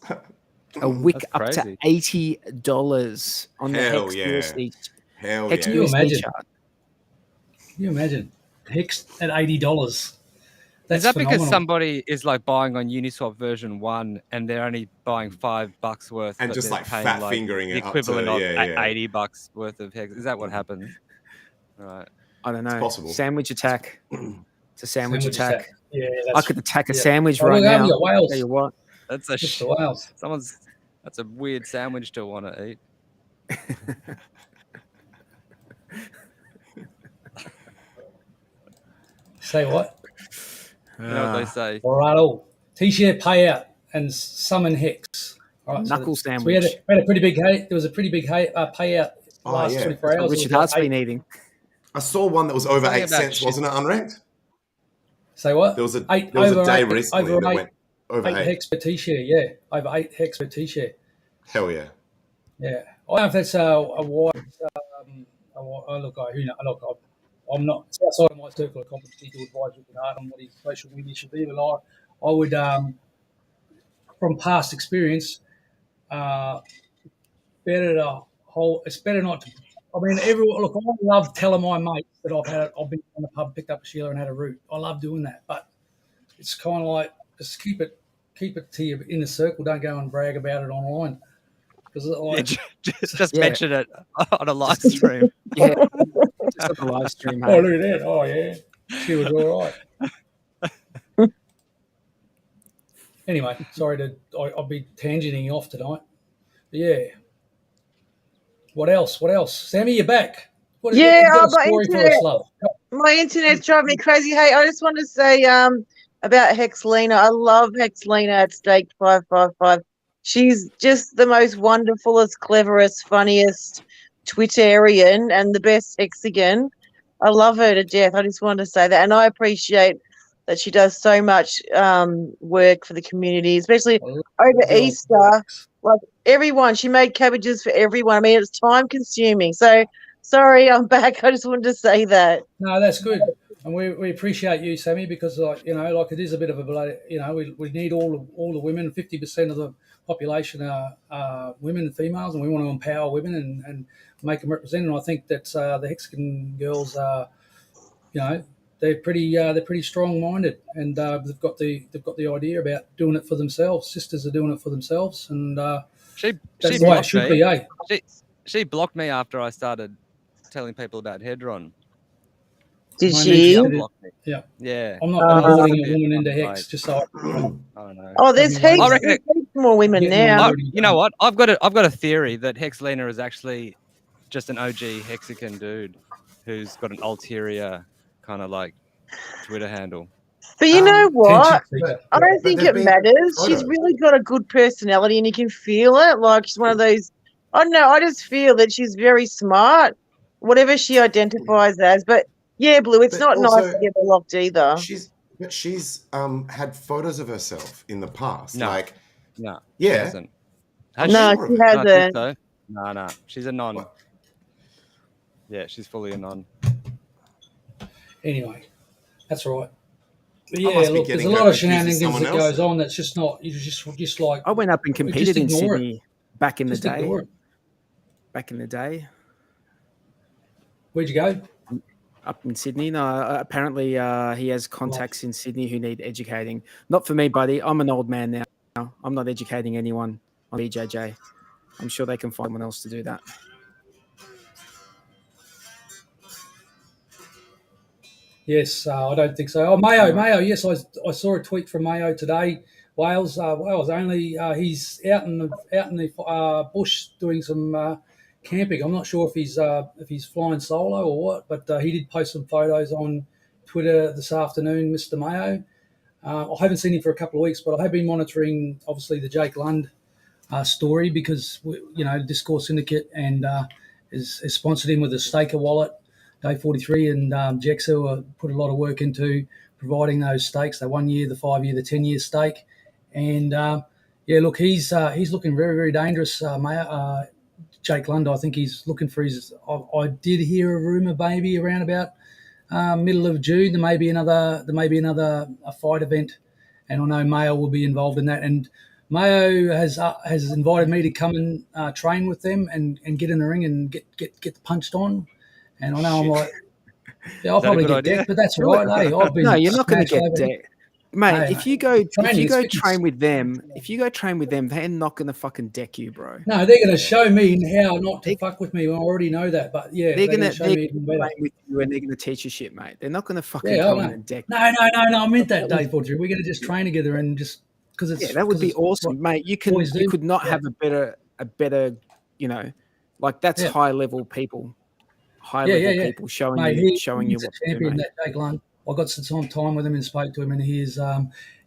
A wick up to $80 on the HEX USD. Hell HEX yeah. USD chart. Can you imagine HEX at $80? Is that phenomenal. Because somebody is like buying on Uniswap version 1 and they're only buying $5 worth, and just like fat fingering the equivalent of $80 worth of HEX? Is that what happens? Right. I don't know. It's possible. Sandwich attack. It's a sandwich attack. Yeah, I could attack a sandwich right now. I'll tell you what. That's that's a weird sandwich to want to eat. Say what? You know what they say. All right, T-share payout and summon HEX. All right, knuckle sandwich. So we had a pretty big there was a pretty big payout last 24 hours. Richard Hart's been eating. I saw one that was over 8 cents, wasn't it, uNrekt? Say what? There was a day recently that went over 8 HEX per T-share, yeah. Over 8 HEX per T-share. Hell yeah. Yeah. I don't know if that's a wise I'm not, it's outside of my circle of competency to advise Richard Hart on what his social media should be, but I would, from past experience, it's better not to. I mean, I love telling my mates that I've been in the pub, picked up a Sheila and had a root. I love doing that, but it's kind of like just keep it to your inner circle. Don't go and brag about it online. Just mention it on a live stream. Yeah, just on a live stream. Oh, look at that! Oh, yeah, she was all right. Anyway, sorry I'll be tangenting off tonight. But yeah. What else? Sammy, you're back. What is my internet's driving me crazy. Hey, I just want to say about Hexlina. I love Hexlina at stake 555. She's just the most wonderfulest, cleverest, funniest Twitterian and the best hexagon. I love her to death. I just wanted to say that. And I appreciate that she does so much work for the community, especially over Easter. Like everyone, she made cabbages for everyone. I mean, it's time consuming. So sorry, I'm back. I just wanted to say that. No, that's good. And we appreciate you, Sammy, because it is a bit of a we need all the women. 50% of the population are women and females, and we want to empower women and make them represented. And I think that the Hexagon girls are, they're pretty strong minded, and they've got the idea about doing it for themselves. Sisters are doing it for themselves, and she that's the way it should be, eh? She blocked me after I started telling people about Hedron. Did she? Yeah. Yeah. I'm not putting a woman into HEX, just so I know. Oh, there's heaps more women now. You know what? I've got a theory that Hexlena is actually just an OG Hexagon dude who's got an ulterior kind of like Twitter handle. But you know what? I don't think it matters. She's really got a good personality and you can feel it. Like she's one of those, I don't know, I just feel that she's very smart, whatever she identifies as. But yeah, Blue, it's not nice to get her locked either. She's had photos of herself in the past. No. Like, no. Yeah. She hasn't. No, she hasn't. No. She's a non. What? Yeah, she's fully a non. Anyway, that's all right. But yeah, look, there's a lot of shenanigans that goes on. That's just not. You just like. I went up and competed in Sydney back in the Just day. ignore it. Back in the day. Where'd you go? Up in Sydney. No, apparently he has contacts in Sydney who need educating. Not for me, buddy. I'm an old man now. I'm not educating anyone on BJJ. I'm sure they can find someone else to do that. Yes, I don't think so. Oh, Mayo. Yes, I saw a tweet from Mayo today. Wales only. He's out in the bush doing some camping. I'm not sure if he's flying solo or what, but he did post some photos on Twitter this afternoon, Mr. Mayo. I haven't seen him for a couple of weeks, but I have been monitoring, obviously, the Jake Lund story because, Discourse Syndicate and has sponsored him with a staker wallet, Day 43, and Jexxa put a lot of work into providing those stakes, the 1 year, the 5 year, the 10-year stake. And, look, he's looking very, very dangerous, Jake Lund. I think he's looking for his. I did hear a rumor, maybe around about middle of June, there may be another fight event, and I know Mayo will be involved in that. And Mayo has invited me to come and train with them and get in the ring and get punched on. And I know I'm like, I'll probably get decked, but that's all right. Hey, I've been no, you're not going to get decked. Mate, hey, if you go train with them, they're not going to fucking deck you, bro. No, they're going to show me how not to fuck with me. I already know that, but yeah, they're going to show me even better. train with you and they're going to teach you shit, mate. They're not going to fucking come in and deck you. No. I meant that, Dave Porter. We're going to just train together and just because it's that would be awesome, mate. You could not have a better, like that's high level people. People showing you what champion that Jake Lund. I got some time with him and spoke to him, and he is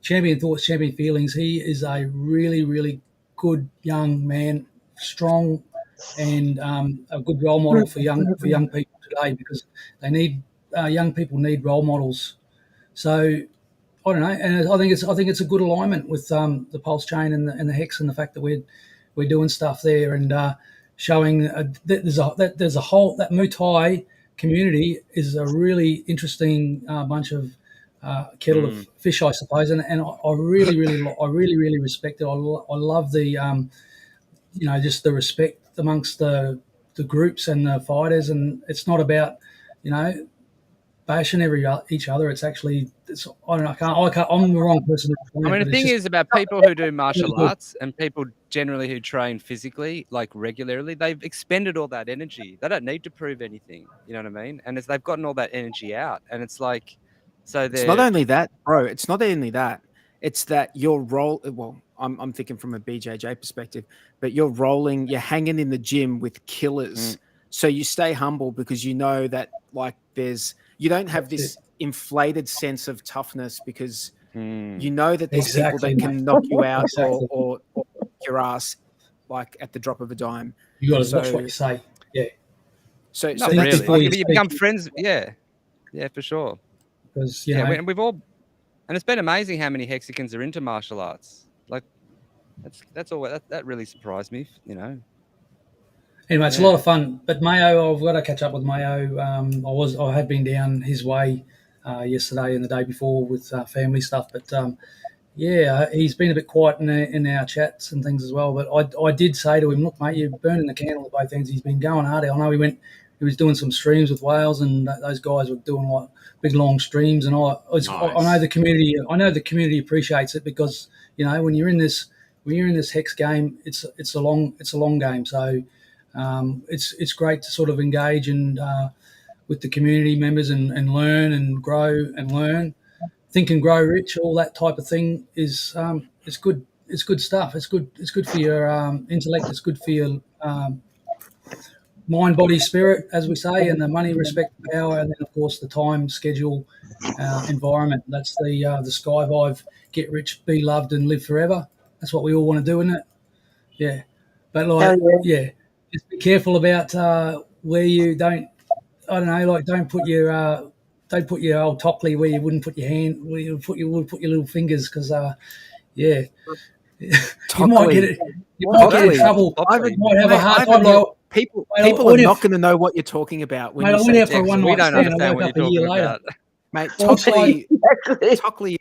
champion thoughts, champion feelings. He is a really, really good young man, strong, and a good role model for young people today because they need young people need role models. So I don't know, and I think it's a good alignment with the PulseChain and the HEX and the fact that we're doing stuff there and showing there's a whole that Muay Thai community is a really interesting bunch of kettle of fish, I suppose, and I really respect it. I love the just the respect amongst the groups and the fighters, and it's not about bashing each other. It's actually I don't know. I can't. I'm the wrong person. The thing is about people who do martial arts and people generally who train physically, like regularly, they've expended all that energy. They don't need to prove anything. You know what I mean? And they've gotten all that energy out, and it's like, so it's not only that, bro. It's not only that. It's that your role. Well, I'm thinking from a BJJ perspective, but you're hanging in the gym with killers, so you stay humble because you know that you don't have this inflated sense of toughness because you know that there's people that can knock you out or your ass like at the drop of a dime. You got to watch what you say. Yeah. So Not that's really. before Like, you you become speak. friends. Yeah, for sure. Because Yeah, and we've all, and it's been amazing how many Hexicans are into martial arts. Like, that's all. That really surprised me. Anyway, it's a lot of fun. But Mayo, I've got to catch up with Mayo. I have been down his way yesterday and the day before with family stuff. But he's been a bit quiet in our chats and things as well. But I did say to him, look, mate, you're burning the candle at both ends. He's been going hard. I know he was doing some streams with Wales, and those guys were doing like big long streams. And I know the community. I know the community appreciates it because when you're in this Hex game, it's a long game. So. It's great to sort of engage and with the community members and learn and grow and learn, think and grow rich. All that type of thing is it's good. It's good stuff. It's good for your intellect. It's good for your mind, body, spirit, as we say, and the money, respect, power, and then of course the time, schedule, environment. That's the skydive, get rich, be loved, and live forever. That's what we all want to do, isn't it? Yeah, but just be careful about where you don't. I don't know, like don't put your old Tockley where you wouldn't put your hand, where you would put your little fingers, because you might get it. You might get in trouble. You might have a hard time. People are not going to know what you're talking about when you say for one we night don't stand. understand what you're talking about. Mate, Well, Tockley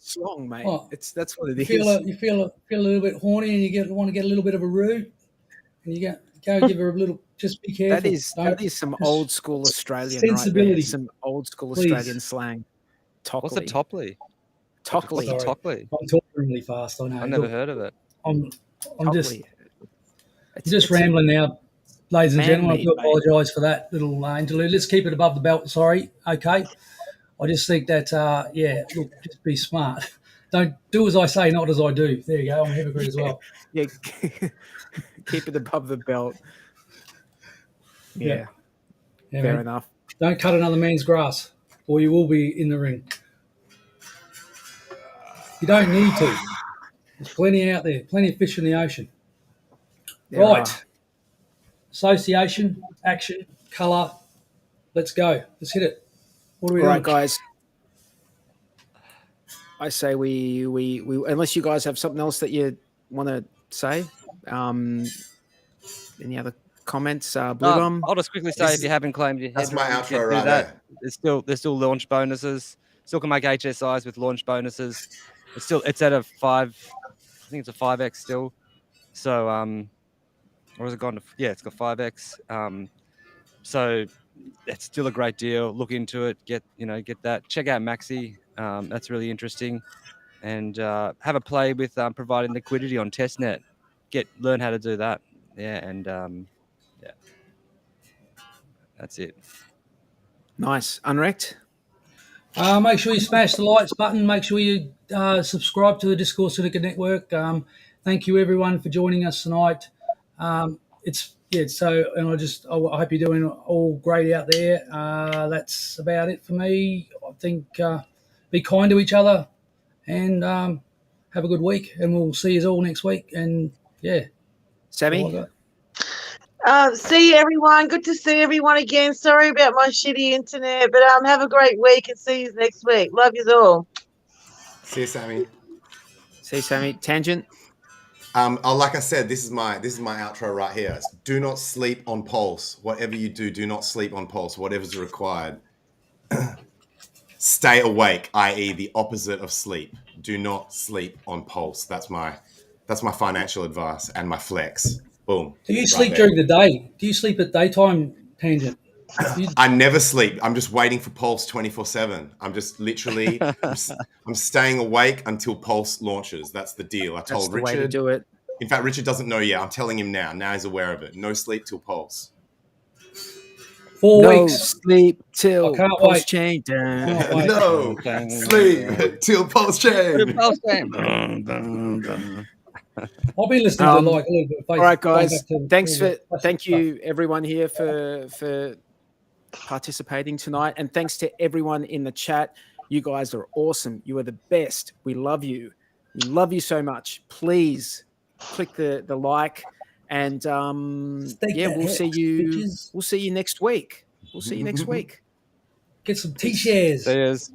slong, mate. That's what it is. You feel a little bit horny, and you want to get a little bit of a root, and you go give her a little. Just be careful. That is some old school Australian sensibility. Right there. Some old school Australian slang. Tockley. What's a Topley? Tockley. Sorry, Tockley. I'm talking really fast. I know. I've never heard of it. I'm just Tockley. just rambling now, ladies and gentlemen. I do Man-made, apologise for that little interlude. Let's keep it above the belt. Sorry. Okay. I just think that look, just be smart. Don't do as I say, not as I do. There you go. I'm a hypocrite as well. Yeah, keep it above the belt. Yeah, fair man. enough. Don't cut another man's grass, or you will be in the ring. You don't need to. There's plenty out there, plenty of fish in the ocean. There Right. are. Association, action, colour. Let's go. Let's hit it. What are we All doing? right, guys. I say we unless you guys have something else that you want to say. Any other comments? Bloobum? I'll just quickly say, if you haven't claimed your That's headroom, my get outro through right that. there. There's still launch bonuses. Still can make HSIs with launch bonuses. It's at a 5. I think it's a 5x still. So or has it gone to? Yeah, it's got 5x. So it's still a great deal. Look into it. Get that. Check out Maxi. That's really interesting. And have a play with providing liquidity on testnet. Learn how to do that. Yeah, and that's it. Nice. uNrekt? Make sure you smash the likes button. Make sure you subscribe to the Discourse Syndicate Network. Thank you, everyone, for joining us tonight. And I hope you're doing all great out there. That's about it for me. I think be kind to each other and have a good week. And we'll see you all next week. And Sammy? See you, everyone. Good to see everyone again. Sorry about my shitty internet, but have a great week and see you next week. Love you all. See you, Sammy. See you, Sammy. Tangent? Like I said, this is my outro right here. Do not sleep on Pulse. Whatever you do not sleep on Pulse. Whatever's required. Stay awake, i.e. the opposite of sleep. Do not sleep on Pulse. That's my financial advice and my flex. Boom. do you sleep during the day? Do you sleep at daytime, Tangent? I never sleep. I'm just waiting for Pulse 24/7. I'm just literally, I'm staying awake until Pulse launches. That's the deal. I told That's the Richard. way to do it. In fact, Richard doesn't know yet. I'm telling him now. Now he's aware of it. No sleep till Pulse. 4 No weeks. sleep till I can't wait. PulseChain. Can't wait. No sleep till Pulse Chain. I've been listening to like a little bit of All right, guys. Thank Thank you, everyone here for participating tonight, and thanks to everyone in the chat. You guys are awesome. You are the best. We love you. We love you so much. Please click the like And Stake that we'll HEX, see you. bitches. We'll see you next week. We'll see you next week. Get some T-shares. There's